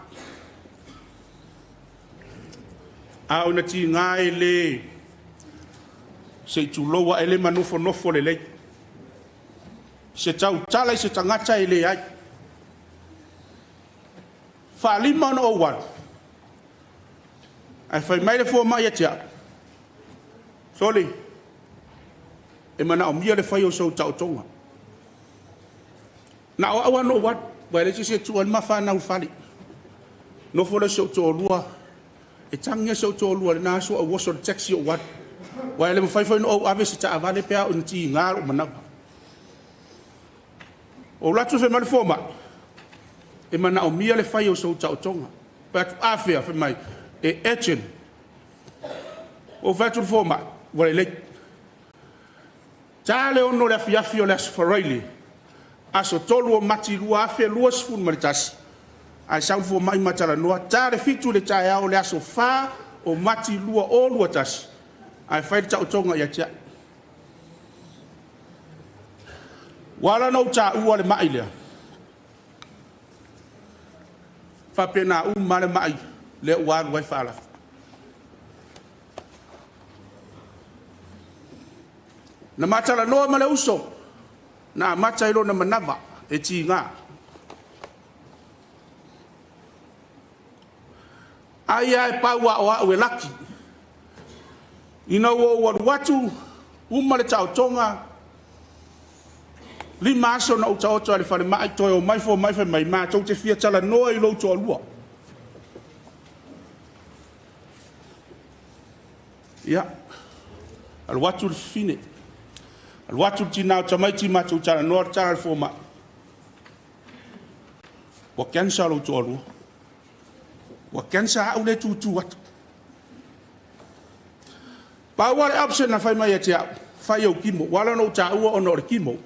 a ona tinga ele se tu loa ele manufo nofo le se tau tala se tangata ele ai fa lima no wan ai fai mai le fo mai atia soli e mana o mia le fai o so tau tonga na o awan no wat ba le se tu al mafa na ufali no fo le so to lua e tangia so to lua na so o so taxi o wat wa le fai no ave se ta avale pe on ti ngar o mana O latu fe mal foma. E mana o mia le fai o so tau tonga. But afia fe mai e etchen. O fatu foma wale le. Tale ono le fiafi o le asfaraili. Aso tolu o mati lua afia lua sfun maritasi. Ai sau fo mai matala noa. Tale fitu le tae au le aso fa o mati lua o lua tasi. Ai fai tau tonga ia tia. Wala no ta ua le mai lea. Fa pena male mai le ua wai fala. Na matala noa male uso. Na mata ilo na manava e ti nga. Ai ai paua o au e laki. Ina o watu umale tau tonga. Lima aso na uta oto ale fale mai toi o mai fo mai fe mai ma tau te fia tala noa i lo to lua. Ya. Al watu fine. Al watu tina o tamai ti ma tau tala noa tala fo ma. Wa kensa lo to lua. Wa kensa au le tu watu. Pa wale option na fai mai e tia. Fai au kimo. Wala no ta ua ono kimo.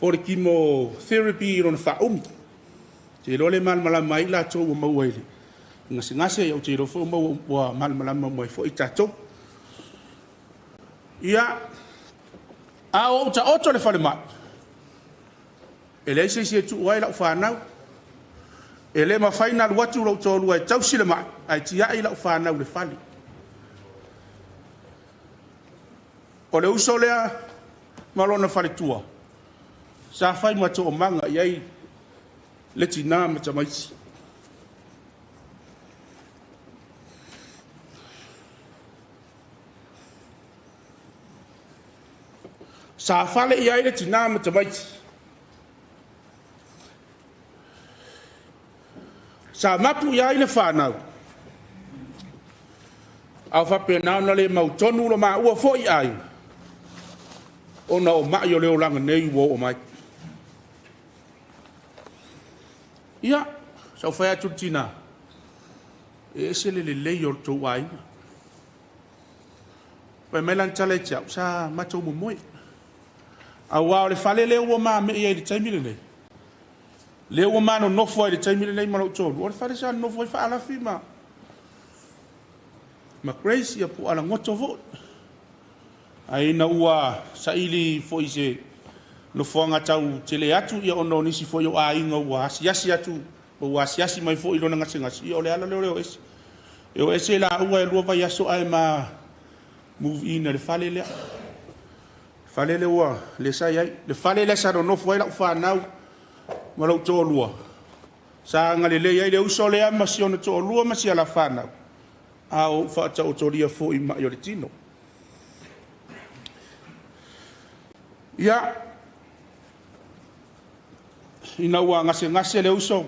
O le kimo therapy i rona whaum. Te role malmala mai la tō ua mauaile. Ngase au te rofo ua malmala mai fo i tato. Ia, a o ta oto le whale mai. E le se tu uai lau whanau. E le ma whainal watu lau tō lua e tausi le mai. Ai tia i lau whanau le whale. O le uso lea malona whale tua. Sa fai mato o manga iai le tina ma tamaisi. Sa fale iai le tina ma tamaisi. Sa mapu iai le whanau. Au whapenau na le mautonu lo maa ua fo iai. Ona o mai o leo langa nei wo o mai. Ia, sau whai atu tina. E ese le lei o tō waina. Pai mai lan tala e tiau, sa matou mo moi. A wao le whale leo o maa me ia i le taimile nei. Leo o maa no nofo i le taimile nei marau tōru. O le whale sa nofo i whaalafi ma. Ma Grace ia po ala ngoto vo. Ai na ua sa ili fo i se no fonga tau tele atu ia ono nisi fo yo a inga ua asiasi atu ua asiasi mai fo ilo na ngasi o le ala leo ese yo ese la ua e lua vai aso ai ma move in le fale le ua le sa yai le fale le sa no fo ila fa nau ma lo to lua sa ngale le yai le uso le ama si ono to lua ma si ala fa nau a o fa ta o to lia fo i ma yo le tino ya ina ua ngase le uso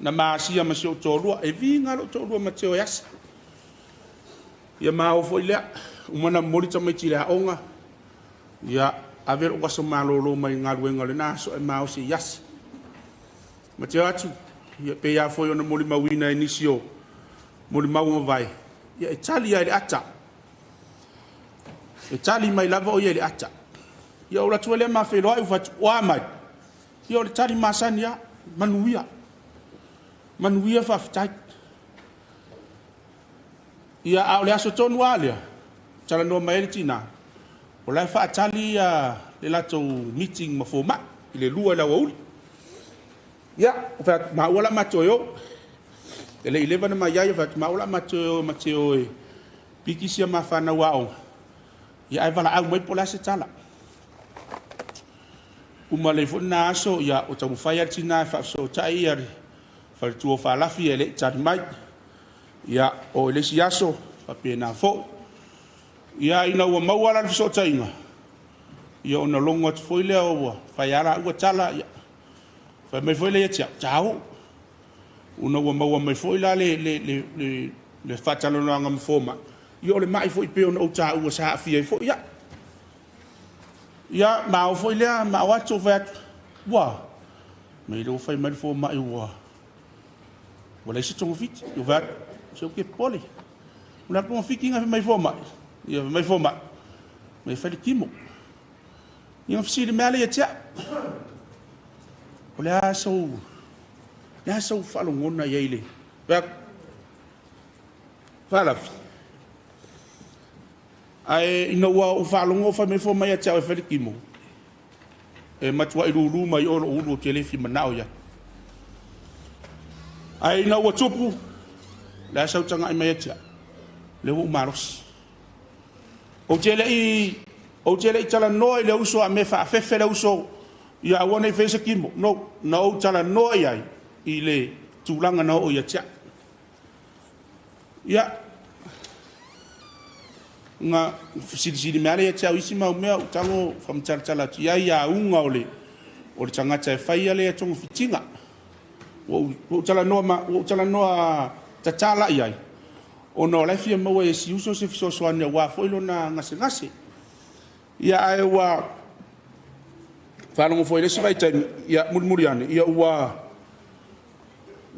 na maasia ma sio tolua e vinga lo tolua ma teo yasa ia ma o foi lea umana morita mai tile aonga ia avero waso malolo mai ngaluenga le naso e ma o si yasa ma teo atu ia pe ia foi ona moli mawina inisio moli mawu vai ia Italia ile ata Italia mai lava o ia ile ata ia ora tuele ma felo ai fat wa mai ia le tari masania manuia fa fitai ia au le aso tonu alia tala no mai tina o la fa tali le lato meeting ma fo ma ile lua la wau ia fa ma wala matoyo ele 11 ma ia fa ma wala matoyo e pikisia ma fa na wao ia ai vala au mai pola se tala uma le fona aso ia o tamu fai tina fa so tai ia fa tu fa la fi ele tari mai ia o le si aso fa pena fo ia ina o mawala so tainga ia ona longo foi le o fa yara o tala ia fa me foi le tia tau una o mawa me foi la le fa tala no ngam foma ia le mai foi pe ona o tau o sa fi foi ia ia mau foi lea ma watu vet wa me lo fai mai fo mai wa wala se tongo fit yo vet so ke poli una ko fikinga mai fo mai ia mai fo mai me fai kimo ia fsi de male ya wala so falo ngona yele vet Faalafitele ai ina wa o falongo fa me fo mai tia e feli kimo e matua i lulu mai o ulu telefi manao ya ai na wa tupu la sa tanga ai mai tia le u maros o tele i tala no le uso a me fa fe le uso ya wona i fese kimo no na o tala no ai i le tulanga na o ya tia ya nga sidi male ya tau isi mau mea utango famtala tia ya unga ole tanga tai fai ale tongo fitinga o tala noa tatala ia ono la fia mo e si uso se fiso soane wa foilo na ngase ia ai wa falongo foile se vai tai ia murmuriane ia wa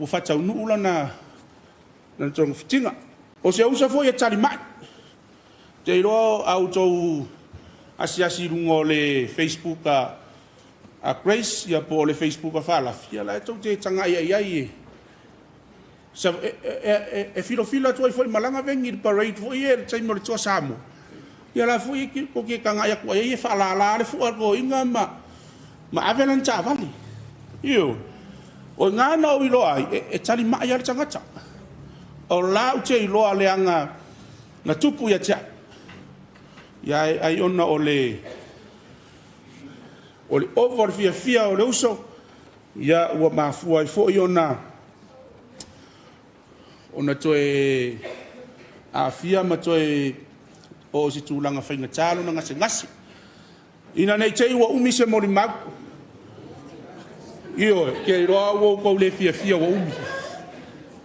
fata unu ula na tongo fitinga o se usa foi e tali mai te ro auto asiasi lungo le Facebook a Grace ya po le Facebook a Faalafitele la to te tanga ia sa filo tu foi malanga vengi parade foi e te mo to samo ya la foi ki ko ke kanga ya ko ia fala le fu ko inga ma avelan cha vali yo o nga no ilo ai tali mai ya tanga cha o la te ilo ale anga na tupu ya cha ya ai ona ole over fia ole uso ya wa mafu ai fo ona toe a fia ma toe o si tulanga fainga talo na ngasi ina nei tei wa umi se mori mag io ke ro wo ko le fia wa umi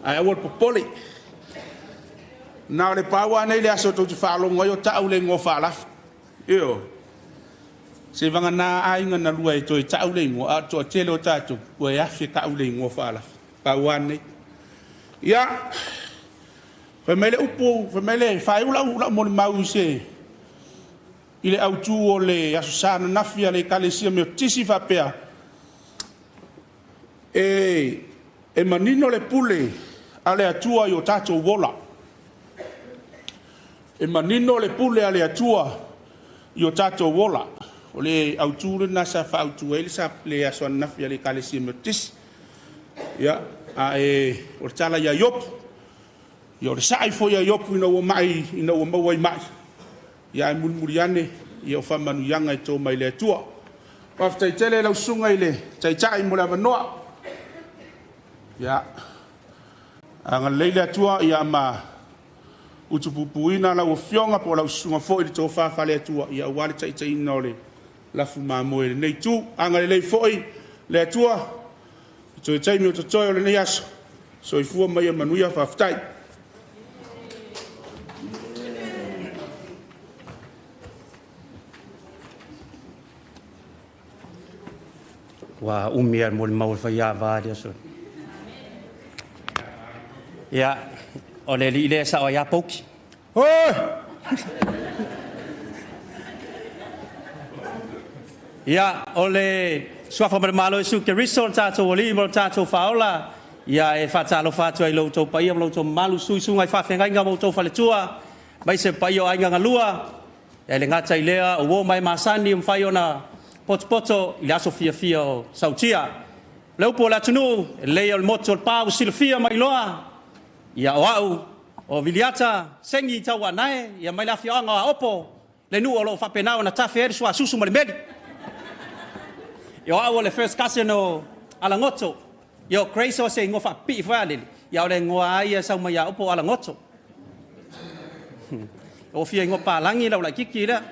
ai wa popoli na le pawa nei le aso tu falo ngoyo ta ule ngo Faalafitele io se vanga na ainga na lua to ta ule ngo a to tele ta tu ko ya fi ka ule ngo Faalafitele pawa nei ya famele upo famele fai ula mo mau se ile autu ole aso sana na fia le kalesia me tisi fa pea e manino le pule ale atua yo tato wola e manino le pule ale atua yo tato wola ole autu na sa fa autu ele sa le aso na fia le kalesia me tisi ya o tala ya yop yo le sai fo ya yop ina o mai ina o mai mai ya mulmuriane yo fa manu yanga to mai le tua pa ftai tele la sunga ile tai mo la noa ya anga leila tua ya ma utupupuina la o fionga po la sunga fo ile to fa le tua ya wale tai no le la fuma mo ile nei tu anga le foi le tua to tai mi to toyo le nias so ifu mai manuia fa ftai wa umia mo mau fa ya va dia so ya ole li le sa o ya poki ya ole swafa mar malo su ke resort tato oli mo tato faola ya e fatalo fatu ai lo to pa ia lo to malu su su ngai fa fenga nga mo to fa le tua mai se pa io ai nga lua e le ngata ilea o mai masani mfai ona poto ila Sofia Sautia leu po la tunu le el moto pa o Silfia mai loa ya wau o viliata sengi tawa nae ya mai la fia nga opo le nu o lo fa penao na tafer so susu mali medi yo awo le first casino ala ngoto yo Grace o se ngofa pi fale ya le ngoa ia sa mai ya opo ala ngoto o fia ngopa langi la kiki la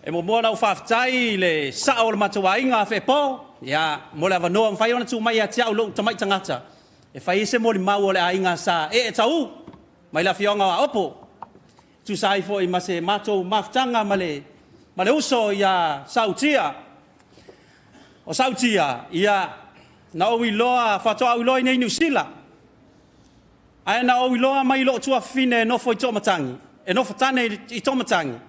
e mo mona o faftai le sa o matuainga fe po ya mo la vano fai ona tu mai ya tia o lo tamai tangata e fai se mo mau le ainga sa e tau mai la fionga opo tu sai fo i mase mato maftanga male Ma le uso ia Sautia. O Sautia ia na o iloa fatoa o iloa nei New Zealand. Ai na o iloa mai lo tua fine no foi tomatangi. E no fatane I tomatangi.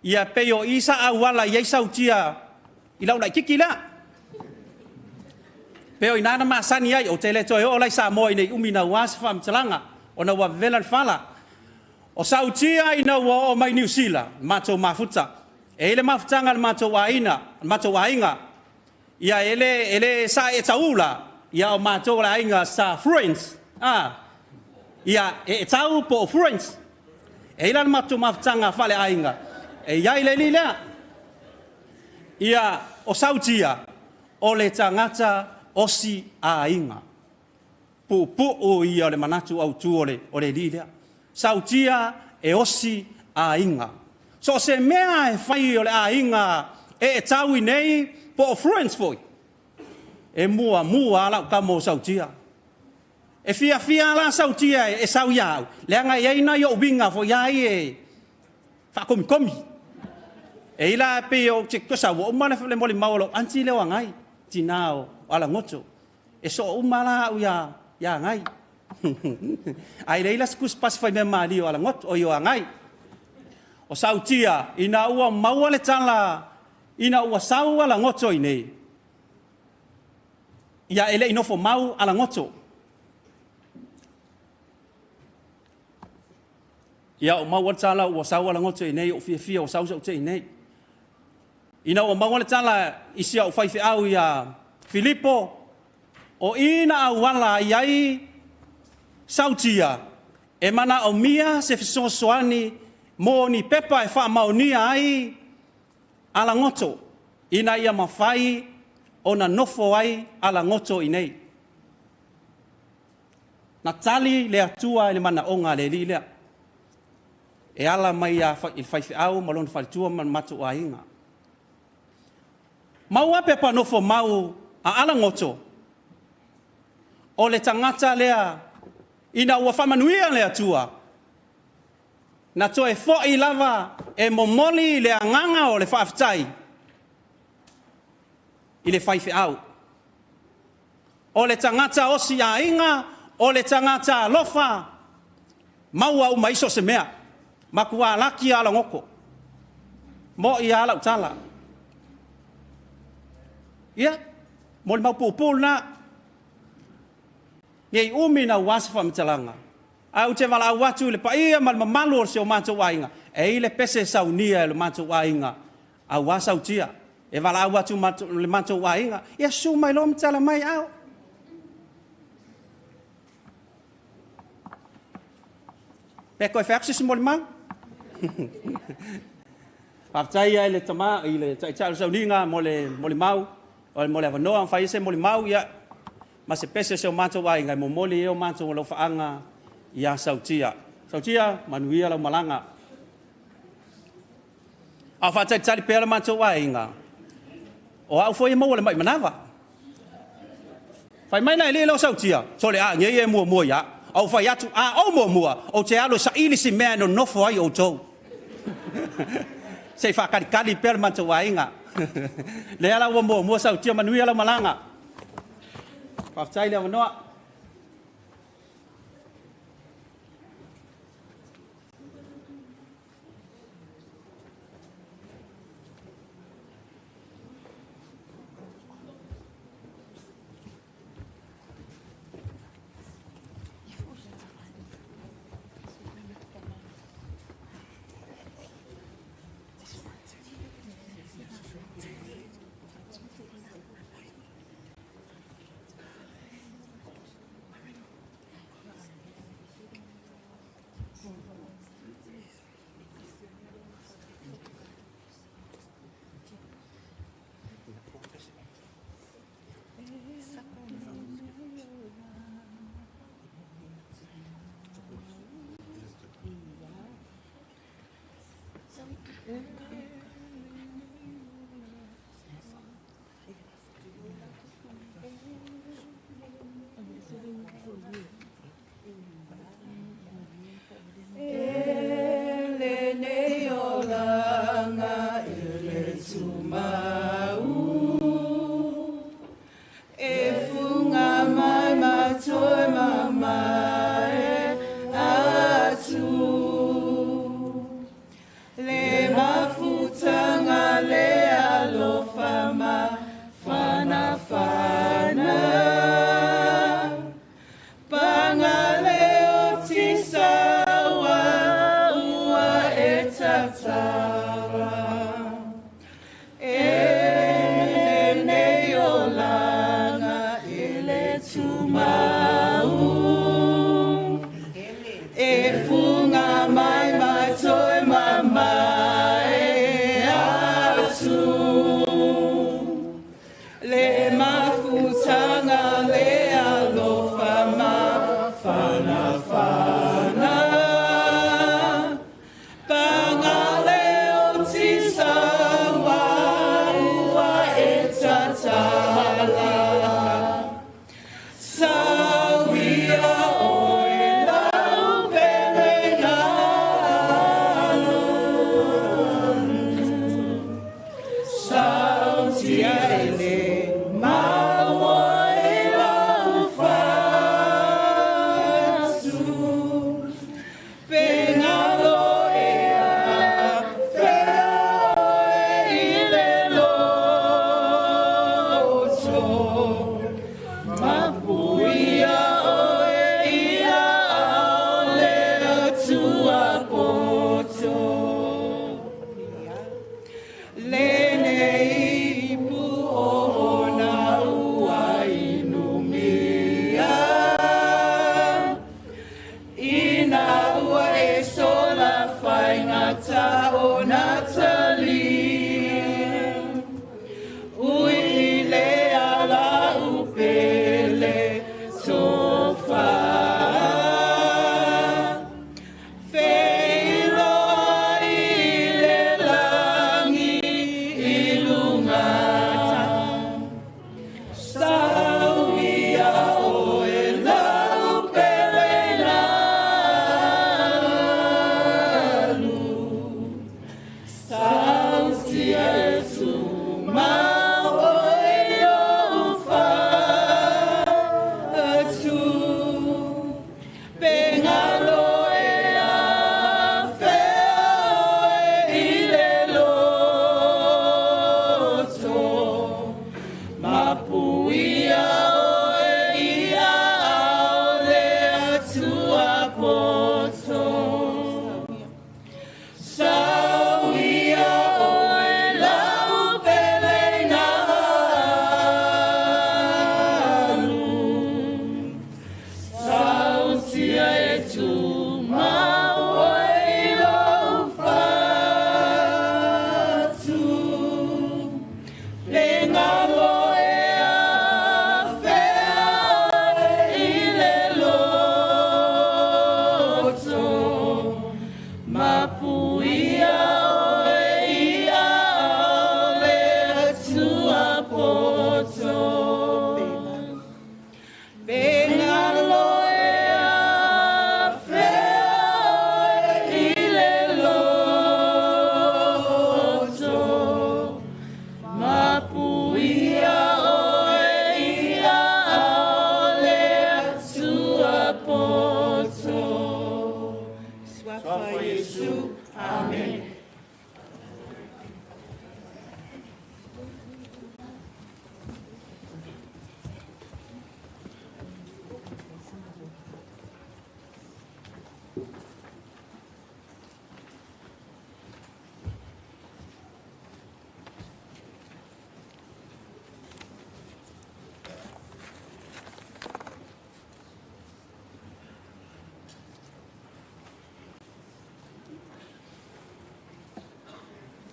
Ia peo isa awala ia Sautia ilau lai kikila. Peo inana masani ai o tele toi o lai sa moi nei umina was fam talanga ona wa velan fala. O Sautia ina wa o mai New Zealand mato mafuta. Ele mafutanga mato wainga. Ia ele sa etaula ia o mato wainga sa friends. Ia etau po friends. Ele mato mafutanga fale ainga. Ia ile lila. Ia o Sautia o le tangata osi ainga. Pu o ia le manatu au tuole o le lila. Sautia e osi ainga. So se mea e fai o le ainga e tau nei po friends foi. E mua la kamo Sautia. E fia la Sautia e sau iau. Le anga ina yo winga fo iai e fa komi. E ila pe o tiko sa wo mana le moli maulo anti le wangai tinao ala ngoto. E so umala u ya ngai. Ai leila skus pas fai me mali ala ngot o yo ngai. O Sautia ina ua maua le tala ina ua sau ala ngoto nei. Ia ele inofo mau ala ngoto. Ia o mau tala ua sau ala ngoto nei o fia o sau nei. Ina ua mau le tala isia o fai au ia Filipo o ina awala iai Sautia e mana o mia se fisosoani mo ni pepa e wha maunia ai ala ngoto ina ia mawhai o na nofo ai ala ngoto inei. Na tali le atua le mana onga le li lea. E ala mai a whai au malon whai tua man matu a inga. Mau a pepa nofo mau a ala ngoto o le tangata lea ina ua whamanuia le atua. Na to e fo I lava e momoli le anganga o le whaafitai. I le whaifi au. O le tangata osi a inga, o le tangata lofa. Maua u maiso se mea. Makua laki ala ngoko. Mo I ala utala. Ia, mo le maupupul na. Yei umi na wasfa mtalanga. Au te wala watu le paia mal mamalu o se o mato wainga. E ile pese saunia le mato wainga. Au wasa utia. E wala watu le mato wainga. Ia su mai lo mtala mai au. Peko e whaksis mo le mau. Paftai ia le tama, ile taitai sauninga mo le mau. O mo le avanoa whaise mo le mau ia. Ma se pese se o mato wainga. Mo moli e o mato o lo faanga. Ia Sautia. Sautia, manuia lau malanga. Au whatai tari pēra mātou wainga. O au foi maua le mai manawa. Whai mai nai le lau Sautia. So le a ngei e mua ia. Au whai atu a au mua. O te alo sa ili si mea no nofo ai o tau. Sei whakarikari pēra mātou wainga. Le ala ua mua Sautia manuia lau malanga. Whaftai le wanoa.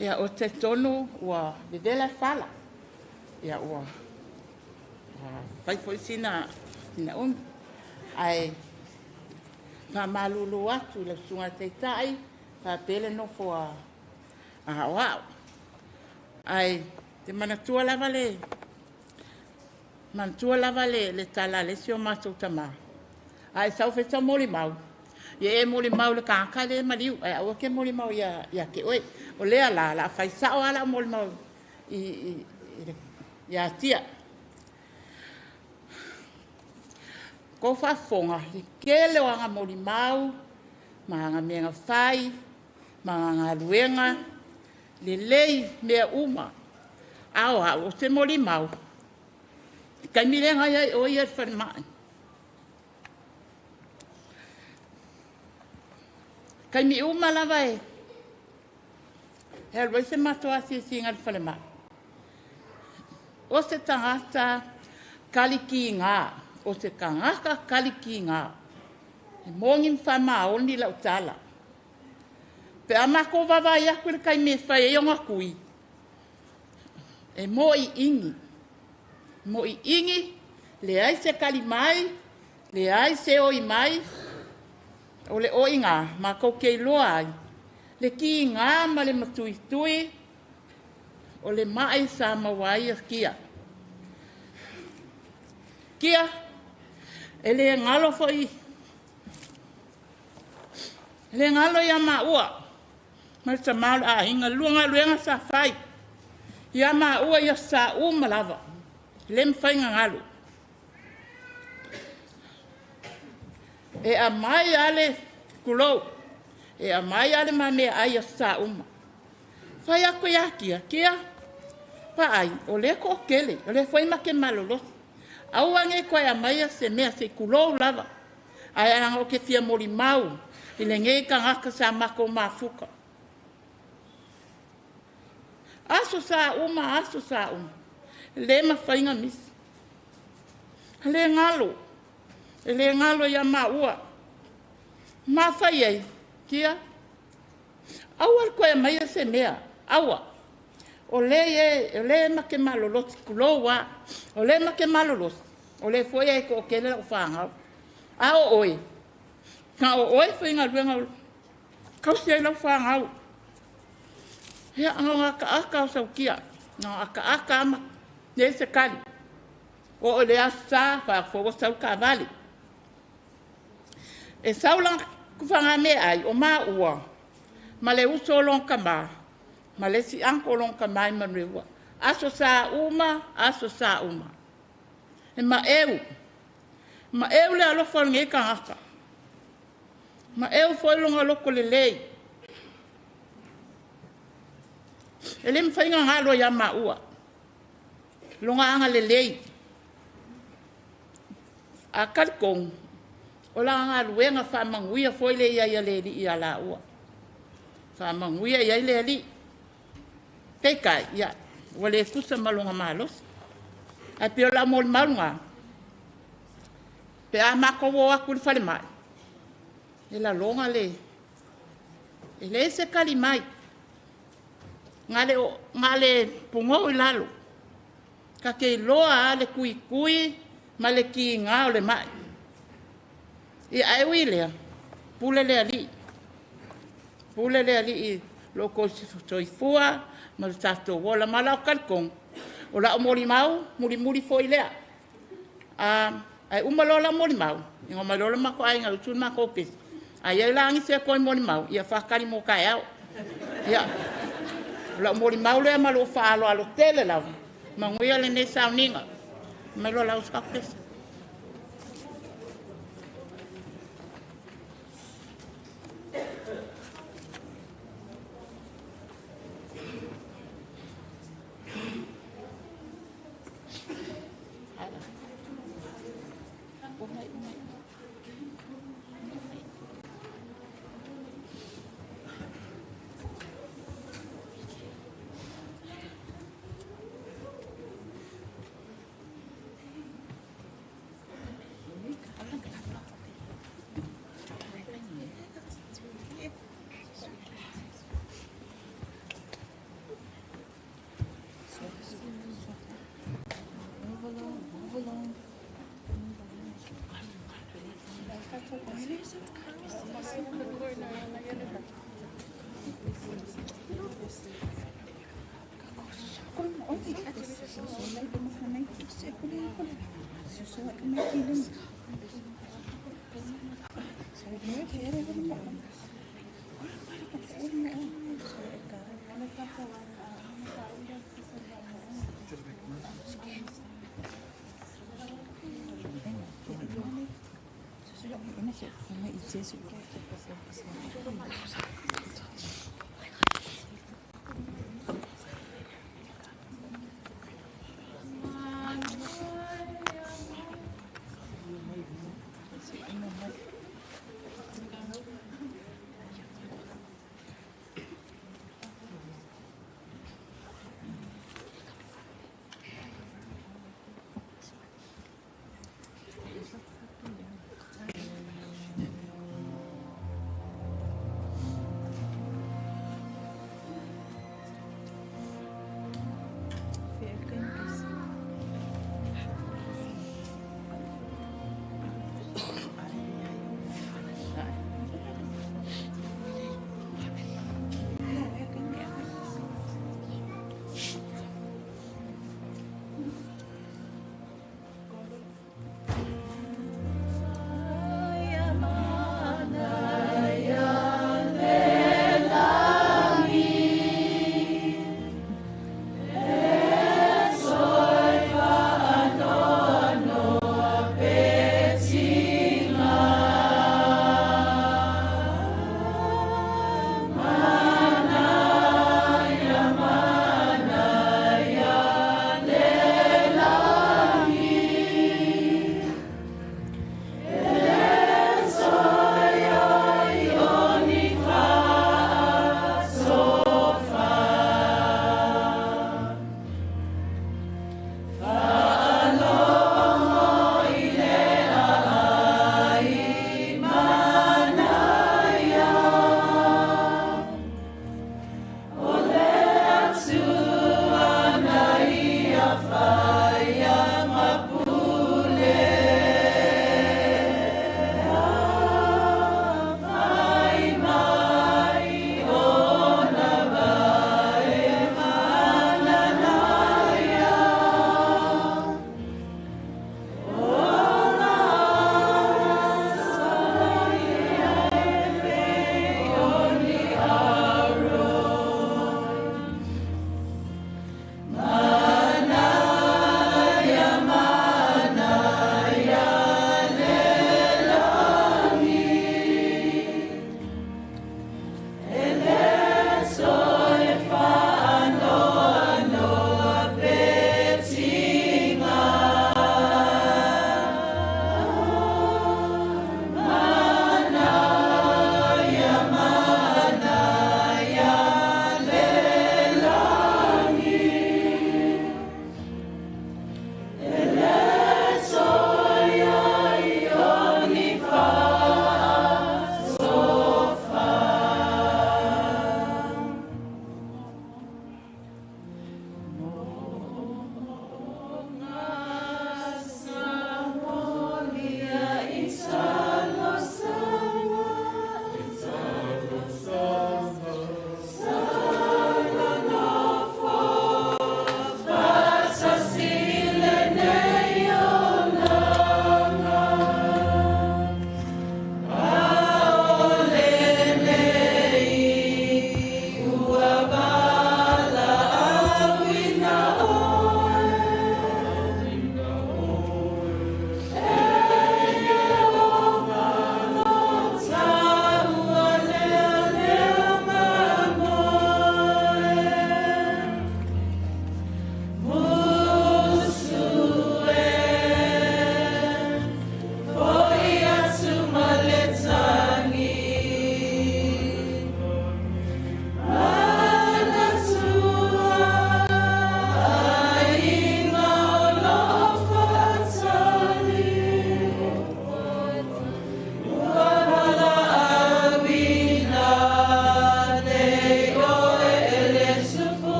Ia o te tonu ua vedela fala. Ia ua fai foi sina ai ma malulu atu le sunga te tai pa pele no fo wow. Ai te manatua lava le tala le sio matou tama. Ai sau fe tau moli mau. Ye moli mau le kanka le maliu. Ai au ke moli mau ya ke oi. O lea la fai sao ala moli mau ya tia. Ko fa fonga i kele wanga moli mau, manga menga fai, manga luenga, le lei mea uma. Au o te moli mau. Kai mirenga ia o ia whanimai. Kai mi uma lava e. Helwai se matoa si singa whanimai. O se tangata kaliki ngā. O te kangaka kaliki ngā. E mōngi mwhama oni lau tala. Pe amako wawai aku le kai me whai e onga kui. E mo i ingi. Mo i ingi, le ai se kali mai, le ai se oi mai, o le oi ngā, ma kou kei loa ai. Le ki ngā ma le matui tui, o le mai sa mawai a kia. Kia, e le ngalo foi. Le ngalo ia maua. Ma sa malu a inga luenga sa fai. Ia maua ia sa malava. Le mwhainga ngalo. E a mai ale kulou. E a mai ale ma mea ai a sa Whai ako ia kia. Pa ai, o le ko kele. O le whai make malolo. Au ange koe a mai a se mea se kulou lava. Ai anga o ke fia mori mau. I le ngei ka ngaka sa mako mafuka. Aso sa Le ma whainga misi. Le ngalo ia maua. Ma whai ei, kia. Aua koe mai a se mea, aua. O le ma ke maloloti kuloa. O le ma ke maloloti. O le foi ei ko kele o whangau. A o oi. Ka o oi whainga luenga. Kausi ei lau whangau. Hea anga aka o Sokia. Nga aka ama. Ne se kali. O le asa fa fo sau ka vale. E saulang kufanga me ai o ma ua. Ma le uso long kama. Ma le si anko long kama i manrewa. Aso sa uma. E ma eu le alofa nge ka ngaka. Ma eu foi longa loko le lei. Ele me whainga ngalo ia maua. Longa anga le lei. A karikong. O la anga luenga whamanguia foi le ia le li ia la ua. Whamanguia ia le li. Peka ia. Wale fusa malonga malos. A pio la mol malunga. Pe a mako wo aku le whale mai. E la longa le. E le se kali mai. Ngale pungo i lalo. Ka kei loa le kui, ma le ki ngā o le mai. I ai ui lea, pule lea li. Pule lea li i loko soifua, ma le tato wola ma lau karikong. O la o mori mau, muri foi lea. Ai umalola mori mau. Ingo malola mako ai ngau tun mako pis. Ai ai langi se koi mori mau, ia whakari mo kai au. Ia. La mori maule ma lo falo alo tele la. Ma nguia le ne sauninga. Ma lo la uskapes.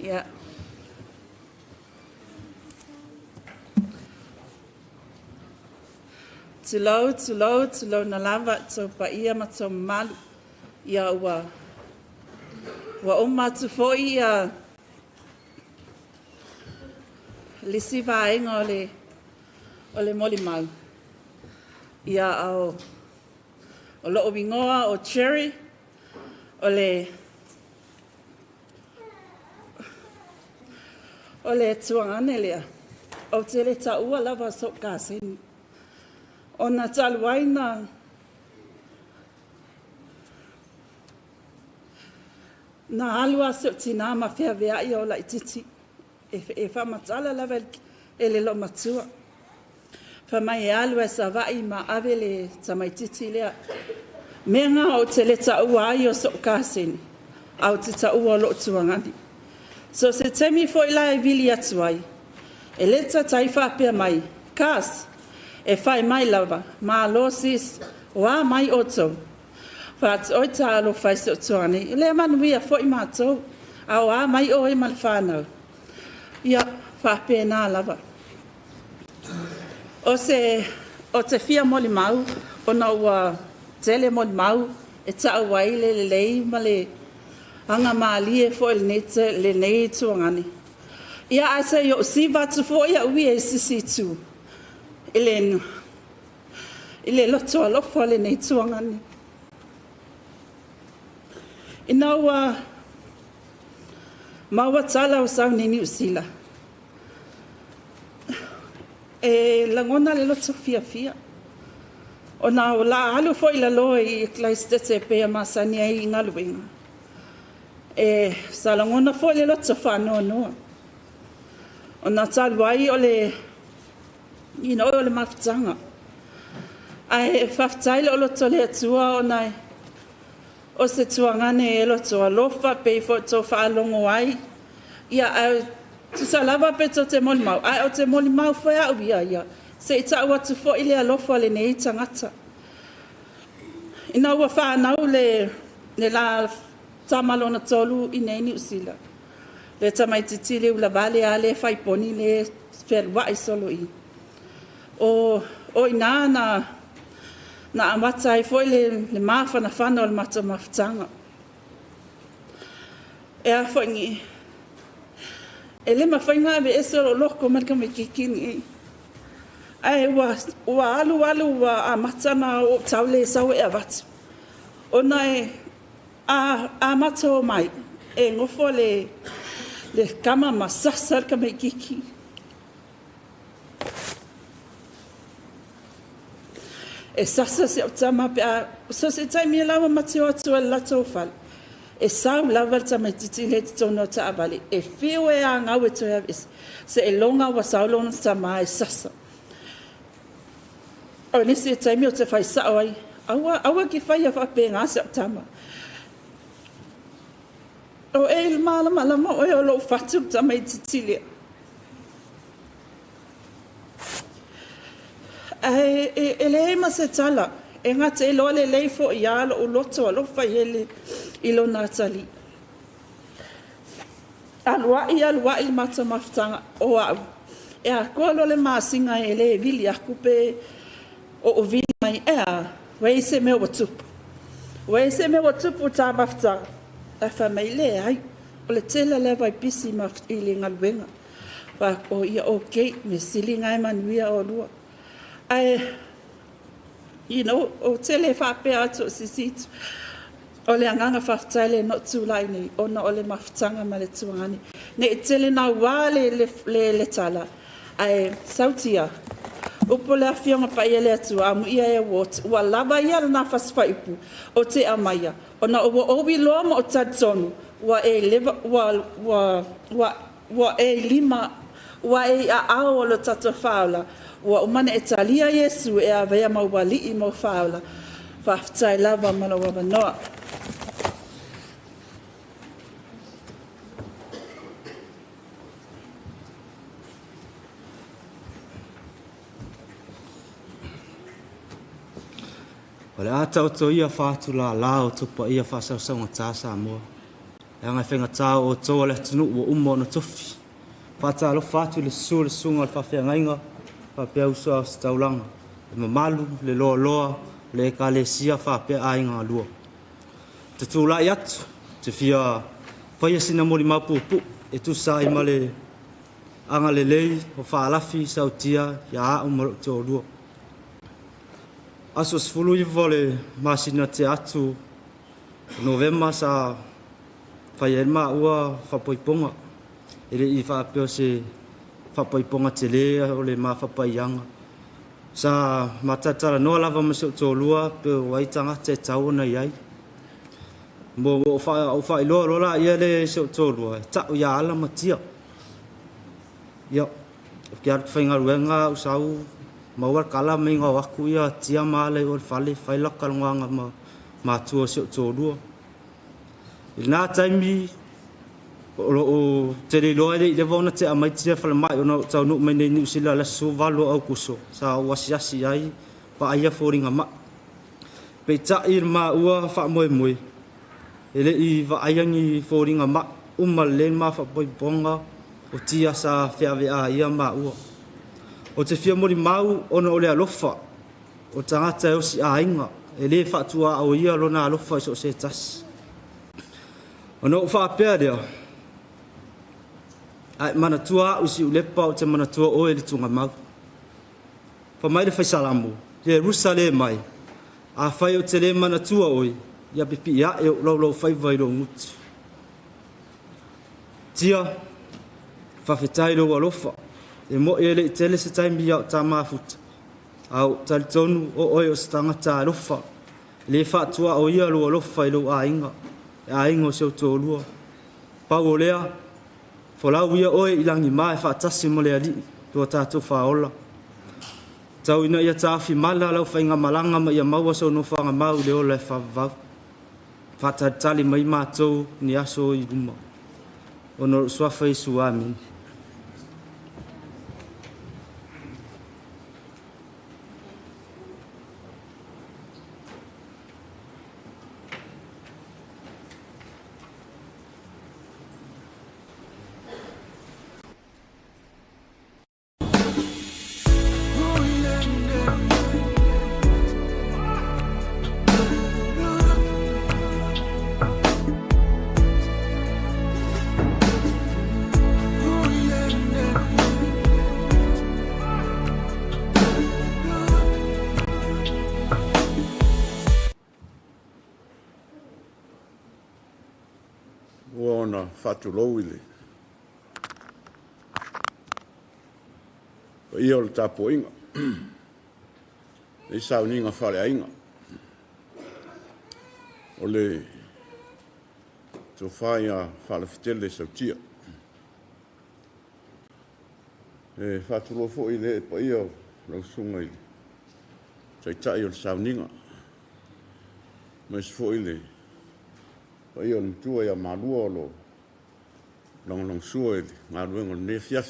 Yeah. Tulau na lava to pa ia ma to malu. Ia wa tu fo ia lisi vaenga ole moli mau. Ia o lo bingoa o cherry ole tuangane lea. O tele ta ua lava so kasini. Ona taluaina na alua se tina ma fea vea i o la ititi e fa matala lava ele lo matua fa mai alua sa vai ma avele tamai titi lea menga o tele ta ua i o so kasini au te ta ua lo tuangani so se temi fo ila e vili atuai e leta taifa pia mai kas e fai mai lava, ma losis, wa mai oto. Fat oita alo fai se otoani. Le manuia foi mato, a wa mai o e malfano. Ia, fa pena lava. O te fia moli mau, o na ua tele moli mau, e ta waile le lei male anga mali e foi le nei tuangani. Ia asa yo siva tu foi ia ui e sisi tu. Ile loto alofa le nei tuangani. Ina ua maua tala o sau ni usila. E langona le loto fia. O na o la alu fo ila loa i klaistete pea masani ai ngaluinga. E sa langona fo le loto whanoa noa. O na taluai o le le mafutanga. Ai whaftaile o loto le atua o nai. O se tuangane e loto alofa pe fo to whaalongo ai. Ia au tu sa lava pe to te moli mau. Ai o te moli mau whai au ia. Se i tau atu fo ile alofa le nei tangata. Ina ua whanau le la tamalona tolu i nei ni usila. Le tamaititi le ula vale a le whaiponi le whelwa i solo i. O ina na amata I foi le mafa na whana o le mata mafutanga. E a whaingi. E le mawhainga me ese o loko marika me kikini. Ai ua alu ua a matana o taule sau e avatu. O nai a mata o mai. E ngofo le kama masasar ka me kiki. E sasa se otama pe a so se taimi lawa matio atu la tofal e sau lava tama titi le tono ta avali e fio e anga we to have se e longa wa sau lona sama e sasa o ni se taimi o te fai sa ai awa ki fai fa pe nga se otama o e mala mo o lo fatu tama titi le ele ma se tala e ngata e loa le leifo i ala o loto alo fai ele ilo natali alua i mata mafutanga o au e a koa lo le masinga e le vili a kupe o vili mai e a wei se me watupu ta mafutanga a fa mai le ai o le tela leva i pisi i le ngaluenga pa o ia o kei me sili ngai manuia o lua o tele whape atu sisitu. O le anganga whaftaile no tūlai nei, o na o le mafutanga ma le tuangani. Ne tele na wale le tala. Sautia. Upo le awhionga pa ia le atu, amu ia e wot. Ua lava ia le na whaswhaipu o te amaya. O na ua obi loa ma o tadzonu. Ua e lima, ua e a ao o lo tato whaula. Ua umane e talia Yesu e a vea mauwali I mau whaula. Whaftai lava mana wama noa. O le ata o to ia whātula lao tupa ia whasausanga tāsa mua. anga whenga tā o tō le tunu o umo na tofi. Whātā lo whātu le su le sunga le whawhengainga, whapea usua sa taulanga. Le mamalu, le loa loa, le ka le sia whapea ainga lua. Te tūlai atu, te whia whaia sina mori mapupu, e tu sa i male anga le lei o Faalafitele Sautia ia a umaro te o lua. Aso sfulu i vole masina te atu November sa whaia ma ua whapoiponga. Ele i whapeo se whapoiponga te lea o le ma whapaianga. Sa matatara noa lava masio tō lua pe waitanga te tauna iai. Mo o whai loa rola ia le sio tō lua. Tau ia ala matia. Ia, kia whainga ruenga usau mawar kala menga waku ia tia maale o whale whailaka lunga ma tua sio tō lua. I nā taimi o te loa le vona te amaitia whale mai o nau tau nuk mai nei New Zealand la su valo au kuso sa wasiasi ai pa aia fōringa ma. Pei tai ma ua wha moe moe. Ele i wa aiangi fōringa ma len ma wha poiponga o tia sa whiawea ia ma ua. O te whia mori mau ona o le alofa o tangata e o si a inga e le whatua au ia lona alofa iso se tasi. O no whaapea rea ai manatua usi ulepa o te manatua o e le tunga mau. Pa mai le whaisalamu, Jerusalem mai, a whai o te le manatua oi, ia pipi ia e o lau whai vai lo ngutu. Tia, whawhetai lo alofa, e mo e le tele se taimi au tā mafuta. Au talitonu o oi o stanga tā alofa, le whatua o ia lo alofa i lo a inga, e a inga o seo tō lua. Pau o lea, Folau ia oe ilangi mai whaatasi mo lea li, tua tātou whaola. Tau ina ia tāwhi mala lau whainga malanga ma ia maua sau no whanga mau leo le whavau. Whatatali mai mātou ni aso i ruma. Ono suafa i suami. Whatulou ile. O ia o le tapuinga. E sauninga whale ainga. O le tō whai a Faalafitele Sautia. E whatulou fo ile e pa ia o lausunga ile. Tai o le sauninga. Mas fo ile. Pa ia o le mtua ia malua o lo long sua ngā ruenga ne fiaf.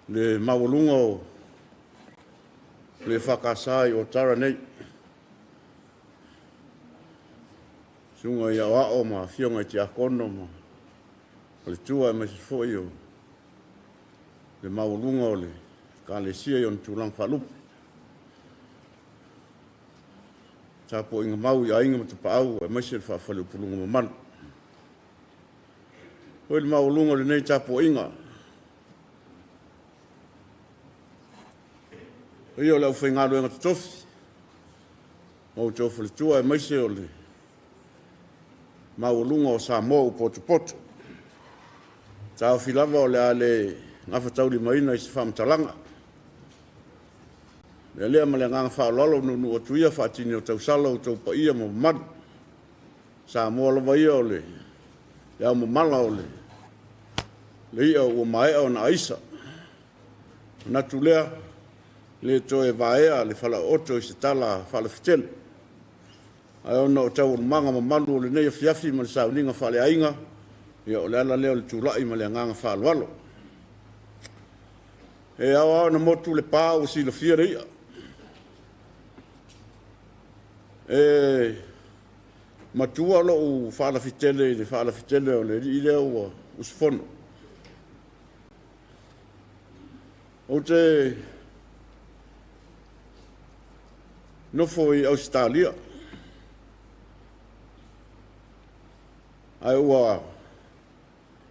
Le mawalunga o le whakasai o tara nei. Sunga ia wao ma fionga ti akono ma. O le tua e mai se foi o le mawalunga o le ka le sia yon tulang whalupu. Tā po inga mau ia inga mata paau e mai se whawhalupulunga ma manu. Hoi le maulunga le nei tapo inga. Hoi o lau whaingāru inga tutofi. Mau tofu le tua e maise o le maulunga o Samoa u poto poto. Tau filava o le a le ngawhatauri maina i se whamtalanga. Le lea ma le nganga whaalalo nunu o tuia whaatini o tausala o tau pa ia mo madu. Samoa lava ia o le ia mo mala o le ia o mai o na aisa na tulea le toe vaea le fala oto i se tala Faalafitele ai ona o tau manga ma malu o le nei fiafi ma le sauninga fale ainga ia o le ala leo le tulai ma le nganga whaalwalo e awa na motu le pā o si la fia reia matua lo u Faalafitele o le i leo o usfono. O te nofo i Australia. Ai ua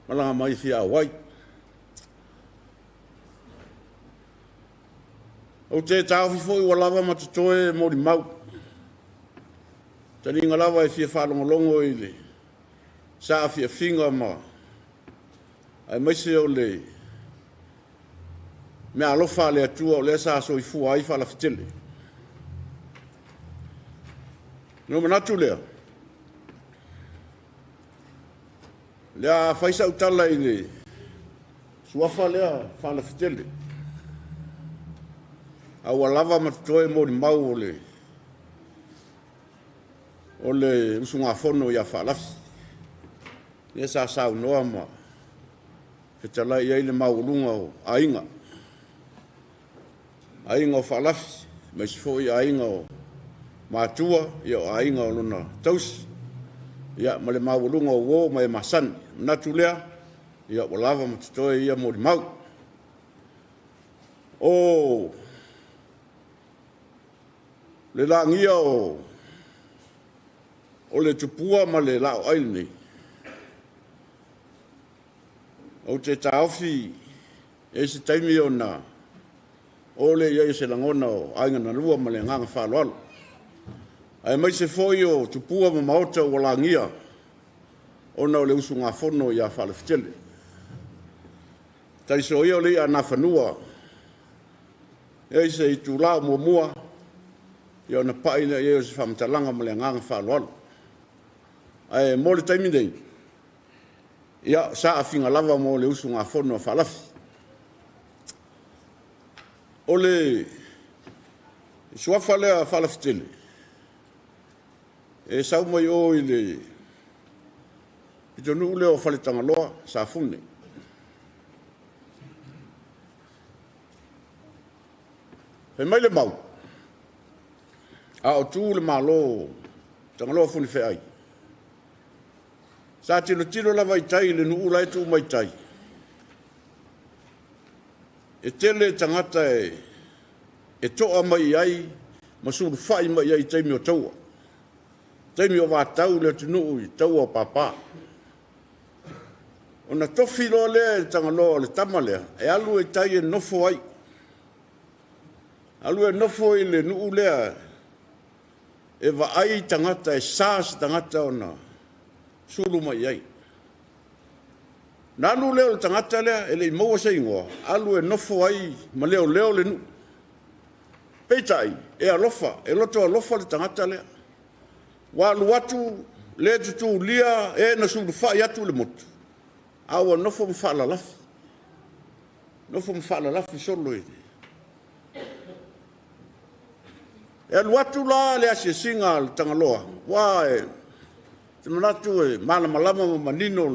malanga mai fia Hawaii. O te tāwhi fo i walawa matatoe mori mau. Tani inga lawa e fia whalongolongo i le saa fia finga ma ai maise o le mea alofa le atua o le saa so i fua ai Faalafitele. No manatu lea. Lea whaisa utala i le suafa lea Faalafitele. Au alava matatoe mori mau o le usunga fono ia Faalafi. Ia sa sau noa ma fetala ia ile maulunga o ainga. Ainga o Faalafi, mai sifo ia ainga o matua, ia o ainga o luna tausi. Ia ma le maulunga o wo mai masani. Natu lea, ia o lava matatoe ia mori mau. O le langia o le tupua ma le lao aile nei. O te taofi e se taimi o na o le ia se langona o ainga na lua ma le nganga whaloalo. Ai mai se foi o tupua ma maota o langia o na o le usu ngā whono ia Faalafitele. Tai so ia o le a na whanua e se i tu lao mua ia na pai na ia se whamatalanga ma le nganga whaloalo. Ai mo le taimi nei. Ia sa afinga lava mo le usu ngā whono a Faalafi. O le suafa lea Faalafitele. E sau mai o i le i tonu ule o whaletanga loa sa fune. He mai le mau. A o tū le malo tangaloa fune whea ai. Sa tino lava i tai le nuu lai tu mai tai. E tele tangata e toa mai ai, ma suru whai mai ai taimi o taua. Taimi o wātau le tunu i taua o papa. O na tofi loa lea le tangaloa le tama lea, e alu e tai e nofo ai. Alu e nofo i le nuu lea, e wa ai tangata e sās tangata o na sulu mai ai. Nanu leo le tangata lea, e le maua se ingoa, alu e nofo ai, ma leo le nu. Peitai, e alofa, e loto alofa le tangata lea. Wa luatu, le tutu lia, e na sulu whai atu le motu. Awa nofo mwhala lafi. Nofo mwhala lafi solo e. E luatu la le ase singa le tangaloa. Wa e, te manatu e mana malama ma manino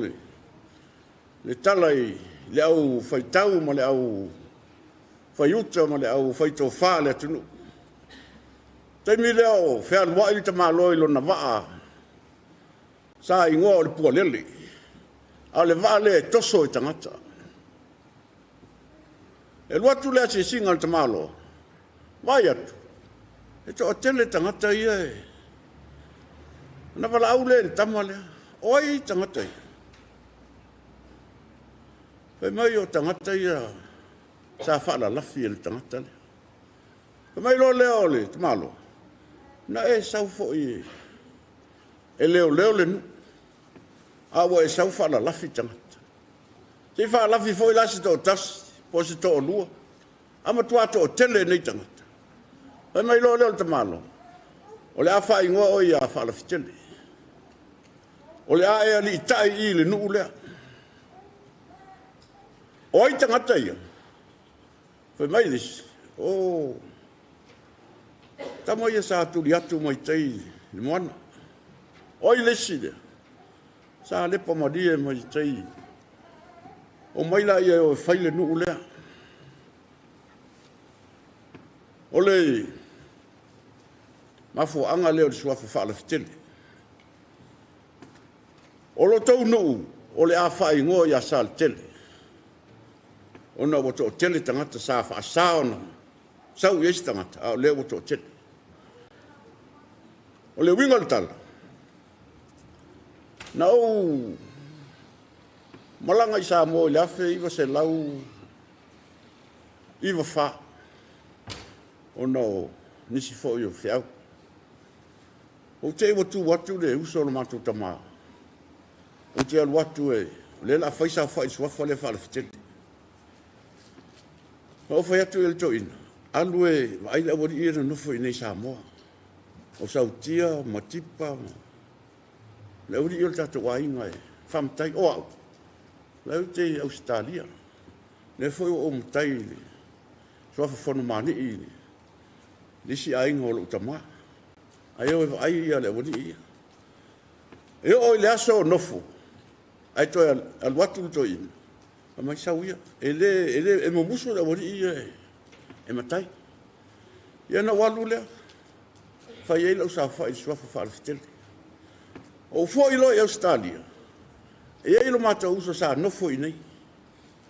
le talai, le au whaitau ma le au whaiuta ma le au whaitofa le atunu. Taimi leo, whea lua ili ta maloi lo na waa. Sa ingoa o le pua lele. A le waa le toso i tangata. E lua tu lea se singa le ta malo. Mai atu. E to o tele tangata ia e. Na wala au le tama lea. Oi tangata ia. Pe mai o tangata ia. Sa whala lafi le tangata lea. Pe mai lo leo le ta malo. Na e sau fo i e leo le nu. Awa e sau whala lafi tangata. Se wha lafi fo i lasi to tas, po se to o lua. Ama tua to o tele nei tangata. Pai mai leo te malo. O le a wha ingoa o i a Faalafitele. O le a e ali itai i le nuu lea. O ai tangata ia. Pai mai disi. Oh. Tamo ia sa tuli atu mai tai le moana. Oi lesi lea. Sa lepa madia mai tai. O mai la ia o whaile nuu lea. O le mafu anga leo le suafa Faalafitele. O lo tau nuu, o le a whai ngoa ia sa le tele. Ona o to tele tangata sa wha saona. Sau yes tangata, a leo o to tele. O le winga le tala. Na o malanga i sa mo le afe iwa se lau iwa wha. O no nisi fo i o whiau. O te watu watu le uso no matu tamaa. O te alu watu e le la whaisa whai suafa le Faalafitele. O whai atu e le to ina. Alu e waila wari i na nufo i nei Samoa. O Sautia, Matipa. Le uri i o le tato wainga e whamtai o au. Le au te Australia. Le foi o mtai le. Suafa whanu mani i le. Nisi ainga o lo utamaa. Ai o ai ia le wani ia. E o le aso nofo. Ai to al watu to in. Ma sauia. Ele e mo muso le wani ia. E matai. Ia na walu le. Fa ia lo sa fa swa fa Faalafitele. O foi lo e Australia. E ai lo mata uso sa nofo i nei.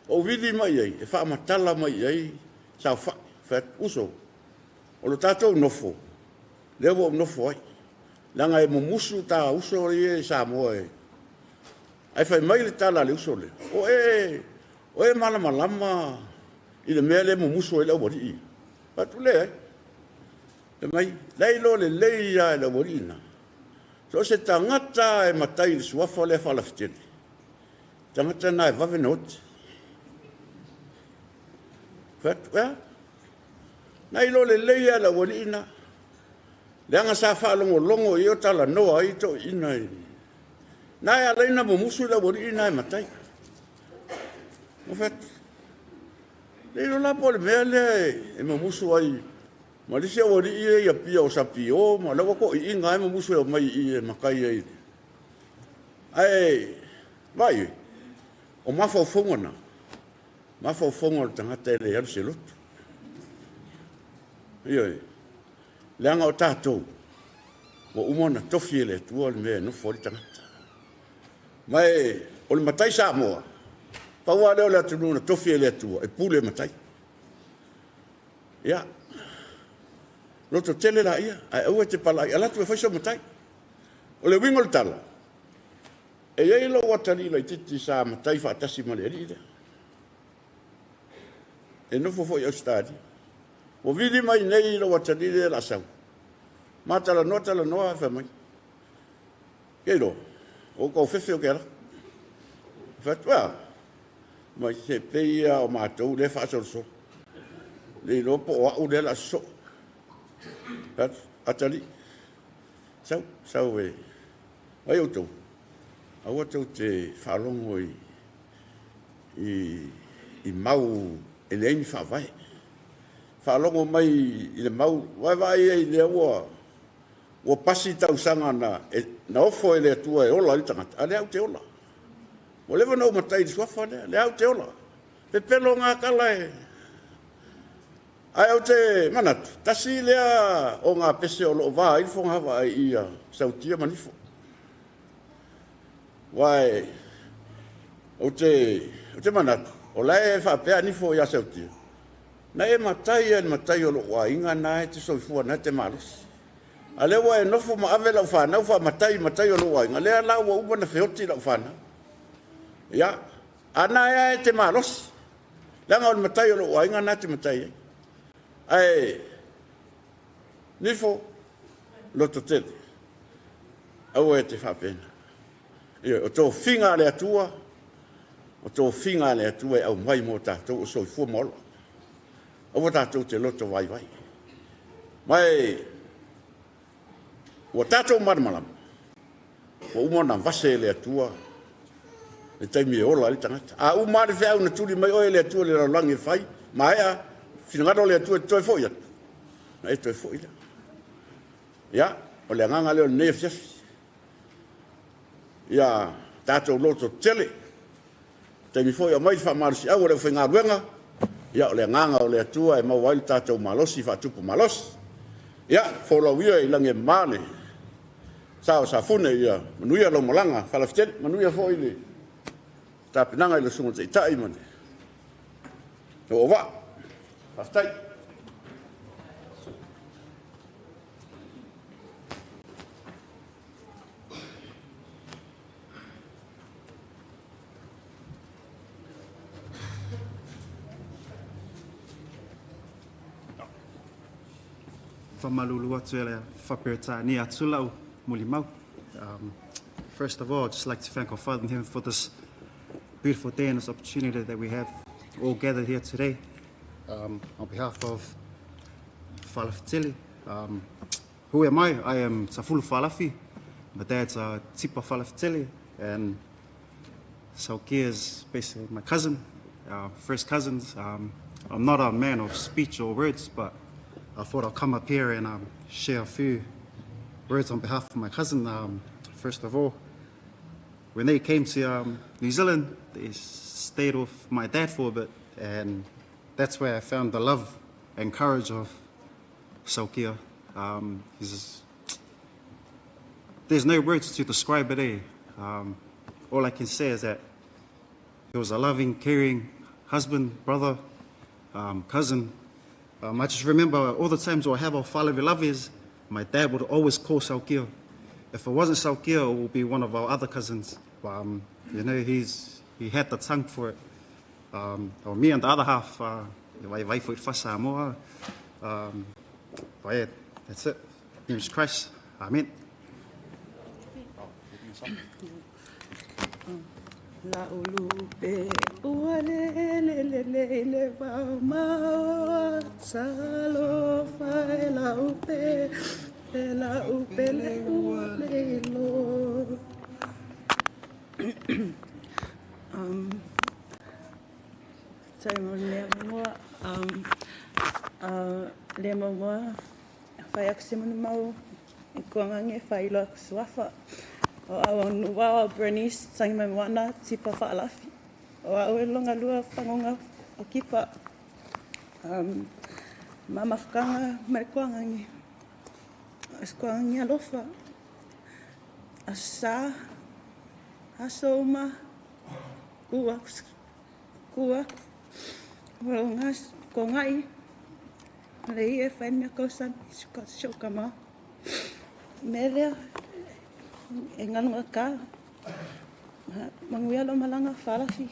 O vidi mai ai. E fa matala mai ai. Sa fa uso. O lo tato nofo. Lewo no foi. Langa e musu ta uso e sa moe. Ai fai mai le tala le uso le. O e malama i le mele musu e le wori. Patu le. E mai lei lo le lei ya le worina. So se tangata e matai le suafa le Faalafitele. Tangata na e vave not. Fatu ya. Nei lo le lei ya le worina. Leanga sa longo i o tala noa i to ina i. Nai a leina mo musu la wori ina i matai. Mo fet. Leino la po le mea le e mo musu ai. Ma lisi a wori i a pia o sapi o. Ma lewa ko i inga e mo musu e mai i e makai e. Ai, mai, o mafau fonga na. Mafau fonga le tangata e le alu se lotu. Ioi. Leanga o tātou, o umona tofi le tua le mea no fori tangata. Mai, o le matai Samoa, paua leo le atunu na tofi le tua, e pule matai. Ia, loto tele la ia, ai au e te palai, alatu e whaiso matai. O le wingo le tala, e iei lo watari la i titi sa matai whaatasi ma le erida. E nofo foi au stadi. O vidi mai nei lo watani le la sau. Matala noa fa mai. Kelo. O ko fefe o kera. Fatwa. Mai se peia o matou le fa so. Le lo po o de la so. Pat atali. Sau e. Ai o to. A o to te falongo i mau ele fa vai. Whalongo mai i le mau, vai e le ua pasi tau sanga na ofo e le atua e ola i tangata, a le au te ola. O lewa nau matai di swafa le au te ola. Pe pelo ngā kala e. Ai au te manatu, tasi lea o ngā pese o loo vā, i fonga hawa i a Sautia manifo. Wai, o te manatu, o lae e whapea nifo i a Sautia. Na e matai o lo wa inga na e te soifua na te malos. A lewa e nofo ma ave lau whanau wha matai o lo wa inga. Lea lau wa upa na whioti lau whanau. Ia, ana e te malos. Langa o matai o lo wa inga na te matai e. Ai, nifo, loto tele. Au e te whapena. Ia, o tō whinga le atua. O tō whinga le atua e au mai mo tātou o soifua molo. O tātou te loto vai. Mai, o tātou maramalam. O umona vase le atua. E taimi e ola ali tangata. A umare whea una turi mai oe le atua le raulangi whai. Ma ea, whinangaro le atua e toi fo ia. Na e toi fo ia. Ia, o le anganga leo nea fiafi. Ia, tātou loto tele. Taimi fo ia mai whamarisi au reo whainga ruenga. Ia o le nganga o le atua e mau waili tātou malosi, whatupu malosi. Ia, wholawia i lange mane. Sao sa fune ia, manuia lo molanga, Faalafitele, manuia fo ile. Ta pinanga ile sungo te tai mane. O va. Pastai. Famalulu atu ele whapirata ni atulau muli mau. First of all, I'd just like to thank our Father in heaven for this beautiful day and this opportunity that we have all gathered here today. On behalf of Faalafitele, who am I? I am Tafulu Falafi. My dad's Tipa Faalafitele, and Sokia is basically my cousin, first cousins. I'm not a man of speech or words, but I thought I'll come up here and share a few words on behalf of my cousin. First of all, when they came to New Zealand, they stayed with my dad for a bit, and that's where I found the love and courage of Sokia. There's no words to describe it. All I can say is that he was a loving, caring husband, brother, cousin. I just remember all the times where I have our Faalafitele lovers, my dad would always call Sokia. If it wasn't Sokia, it would be one of our other cousins. You know, he had the tongue for it. Or me and the other half, vai for it fasa moa. Yeah, that's it. In Jesus Christ. Amen. La ulupe ualele wa ma salo fa la upe le ualelo. Le mo fa yaksimunu mau ikuangange fa ilo swafa. O wa Bernice sang mai wana tipa faalafi. O au longa lua fangonga o kipa. Mama fkanga merkuangangi. Askuangangi alofa. Asa asoma kuwa ngas kongai le e fain me kosan shokama mele engan ka manguia lo malanga falafi.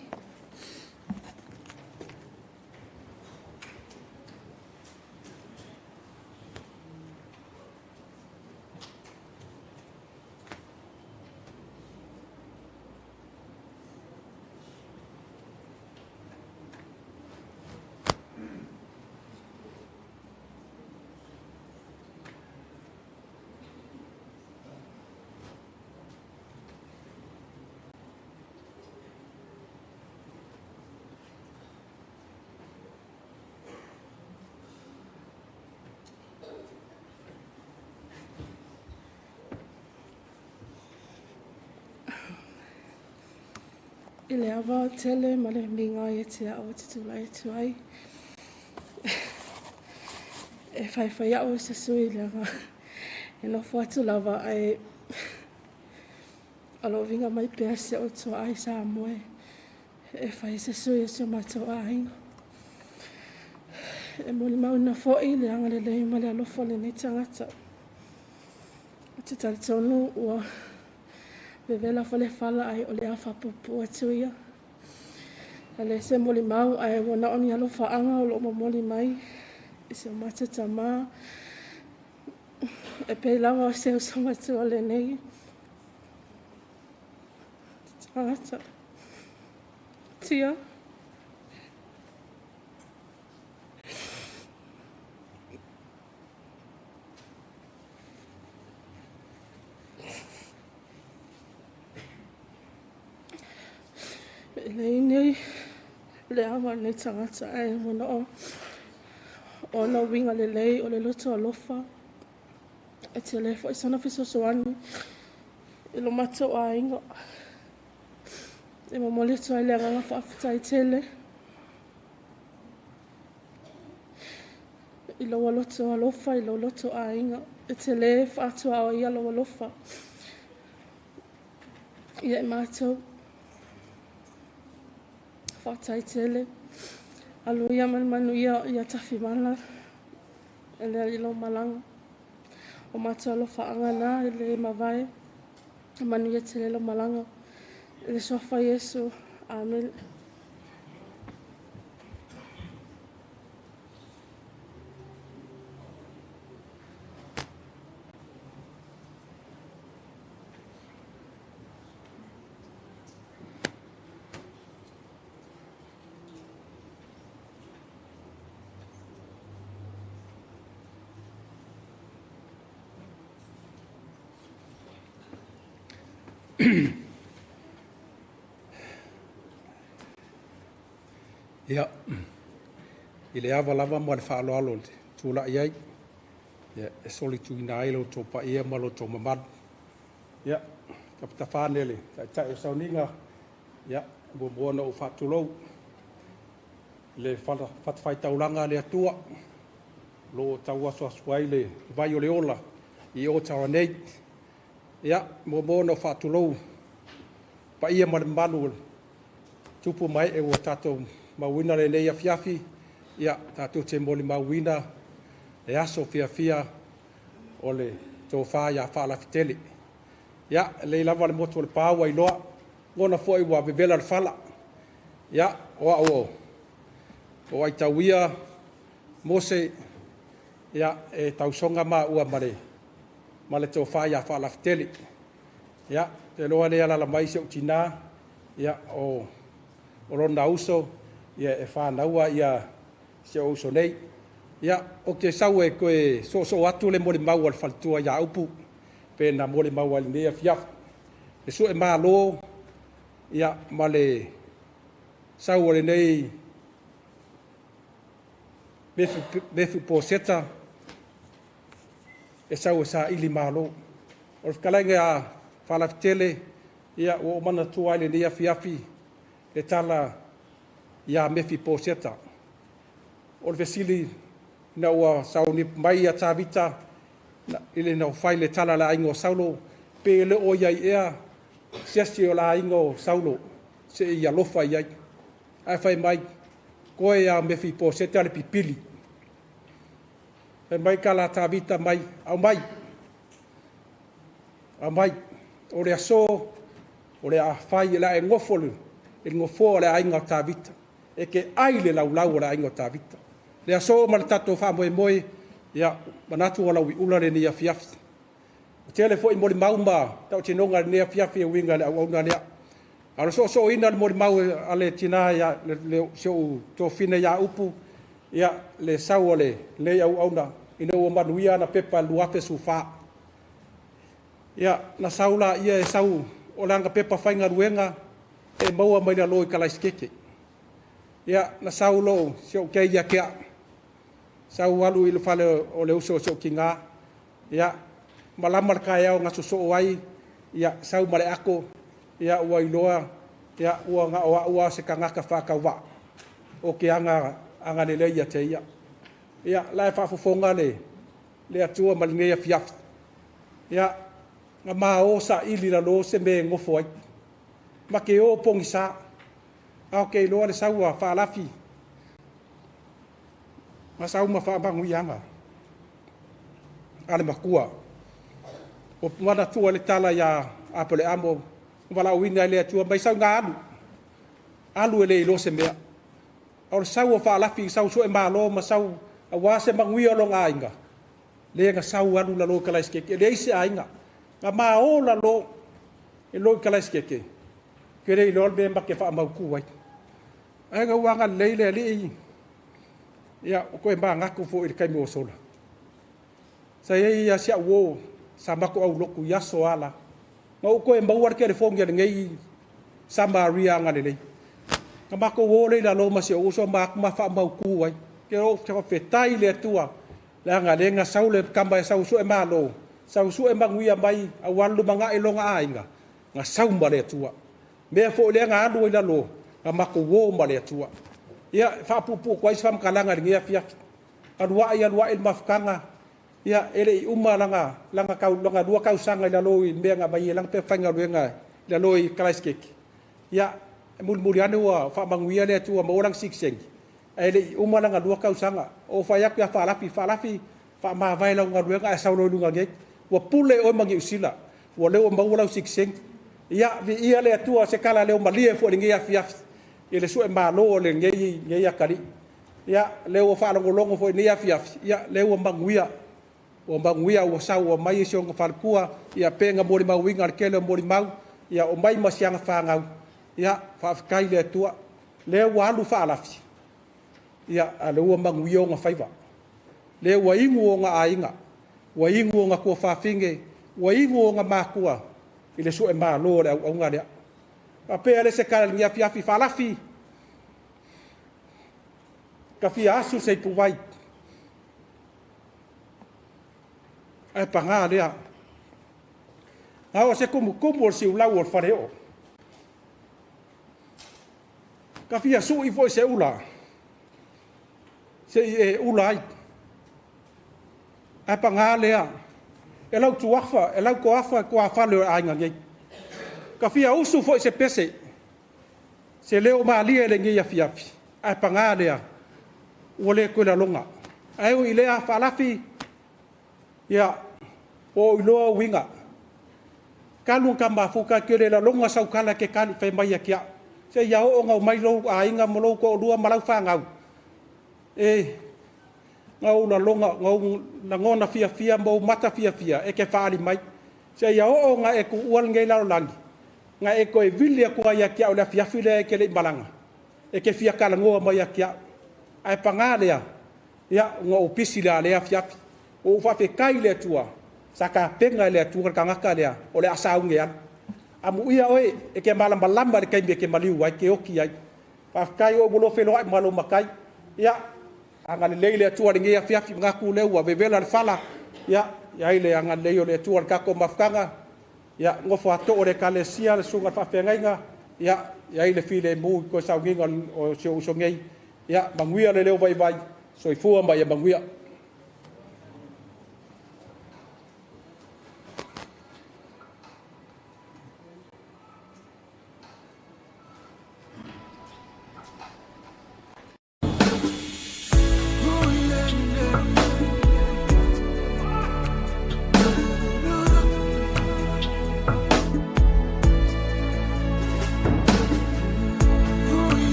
Ile ava tele male minga yetia o titulai tuai. E fai o se sui lava. E no fatu lava ai alo vinga mai pese o to ai sa moe. E fai se sui se mato ai. E mo mau na fo ile anga le male alo fo le ni tangata. Tital tonu o vela fale fala ai o le afa popo atuia. Ale se moli mau ai wana oni alo faanga o lo moli mai. Se mata tama. E pe lava se o sama tu ole nei. Tata. Tia. Nei le awa nei tangata ai mona o na winga le lei o le loto alofa e te le fo isana fiso soani e lo mata o ainga e mo mole to ai le anga fa aftai tele i lo loto alofa i lo loto ainga e te le fa atua o ia lo alofa Ia mātou. Whataitele. Alu ia manu ia tawhi mana. Ele ilo malanga. O mātou alo whaangana ele mawai. Manu ia tele lo malanga. Ele sofa Yesu. Amen. Ia, i le awa lava mo le whaaloalo le tūla iai. Ia, e soli tuina ai lo tō pa ia malo tō mamadu. Ia, kapita whanele, kai tai o sauninga. Ia, buona o whatulou. Le whatawhai taulanga le atua. Lo tau aso asuai le vai o le ola. I o tawa nei. Ia, buona o whatulou. Pa ia ma le manu. Tupu mai e o tatou mawina le nei afiafi, ia tātou te moli mawina, e aso fiafia o le tō whā ia Faalafitele. Ia, le lava le motu le pāua i loa, ngona fwoi wa vevela le whala. Ia, o ai tauia, Mose, ia, e tausonga ma ua ma le tō whā ia Faalafitele. Ia, te loa le ala la maise o tina, ia, o rona uso, ia e whānaua ia se o uso nei. Ia, o ke sau e koe so atu le mole mau al whaltua ia upu, pe na mole mau al nea fiaf. E so e maa lo, ia ma le sau le nei mefu po seta, e sau e sa ili maa lo. O kalainga a Faalafitele, ia o mana tua le nea fiafi, e tala ia mefi po seta. O le vesili na ua sauni mai a tāvita, ile na whai le tala la ingo saulo, pe le o iai ea, siasi o la ingo saulo, se ia lofa iai. Ai whai mai, koe a mefi po seta le pipili. E mai ka la tāvita mai, au mai. Au mai, o le aso, o le a whai la e ngofolu, e ngofo le a inga tāvita. E ke ai le laulau o la ingo tāvita. Le aso ma le tatou wha moe, ia manatu o lau i ula le nia fiafi. O te ale fo i mori mauma, tau te nonga le nia fiafi e winga le au auna lea. Alo so ina le mori mau ale tina ia le seo tō fina ia upu, ia le sau o le au auna, ina ua manuia na pepa luafe su wha. Ia na saula ia e sau o langa pepa whainga ruenga, e maua mai na loi kalaiskeke. Ia na saulo sio ke ia kia. Sau alu i le fale o le uso sio ki ngā. Ia malama le kai au ngaso so ai. Ia sau male ako. Ia ua iloa. Ia ua ngā ua se ka ngaka whakau wa. O ke anga le le ia te ia. Ia lai whafofonga le atua malingea fiaf. Ia ngā maa o sa ili la lo se me ngofo ai. Ma ke o pongi sa. Au ke loa le saua whaalafi. Ma sau ma whaabangu ianga. Ale makua. O mana tua le tala ia apole amo. Wala uina le atua mai sau ngā alu. Alu ele ilo se mea. Au le saua whaalafi sau so e malo ma sau a wase manguia lo ngā inga. Le nga sau alu la lo kalaiskeke. Le ise a inga. Nga maa o la lo e lo kalaiskeke. Kere ilo albe ma ke whaamauku wai. Ai ga wanga leile ali. Ia ko e ba ngaku fo i kai mo sola. Sa ia sia wo sa mako au loku ya so ala. Ma ko e mbawar ke le fongia ngai Samaria ngale le. Ka mako wo le la lo ma se o so ma fa mau ku wai. Ke o te fetai le tua. La nga le nga saule kamba sau so e malo. Sau so e manguia mai awalu manga e longa ainga. Nga sau ma le tua. Me fo le nga alu ila lo. Ka mako wo ma le tua. Ia whapupu kwa isfam kalanga ringia fia. Anua il mafkanga. Ia ele i uma langa kau langa dua kau sanga ila lo i mea nga mai lang pe whainga ruenga le loi kalaiskek ia mul anu wa fa manguia le tu ma orang sikseng ai le umalanga lua kausanga o fa yak ya falafi fa ma vai la nga ruanga sa lo lunga ge wa pule o mangi usila wa le o mawala sikseng ia vi ia le tu se kala le o malie fo ngia fiaf ile su e malo le ngai ya kali ia le o fa longo fo ngia fiaf ia le o manguia o sa o mai se o falkua ia penga mori mau winga kele mori mau ia o mai masianga fangau ia fa kai le tua le walu fa alafi ia ale o manguio nga faiva le wa ingu nga ainga wa ingu nga ko fa finge wa ingu nga makua ile su e malo le au nga le ape ale se kala ngia fiafi fa alafi ka fi asu se puvai ai panga lea ao se como o se ula o fareo ka fia su I foi se ula se e ula ai panga lea e lau tuafa e lau koafa ko afa le ainga ngai ka fia usu foi se pese se leo ma lia le ngai fia ai panga lea o le ko la longa ai o ile a falafi ia o iloa winga kalu ka mafuka kere la longa sau kala ke kali fe mai kia se ia o nga mai lo ainga molo ko lua malau fangau ngau la longa ngau na ngona fia mo mata fia e ke faali mai se ia o nga e ku ual ngei la langi nga e ko e vilia ku ia kia o la fia file ke le balanga e ke fia kala ngo mai kia ai pangalea ia ngo pisila le fia o fa fe kai le tua saka penga le tua ka ngaka le o le asau ngean amu ia oi e ke malam balamba ke be ke maliu ai ke oki ai fa kai o bolo fe lo ai malo makai ia anga le le tua le ngia fiafi ngaku le wa bevela fala ia ile anga le tua ka ko mafkanga ia ngofo ato o le kalesia le sunga fa fengainga ia ile file mu ko sau nginga o so ngei ia manguia le vai soifua mai manguia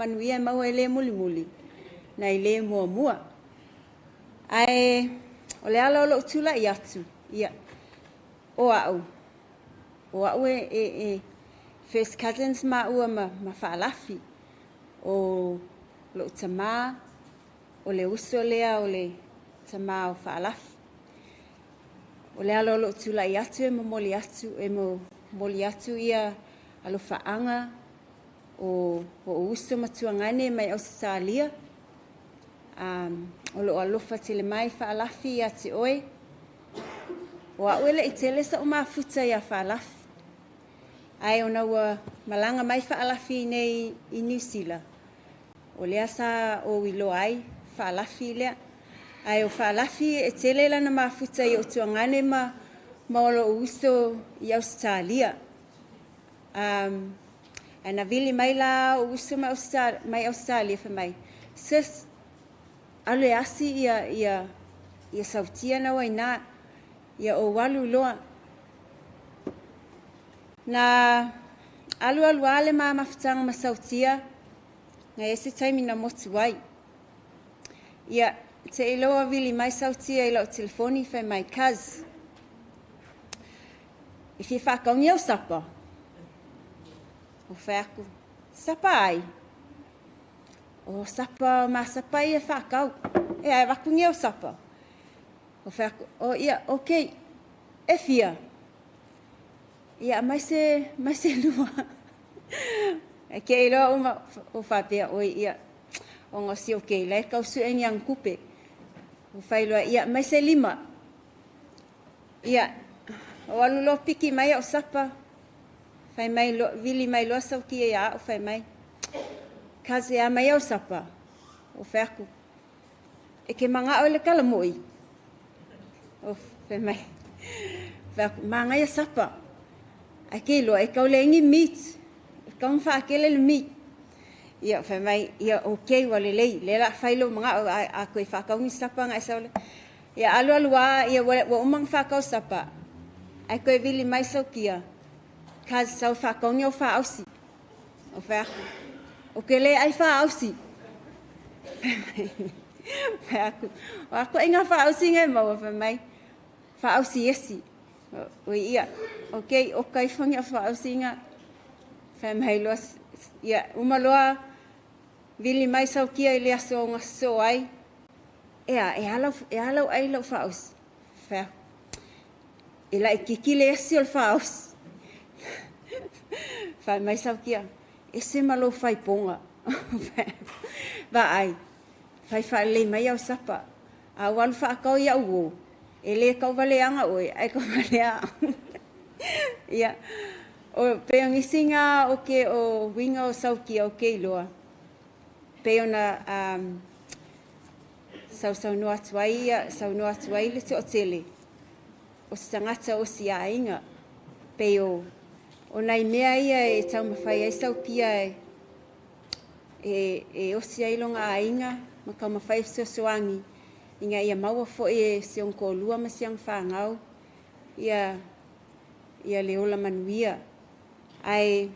manuia mau ele muli na ile mua ai ole ala lo tula yatu ia o au e first cousins ma faalafi o lo tama ole usolea ole tama o faalafi ole ala lo tula yatu e moli atu ia alo faanga o uso matuangane mai Australia o lo alofa tele mai faalafi ati oi o awele itele sa uma futa ya faalafi ai ona wa malanga mai faalafi nei I New Zealand o le asa o wilo ai faalafi le ai o faalafi itele la na mafuta I o tuangane ma lo uso I Australia ana vili mai la uso mai Australia fa mai sis ale asi ia sautia na waina ia o walu loa na alu ale ma mafutanga ma sautia nga ese time na motuai ia te iloa vili mai sautia ilo telefoni fa mai kaz if you fa kaungia sapa o faku sapa ai. O sapa, ma sapa ia whakau. E ai wakungi o sapa. O whaku, o ia, okay, e fia. Ia, mai se lua. E kei loa o whapea, o ia, o ngosi o kei, lai kau suengi ang kupe. O whailoa, ia, mai se 5. Ia, o alulo piki mai o sapa. Whai mai, vili mai loa sau ki e a, o whai mai. Kaze a mai o sapa. O whaku. E ke manga o le kalamoi. O whai mai. Whaku, manga ia sapa. A ke loa, e kau lengi meat. E kau mwhaakele le meat. Ia, whai mai, ia, okay, wale lei. Le la whailo manga o a koe whakaungi sapa ngai saule. Ia, alua, ia, wa umang whakau sapa. Ai koe vili mai Sokia. Kazi sau whakaungi o whaausi. O whaku. O ke le ai whaausi. Whaku. O ako inga whaausi ngai mau, whai mai. Whaausi esi. O ia. Okay, o kai whangi o whaausi inga. Whai mai loa. Ia, umaloa. Vili mai Sokia i lea so ngaso ai. Ea, e halau ai lau whaausi. Whaku. E la kikile esi o whaausi. Whai mai Sokia. E se malo whai ponga. Wa ai. Whai le mai au sapa. A walu whaakau ia uo. E le kau wale anga oe. Ai kau wale anga. Ia. O peongisinga o ke o winga o Sokia o ke iloa. Peona sau no atuai le te o tele. O sangata o si a inga. Peo. O nai mea ia e tau mawhai ai Sokia e osi ai longa a inga. Ma kau mawhai soangi. Inga ia maua fo e siong ko lua ma siang whangau. Ia le ola manuia. Ai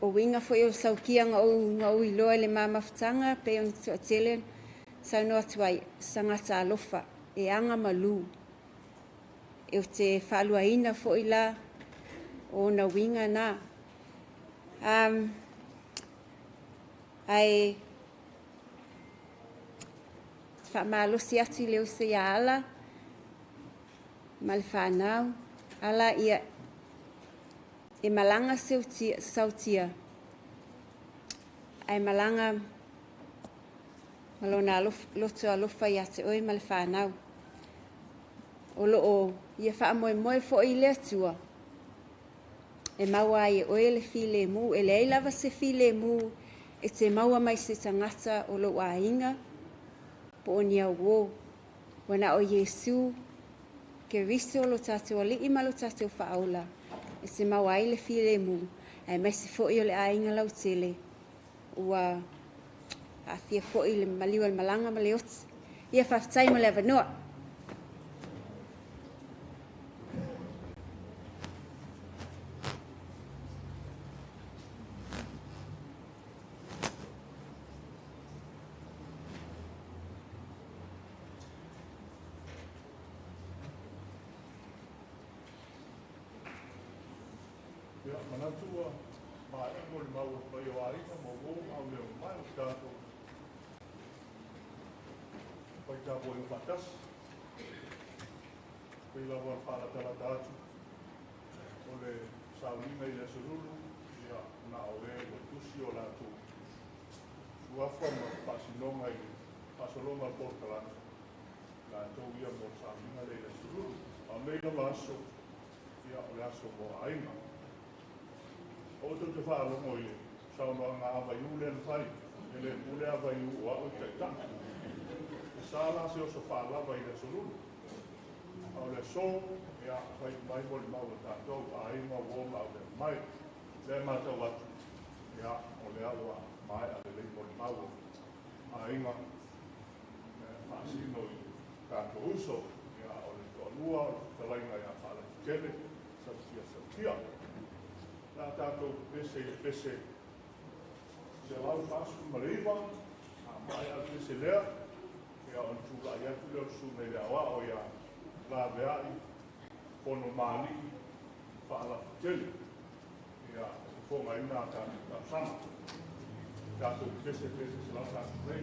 o winga fo e o Sokia nga o iloa le mamafutanga. Pe on tu atele. Sau no atuai sangata alofa. E anga malu. E o te whaaluaina fo ila o na winga na. Ai whaamalosi atu leo se ia ala. Mal whanau. Ala ia e malanga Sautia. Ai malanga malona loto alofa ia te oi mal whanau. Olo o ia wha moe fo i le atua. E maua e oe le file mu, e le eilava se file mu, e te maua mai se tangata o lo a inga, po o nia uo, wana o Yesu, ke riso lo tatua li ima lo tatua whaola, e te maua i le file mu, e mai se fo i o le a inga lau tele, ua a fia fo i le maliwa le malanga ma le oti, ia whaftai ma le avanoa. Manatua, ma e mo le mau pa yo ai mo go au le mai stato. Pai ta bo yo patas. Pai la bo para tala tatu. Ole sauli mai le sululu ya na ole o tusi o la tu. Sua forma pasinonga i pasolonga portala. La to ia mo sauli mai le sululu. A me no laso ya o laso mo ainga. O tu te wha longo i sau noa ngā awa iu le whai, e le ule awa iu o au te tanga. E sāla se o sa wha lawa i le sururu. Au le so, e a whai mai mori mau e tātou, a inga woma au le mai, le mātau atu. E a o le awa mai a le mori mau, a inga whaasino i tātou uso, e a o le toa lua, te lainga i a Faalafitele Sautia. La tātou pese se lau whaasu mariwa, a mai al pese lea, e a on tūla i atu leo su nei lea wa o ia la veai, pono mani, Faalafitele. E a fo mai na ta ta sama ta tu pese la ta rei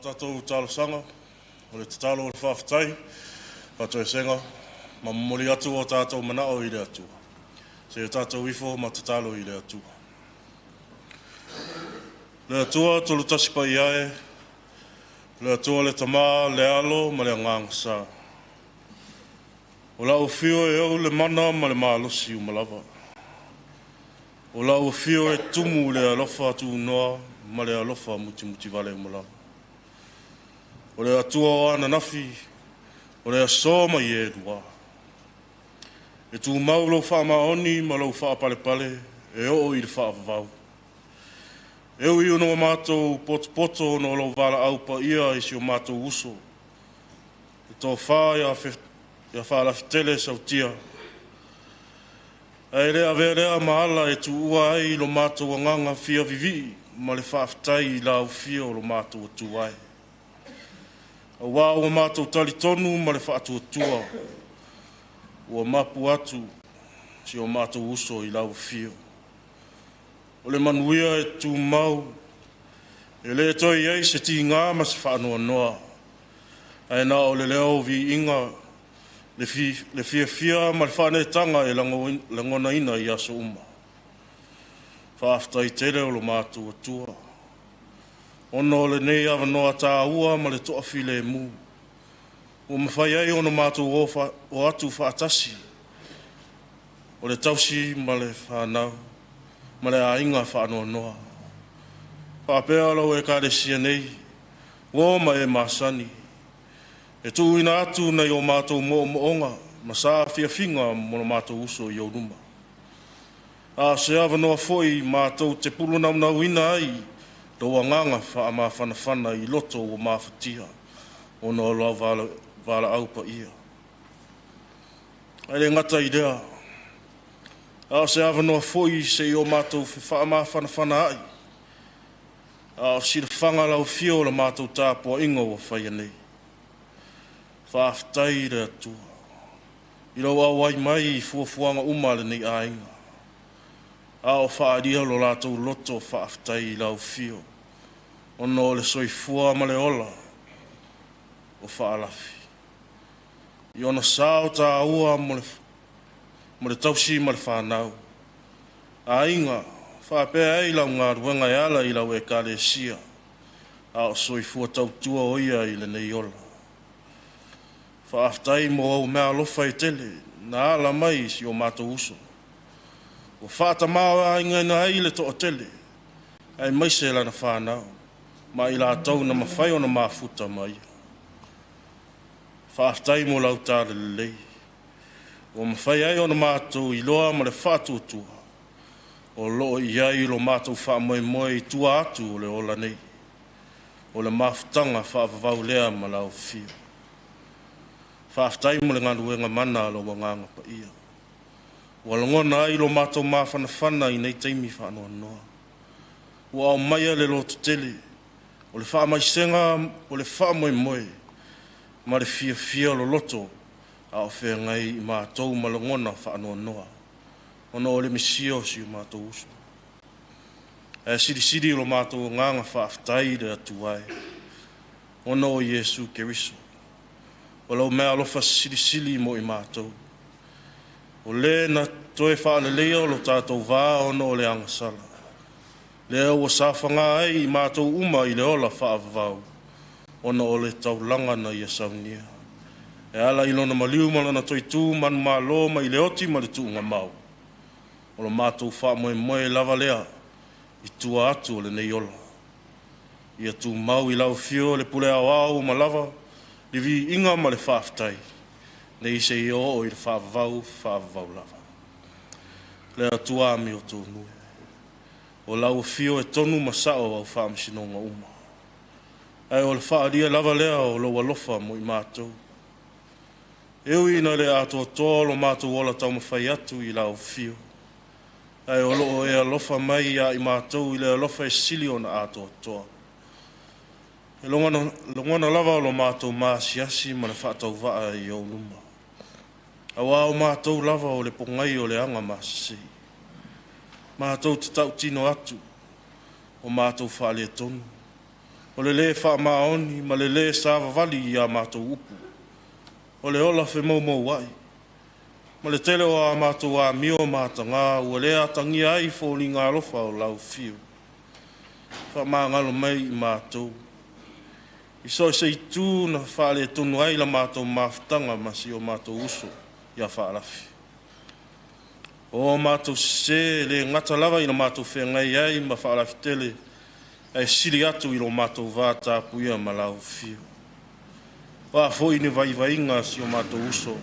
tātou tālosanga, o le tatalo o le whawhitai, tātou e senga, ma mori atu o tātou manao i le atua. Se tātou ifo ma tatalo i le atua. Le atua tolu tasipa i ae, le atua le tamā, le alo, ma le ngangasa. O la o fio e au le mana ma le malosi u malava. O la o fio e tumu le alofa atu noa, ma le alofa muti vale u malava. O le atua o ana nafi, o le asoma i e dua. E tu mau lo wha maoni, ma lo wha pale pale, e o i le wha vavau. E ui uno mātou poto no lo wala aupa ia i si o mātou uso. E tō wha ia Faalafitele Sautia. E rea verea maala e tu ua ai lo mātou anganga fia vivi, ma le whaafitai i lau fia o lo mātou atu ai. A wā o mātou tali tonu ma le whaatu atua. Ua mapu atu si o mātou uso i lau fia. O le manuia e tu mau, e le toi ei se ti ngā ma se whaanoa noa. E nā o le leo vi inga, le fia ma le whanetanga e langona ina i aso uma. Whaaftai tere o lo mātou atua. Ono le nei awa noa tā ua ma le toa file e mu. O mawhai ai ono mātou o atu whaatasi. O le tausi ma le whanau. Ma le ainga whaanoa noa. Whaapea lau e kāre sia nei. Wō ma e māsani. E tu ina atu nei o mātou moonga. Ma sā fia finga mo no mātou uso i auruma. A se awa noa foi mātou te pulu nau ina ai. Doa nganga wha whanawhana i loto o mawhatia. O no lau wala aupa ia. Aile ngata i rea. A se awa noa foi se i o mātou whanawhana ai. A si le whanga lau fio la mātou tāpua inga o whaia nei. Whaaftai rea tua. I rau awai mai i fuafuanga umale nei ainga. A o whaaria lo lātou loto whaaftai i lau fio. Ono le soifua ma le ola. O whaalafi. I ona sao tā ua mo le tausi ma le whanau. A inga, whaapea ei lau ngā ruenga e ala i lau e kāre sia. A o soifua tautua o ia i le nei ola. Whaaftai mo au mea lofa i tele, na ala mai si o mātou uso. O whaata mao a inga ina ai le to o tele, ai maise lana whanau, ma i la tau na mawhai o na mafuta mai. Whaaftai mo lau tāre le lei. O mawhai ai o na mātou i loa ma le whātuatua. O loo i ai lo mātou wha moe i tua atu o le ola nei. O le mafutanga whaavavau lea ma lau fia. Whaaftai mo le nganuenga mana lo wanganga pa ia. Walangona ai lo mātou mawhanawhana i nei teimi whaanoa noa. Ua au maia le loto tele. O le wha mai senga, o le wha moe. Ma le fia lo loto. A o whea ngai i mātou malangona whaanoa noa. Ono o le misio si o mātou uso. E siri lo mātou nganga whaaftai le atu ai. Ono o Yesu Keriso. O lau mea alofa siri mo i mātou. O le na toe whaale leo lo tātou vā ono o le angasala. Leo o sāwhanga ai i mātou uma i le ola whaavavau. Ono o le taulanga na ia saunia. E ala ilona maliu malana toi tū manu mālo ma i le oti ma le tūnga mau. O lo mātou wha moe lava lea i tua atu o le nei ola. Ia tū mau i lau fio le pule au au ma lava. Li vi inga ma le whaaftai. Nei se i o i le whaavavau lava. Le atua mi o tō nui. O lau fio e tonu masao au whaamisinonga uma. Ai o le whaaria lava lea o lo alofa mo i mātou. Eu ina le ato tōlo mātou ola tau mawhai atu i lau fio. Ai o loo e alofa mai a i mātou i le alofa e sili o na ato toa. E longona lava o lo mātou maasiasi ma le whaatau waa i au luma. Awa o mātou lava o le pongai o le anga maasasi. Mātou te tau tino atu o mātou whaale tonu. O le whaamaoni, ma le savavali ia mātou upu. O le ola whi mau wai. Ma le tele o a mātou a mio mātanga, ua le atangi ai fōli ngā lofa o lau whiu. Whaamangalo mai I mātou. I soi se I tū na whaale tonu ai la mātou mawhitanga masi o mātou uso ia whaalafi. O mātou se le ngata lava I na mātou whengai ai ma Faalafitele ai sili atu I lo mātou vātāpu ia ma lau whiu. Wa foi ni vai inga si o mātou uso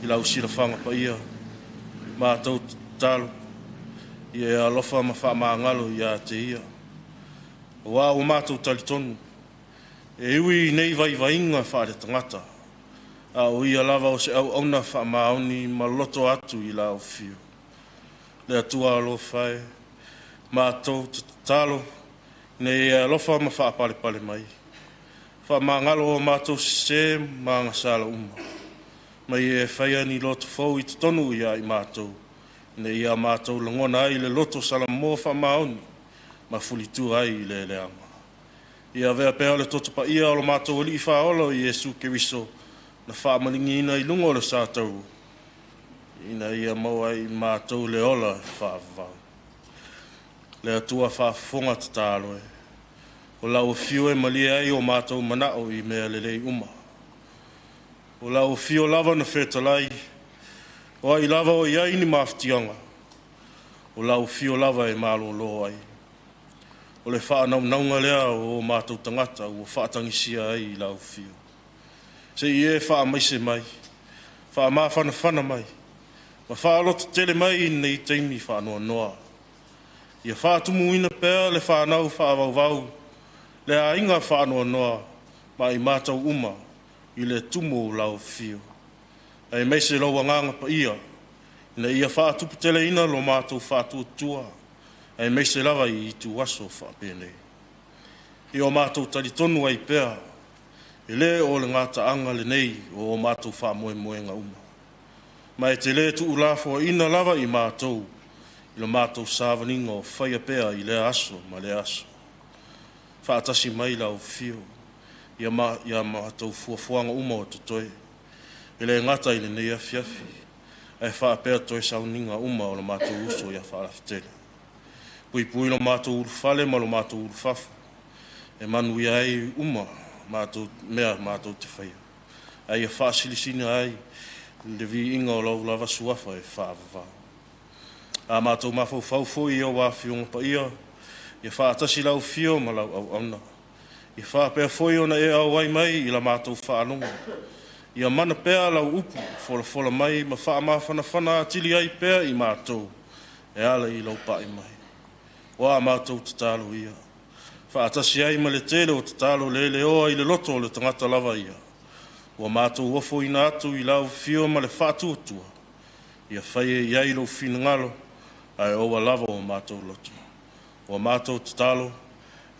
I lau sila whanga pa ia mātou talo ia alofa ma whaamangalo ia te ia. Wa o mātou talitonu e ui nei vai inga whaare tangata a o ia lava o se au auna whaamaoni ma loto atu I lau whiu. Le atua alo whae mātou talo nei alofa ma whaapale mai. Whaamangalo o mātou se maanga sala mai e whaia ni loto fau I tonu ia I mātou. Nei ia mātou langona ai le loto sala mō whaamaoni ma fulitu ai le leanga. Ia vea pēa le toto pa ia o lo mātou li I whaolo I Jesu Keriso na whaamalingi ina I lungo le sātau. Ina ia mau ai mātou le ola whaavau. Le atua whaafonga tatalo e. O lau fio e malia ai o mātou manao I mea lelei uma. O lau fio lava na whetalai. O ai lava o iai ni mawhtianga. O lau fio lava e malo lo ai. O le whaanaunga lea o mātou tangata o whaatangisia ai I lau fio. Se I e whaamaise mai. Whaamawhana mai. Ma whaaloto tele mai nei teimi whaanoa noa. Ia whaatumu ina pēr le whaanau whaavau. Le a inga whaanoa noa ma I mātou uma I le tumu lau fio. Ai meise lau nganga pa ia. Ina ia whaatupu tele ina lo mātou whaatua tua. Ai meise lava I tu waso whaapene. I o mātou talitonu ai pēr. E le o le ngata anga le nei o mātou whaamoemoenga uma. Ma e te le tu ulafo ina lava I mātou. I le mātou sāvaninga o whaia pēr I le aso ma le aso. Whaatasi mai lau fio. Ia mātou fuafuanga uma o tutoe. E le ngata I le nei afiafi. Ai whaapea toe sauninga uma o le mātou uso ia Faalafitele. Pui lo mātou urufale ma lo mātou urufafu. E manu ia ai uma mātou mea mātou te whaia. Ai e whaasilisina ai le vi inga o lau lava suafa e whaavavau. A mātou mawhau I o wāwhionga pa ia. Ia whaatasi lau fio ma lau au auna. Ia whaapea foi ona e au ai mai I la mātou whaanonga. Ia mana pēa lau upu fola mai ma whaamawhana atili ai pēa I mātou. E ala I lau pai mai. Wa mātou tatalo ia. Whaatasi ai ma le tele o tatalo le oa I le loto o le tangata lava ia. Wa mātou wafo ina atu I lau fio ma le whaatuatua. Ia whaie iai lau finangalo ai owa lava o mātou loto. Wa mātou tatalo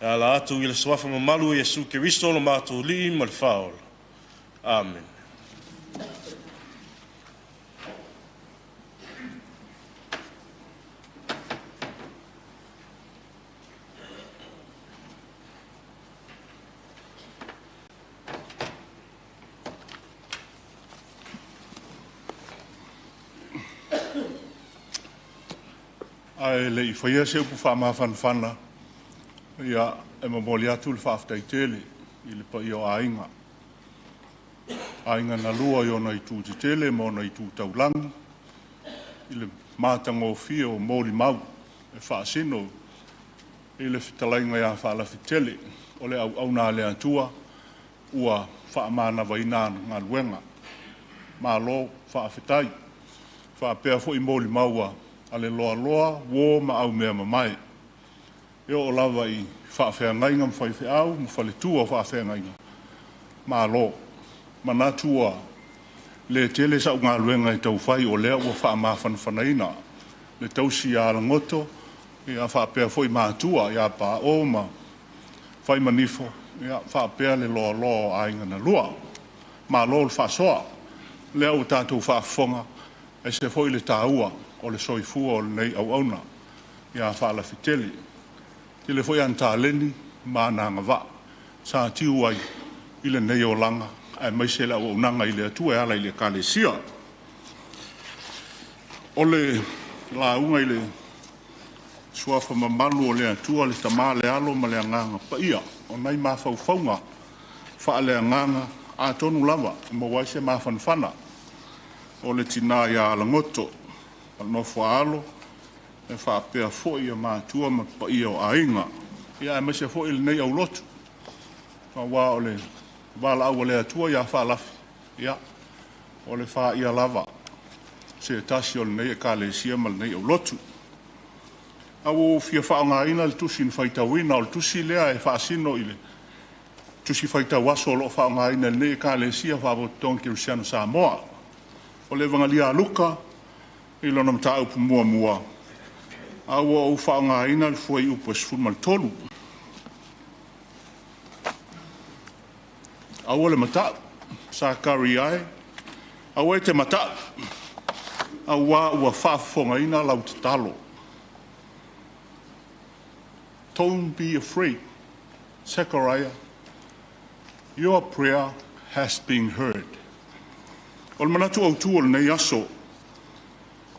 e ala atu I le swafa mamalu I Jesu Keriso lo mātou li ma le whaola. Amen. Ai le I whaia se upu whaamawhanawhana. Ia e mamoli atu le whaaftaitele I le pa I o ainga. Ainga na lua I ona I tū te tele ma ona I tū taulangi. I le mātanga o fia o mōli mau e whaasino. I le whitalainga ia Faalafitele o le au nā le atua ua whaamana wainana ngā luenga. Mā lo whaafetai. Whaapea fo I mōli maua ale loa wo ma au mea mamai. E o lava I whaafeangainga mwhaife au, mwhaletua whaafeangainga. Mā lo, manatua le tele sa ngā luenga I tau whai o lea ua whaamawhanawhanaina. Le tausi a langoto, e a whaapea foi mātua, e a pā o ma whai manifo, e a whaapea le loa ainga na lua. Mā lo le whaasoa, lea o tātou whaafonga, e se foi le tāua, o le soifua o le nei au auna, ia Faalafitele. Te le foi an tāleni, mana ngava sa tiu ai ile nei o langa ai mai se la o nanga ile tu e ala ile kalesia ole la unga ile suafa mamalu o le tu le tamale alo ma le nganga pa ia o nai ma fau faunga fa le nganga a tonu lava mo wai se ma fanfana o le tina ia la ngoto no fa alo e fa pe fo ia ma tu ma pa ia o ainga ia me se fo il nei au lotu fa wa ole wala au le tu ia fa la ia ole fa ia lava se tasi o nei ka le sia mal nei au lotu au fia fa nga ina le tusin faita wina o tusi lea e fa sino ile tusi faita waso lo fa nga ina le ka le sia fa vo ton Cristiano Samoa o le vanga lia luka ilo na mta upu mua au o fa nga ina le foi upu sfu mal tolu au le mata sa kariai au e te mata au wa fa fonga ina lau te talo. Don't be afraid, Zechariah. Your prayer has been heard. Ol manatu au tu ol nei aso.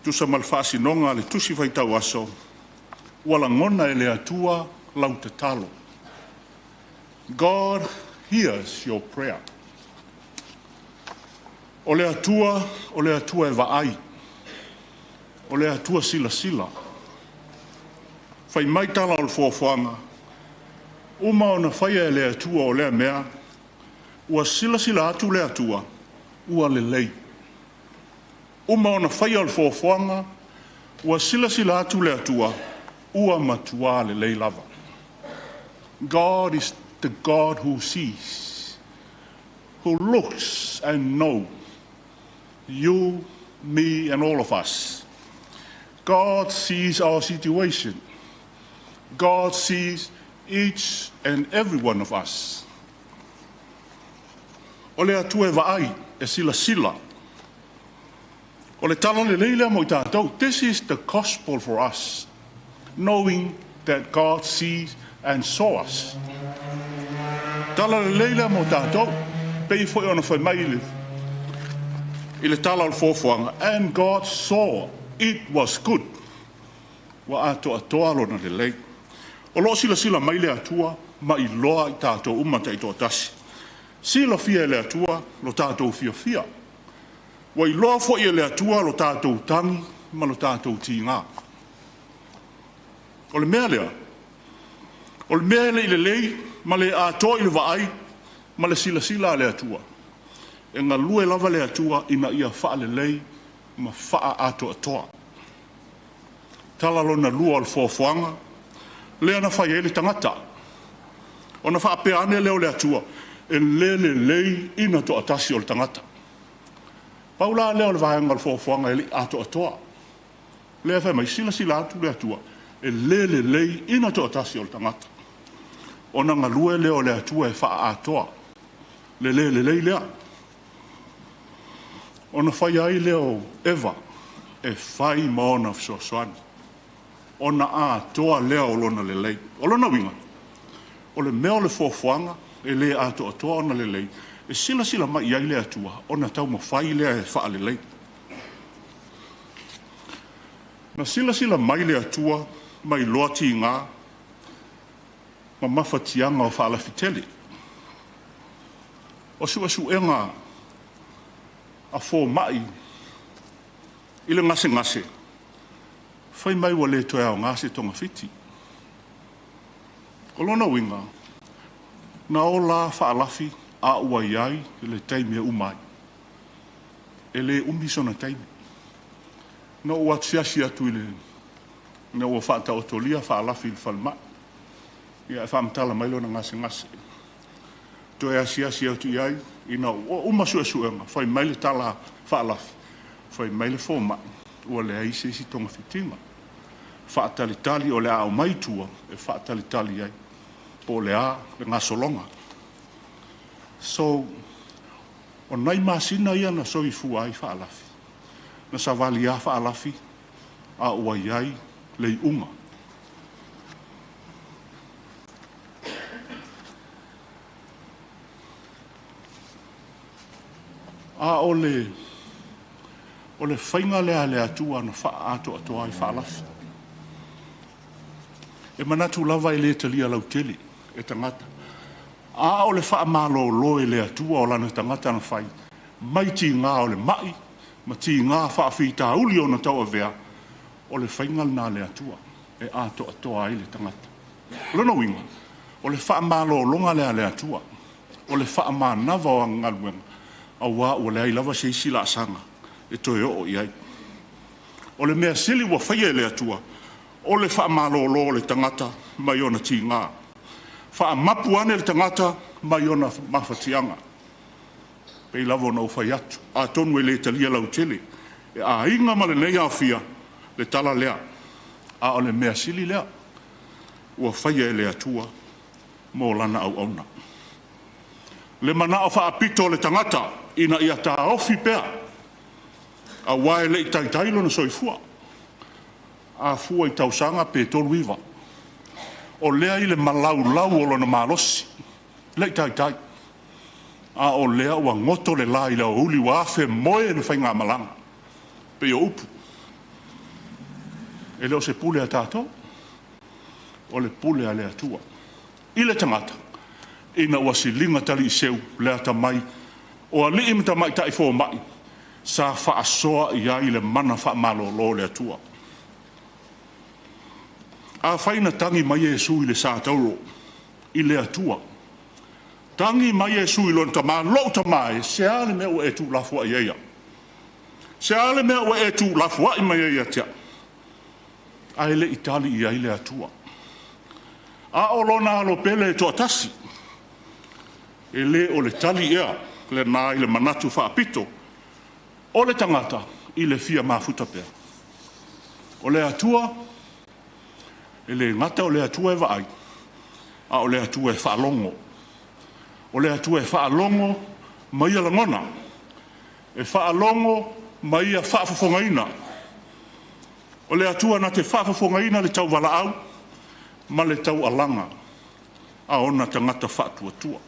Tu sa malfasi nonga le tusi vai tau aso. Wala ngona ele atua lau te talo. God hears your prayer. Ole atua e vaai. Ole atua sila sila. Fai mai tala o fuafuanga. Uma ona fai le atua o lea mea. Ua sila sila atu le atua. Ua le lei. Uma ona fai o fuafuanga. Ua sila sila atu le atua. Ua matua le lei lava. God is the God who sees. Who looks and knows. You, me and all of us. God sees our situation. God sees each and every one of us. Ole atua e vaai e sila sila. Ole tala le leila mo i tātou. This is the gospel for us. Knowing that God sees and saw us. Tala le leila mo tātou. Pei foi ona foi mai ile tala o fofuanga. And God saw it was good. Wa ato atoa lona le leila. O lo sila sila mai le atua, ma i loa i tātou umata i tō tasi. Sila fia le atua, lo tātou fia. Wa i loa fo i le atua, lo tātou tangi, ma lo tātou tīngā. O le mea lea. O le mea le i le lei, ma le atoa i le vaai, ma le sila sila le atua. E ngā lue lava le atua, ina ia faa le lei, ma faa ato atoa. Tala lona lua al fofuanga, lea na fai ele tangata. O na faa pea ane leo le atua. E le lei ina to atasi o le tangata. Paula leo le vahanga le fofuanga ele ato atoa. Lea fai mai sila sila atu le atua. E le lei ina to atasi o le tangata. O na ngalue leo le atua e faa atoa. Le lei lea. O na fai ai leo Eva. E fai maona fsosoani. Ona a toa lea o lona le lei. O lona winga. O le mea o le fofuanga, e le a toa ona le lei. E sila sila mai ai lea tua. Ona tau mawhai lea e wha le lei. Na sila sila mai lea tua, mai loati ngā, ma mawhatianga o Faalafitele. O su enga a fō mai, ile ngase. Fai mai wa le toe au ngase tonga fiti. O lona winga, na o la faalafi a ua iai le taimi e umai. E le umisona taimi. Na ua tsiasi atu ile, na ua whaata o tolia faalafi il falma. Ia e whaamtala mai lona ngase. Toe asiasi atu iai, ina umasu e suenga, fai mai le tala faalafi. Fai mai le fōma, ua le aise si tonga fitinga. Whaatalitali o le a o maitua e whaatalitali ai. Po le a le ngasolonga. So, o nai masina ia na soi fu ai whaalafi. Na sa wali a whaalafi a ua iai le unga. A o le whainga le atua na wha ato atoa I whaalafi. E manatu lava I le talia lau tele, e tangata. A o le wha malo loe le atua o lana tangata na whai. Mai ti ngā o le mai, ma ti ngā wha whita uli o na tau a vea, o le whainga na le atua, e ato atoa I le tangata. Lona winga, o le wha malo longa le atua, o le wha ma nava o ngaluenga, a wā o le ai lava se isi la sanga, e toi o iai. O le mea sili wa whaia le atua, o le wha malo lo le tangata, mai ona ti ngā. Wha mapu ane le tangata, mai ona mawhatianga. Pei lavo na uwhai atu, a tonu e le talia lau tele, e a inga ma le nei awhia, le tala lea, a o le mea sili lea, ua whaia le atua, mō lana au auna. Le mana o wha apito le tangata, ina ia ta ofi pea, a wae le I taitailo na soifua, a fua I tausanga pe tolu iwa, o lea I le malau lau o lona malosi, le I taitai, a o lea ua ngoto le la I la uli wa afe moe le whainga malanga, pe o upu. E leo se pule a tātou, o le pule a le atua. I le tangata, ina ua si linga tali I seu, lea ta mai, o a li imta mai tai fō mai, sa wha asoa I ai le mana wha malo lo le atua. A whaina tangi mai Jesu I le sa tauro, I le atua. Tangi mai Jesu I lon tama, lo tama e, se ale mea ua e tu lafua I eia. Se ale mea ua e tu lafua I mai eia tia. A ele Itali I ai le atua. A o lona alo pele e toa tasi. E le o le tali ea, le nā I le manatu whaapito, o le tangata I le fia mafuta pea. O le atua, e le ngata o le atua e vaai, a o le atua e whaalongo. O le atua e whaalongo, mai ala ngona. E whaalongo, mai a whaafafongaina. O le atua na te whaafafongaina le tau wala au, ma le tau alanga, a ona tangata whaatua tua.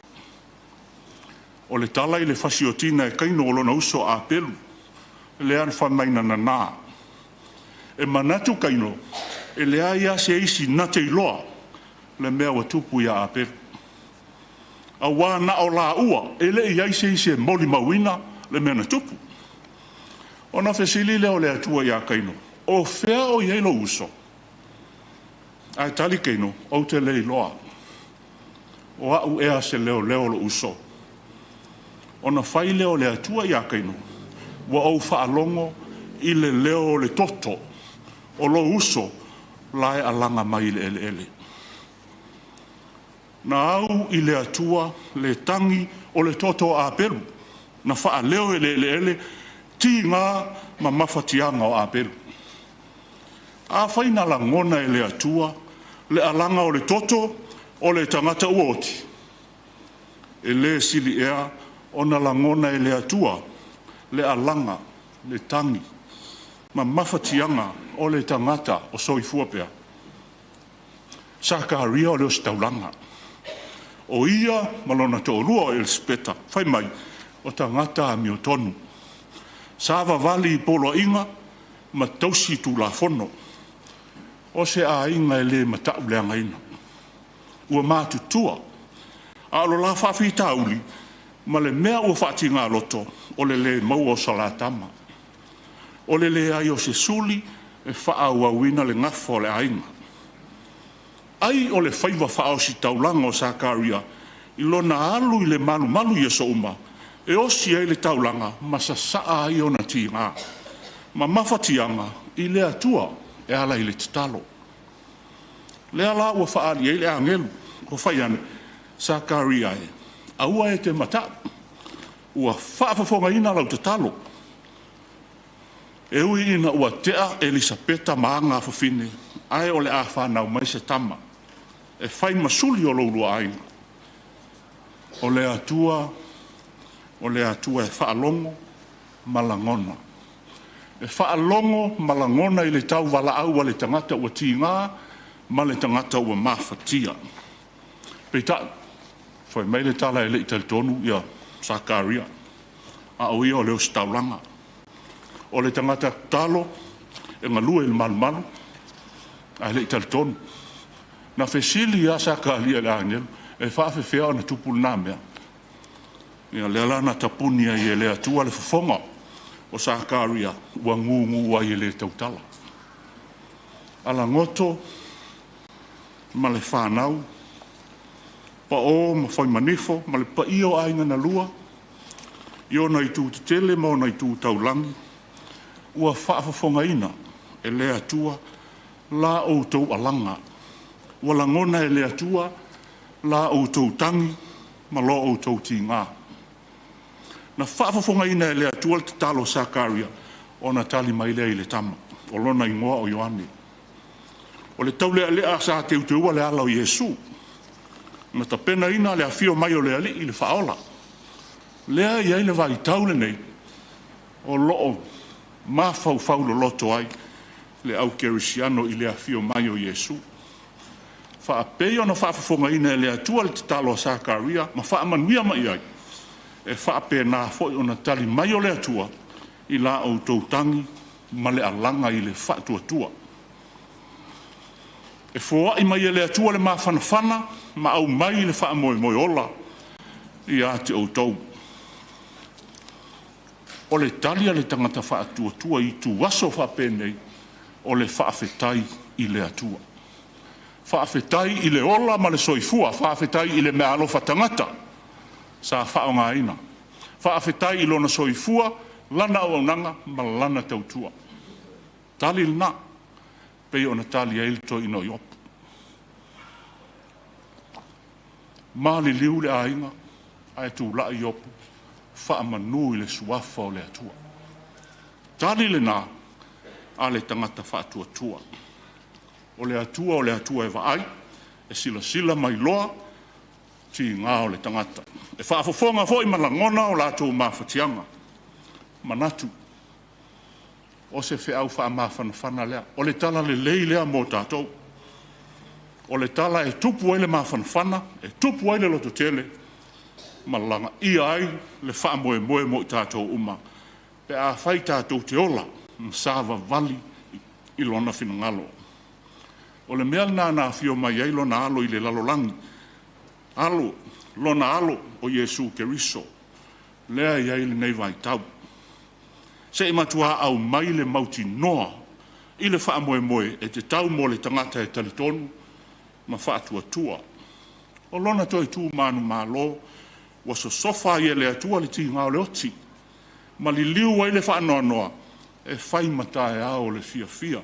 O le tala I le fasiotina e kaino o lona uso a pelu, le an whamaina na nā. E manatu kaino, e le aia se isi na te iloa, le mea wa tupu ia a pelu. A wā na o la ua, e le iai se isi e moli mawina, le mea na tupu. O na fesili leo le atua ia kaino, o fea o ielo uso. Ai tali kaino, o te le iloa. O au ea se leo lo uso. Ona whai leo le atua ia kaino, wa au whaalongo I le leo le toto, o lo uso, lae alanga mai le ele. Na au I le atua, le tangi o le toto a peru, na wha leo e le ele, ti ngā ma mawhatianga o a peru. A whaina la ngona e le atua, le alanga o le toto, o le tangata uoti. E le sili ea, ona la ngona e le atua, le alanga, le tangi, ma mawhatianga o le tangata o soifua pea. Sakaria o le ostaulanga. O ia, malona to rua o Elspeta, whai mai, o tangata a mio tonu. Sava vali I polo inga, ma tausi tu la fono. O se a inga e le matau le angaina. Ua mātu tua. A alo la whawhita uli, ma le mea ua whati ngā loto, o le mau o salatama. O le ai o se suli, e wha ua wina le ngafo le ainga. Ai o le whaiva wha o si taulanga o Sakaria, I lona alu I le malu I so uma, e osi ai le taulanga, ma sa saa ai o na ti ngā. Ma mawhatianga, I le atua, e ala I le tatalo. Le ala ua wha ali e le angelu, o whai ane, Sakaria e. A ua e te mata, ua whaafafonga ina lau tatalo. E ui ina ua tea Elisabeta maanga fafine, ai o le a whanau mai se tama. E whai masuli o loulua ainga. O le atua e whaalongo malangona. E whaalongo malangona I le tau wala au le tangata ua ti ngā, ma le tangata ua mawhatia. Peita, whai mai le tala e le ital tonu ia Sakaria. a o ia o leo staulanga. O le tangata talo e ngalua i le malumalu a le ital tonu. Na fesili a sa ka lia le angel e whaafewhea o na tupulu nā mea. Ia le alana tapuni ai e le atua le fofonga o sa karia ua ngungu ai e le tautala. Ala ngoto ma le whanau pa o ma whai manifo ma le pa io ainga na lua io na i tū te tele ma o na i tū taulangi ua whaafafonga ina e le atua la o tau alanga ua langona e le atua la o tau tangi ma lo o tau ti ngā na whaafafonga ina e le atua te talo Sakaria o na tali mai lea i le tama o lona i ngoa o Ioane o le tau lea lea sa te uteua le ala o Iesu na ta pena ina le afio mai o le ali i le whaola lea iai le vai taule nei o loo ma fau lo loto ai le au kerisiano i le afio mai o Iesu fa apeo na fa fonga ina le atua le talo Sakaria ma fa manuia mai ai e fa pe na fo ona tali mai o le atua i la o toutangi ma le alanga i le fa tua e fo ai mai le atua le ma fana ma au mai le fa mo ola i ate o tou o le talia le tangata fa tua i tu waso fa pe nei o le fa fetai i le atua whaafetai i le ola ma le soifua, whaafetai i le mea alofa tangata, sa whaonga ina. Whaafetai i lona soifua, lana o aunanga, ma lana tautua. Tali lna, pei ona tali eilto ino iopu. Ma li liu le ainga, ai tu la iopu, whaamanu i le suafa o le atua. Tali le na, a le tangata whaatua. O le atua e vaai, e sila mai loa, ti ngā o le tangata. E whaafofonga fo i malangona o lātou mawhatianga. Manatu. O se whiau whaamawhanawhana lea. O le tala le lei lea mō tātou. O le tala e tupu ai le mawhanawhana, e tupu ai le loto tele, malanga ia ai le whaamoe mo i tātou uma. Pe a whai tātou te ola, msāwa vali i lona whinangalo. O le mea nā fio mai ai lona alo i le lalolangi. Lona alo o Iesu Keriso. Lea iai le nei vai tau. Se matua au mai le mauti noa i le whaamoe e te tau mo le tangata e talitonu ma whaatua. O lona toi tū manu mālo wa so sofa i le atua le ti ngā le oti. Ma li liu ai le whaanoa e whai mata e ao le fia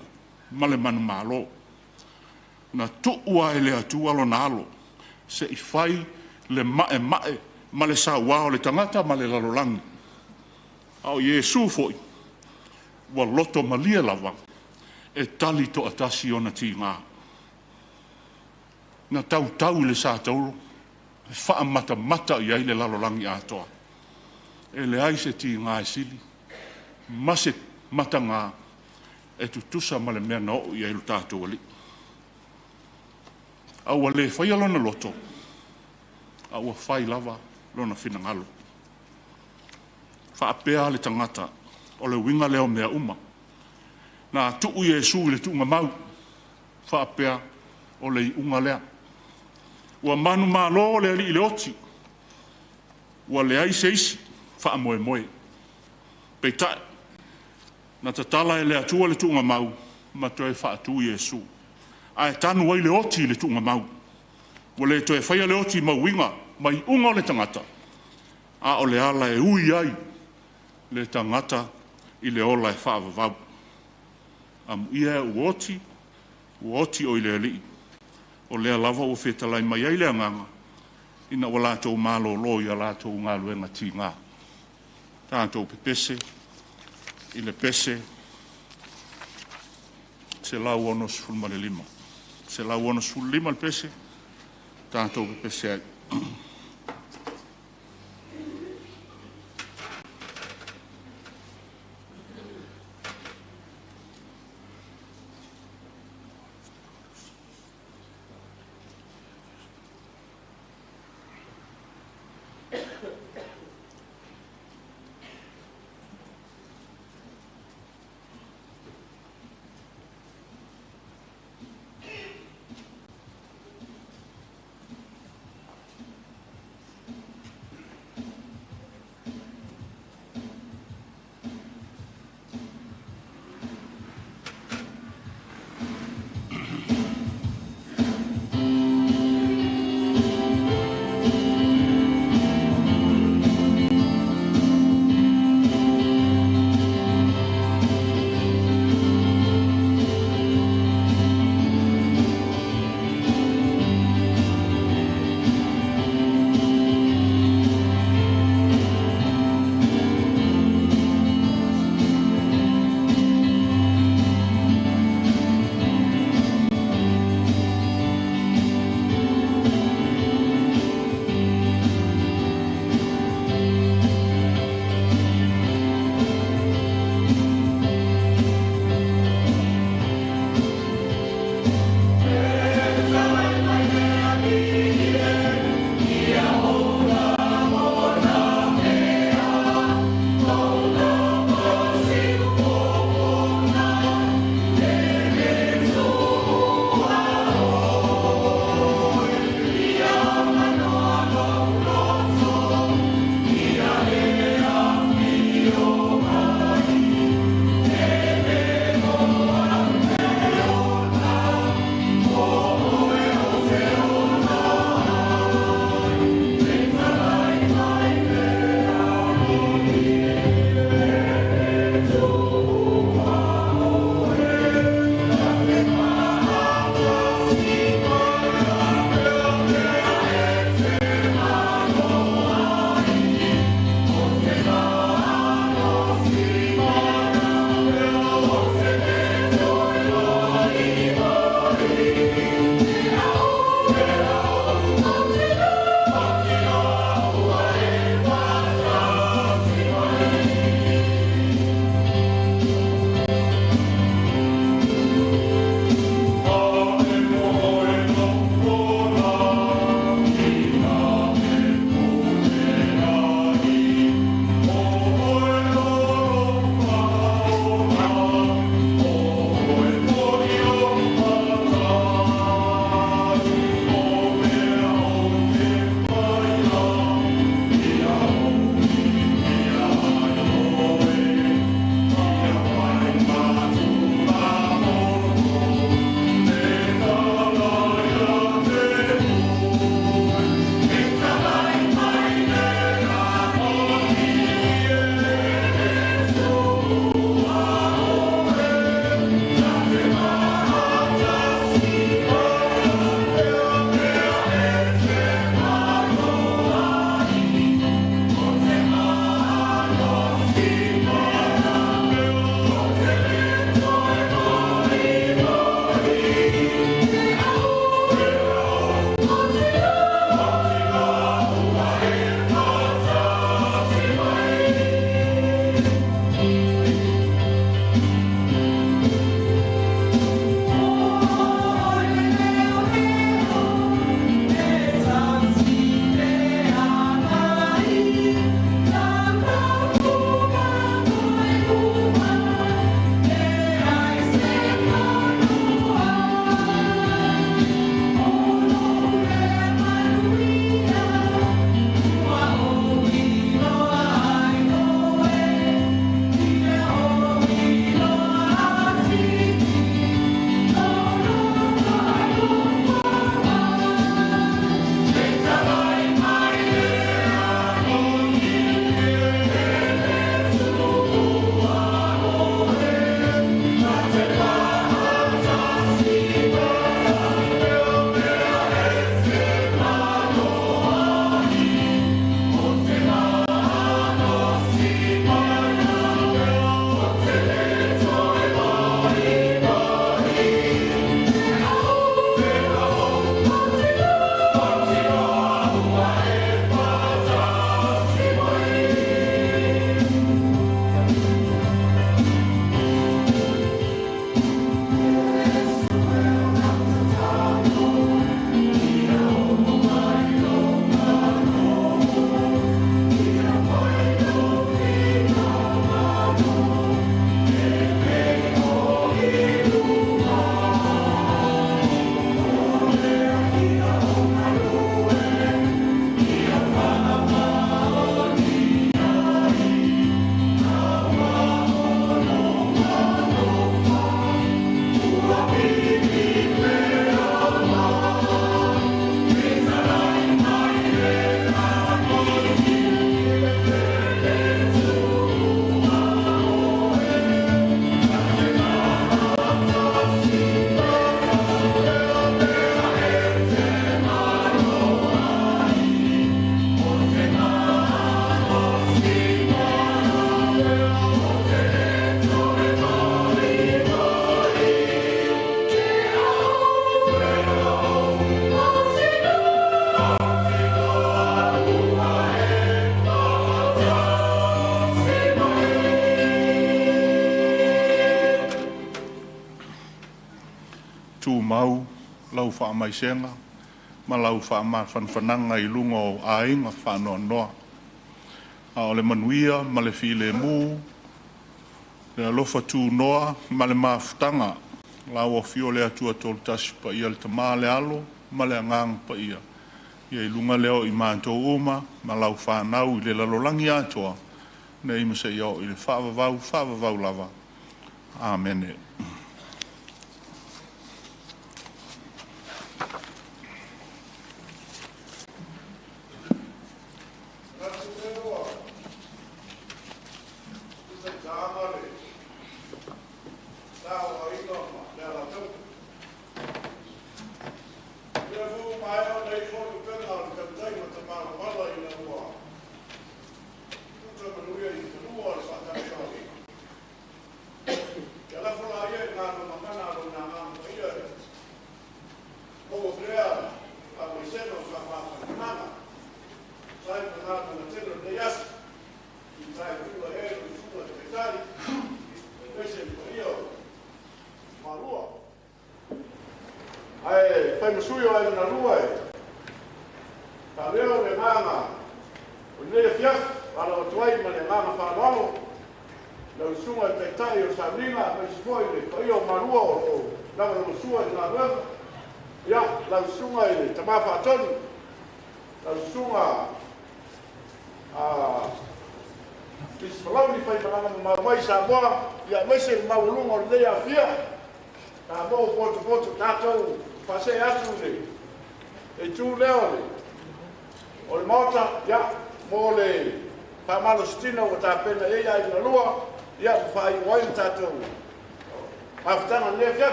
ma le manu mālo. Na tuua e le atua lo nalo, se i whai le mae ma le sa wao le tangata ma le lalolangi. Ao Iesu foi, wa loto malia lava, e tali to atasi o na ti ngā. Na tau le sa tauro, e wha mata i ai le lalolangi atoa. E le ai se ti ngā e sili, ma se mata ngā, e tutusa ma le mea no i ai lu tātou ali. Aua le whai alona loto, aua whai lava lona whinangalo. Whaapea le tangata, o le winga leo mea uma. Nā tuu Iesu le tuunga mau, whaapea o le unga lea. Ua manu mālo le ali i le oti, ua le aise isi, wha moe. Peitai, na tatala e le atua le tuunga mau, ma toi wha atu Iesu. Ai tanu ai le oti le tunga mau. Wale to e whaia le oti mau winga, mai unga o le tangata. A o le ala e ui ai le tangata i le ola e whaavavau. Am ia u oti o i le alii. O le lava o whetalai mai ai le anganga. Ina o lātou mālo lo i a lātou ngā luenga ti ngā. Tātou pepese, i le pese, se lau ono sfulma le lima. Se la uono sul lima il pese, tanto che pese ai. whaamaisenga, ma lau whanwhananga I lunga o ainga whanoa noa. A o le manuia, ma le file mu, le alofa tū noa, ma le mafutanga, lau o fio le atua tolu tasi pa ia le tamaa le alo, ma le angang pa ia. Ia I lunga leo I mātou uma, ma lau whanau I le lalolangi atoa, na ima se iau I le whaavavau lava. Amen.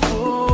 For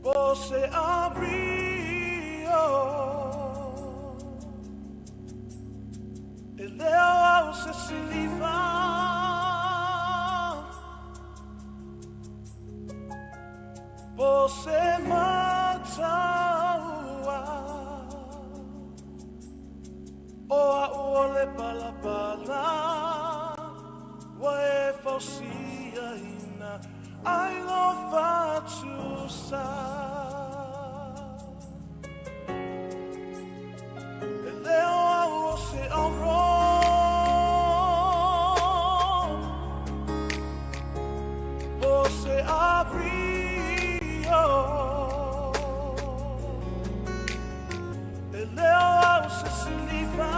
Você abriu e leu ao se livrar. Você matou o ole pala pala wa e fausia ina I love what you say. Leo você honrou, você abriu. Leo você se livrar,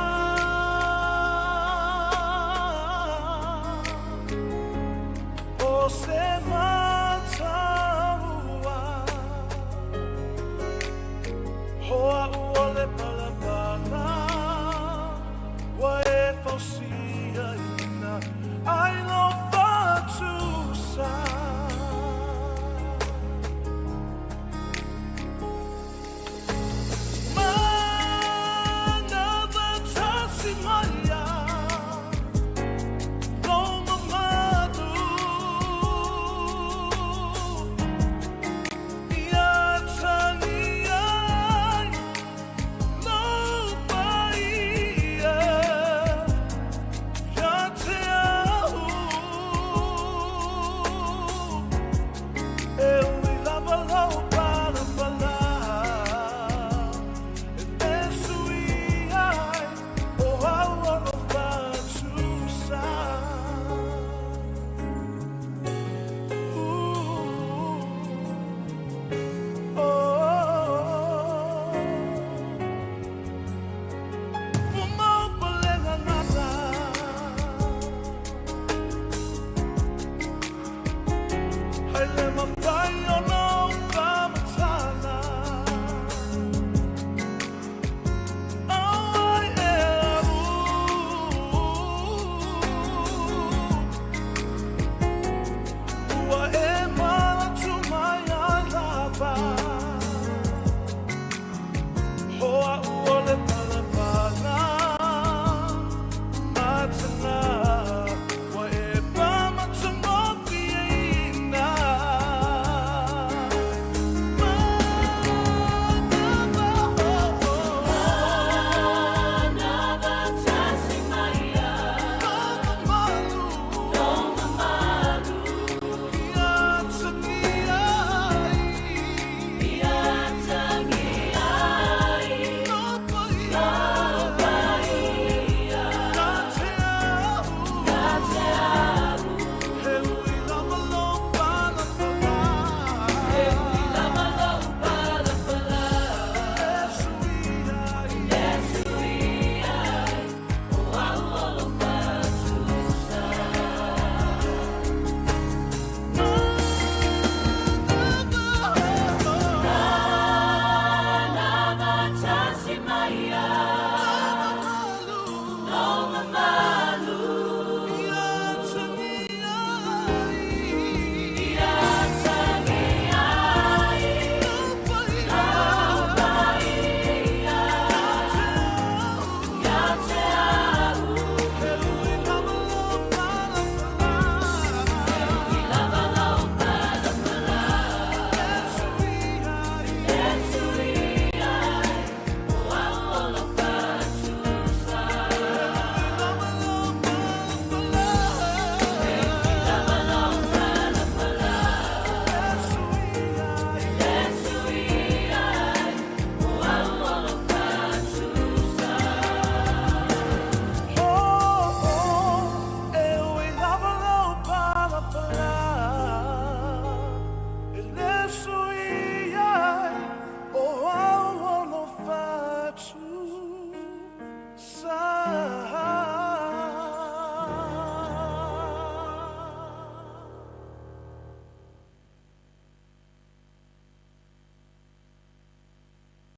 você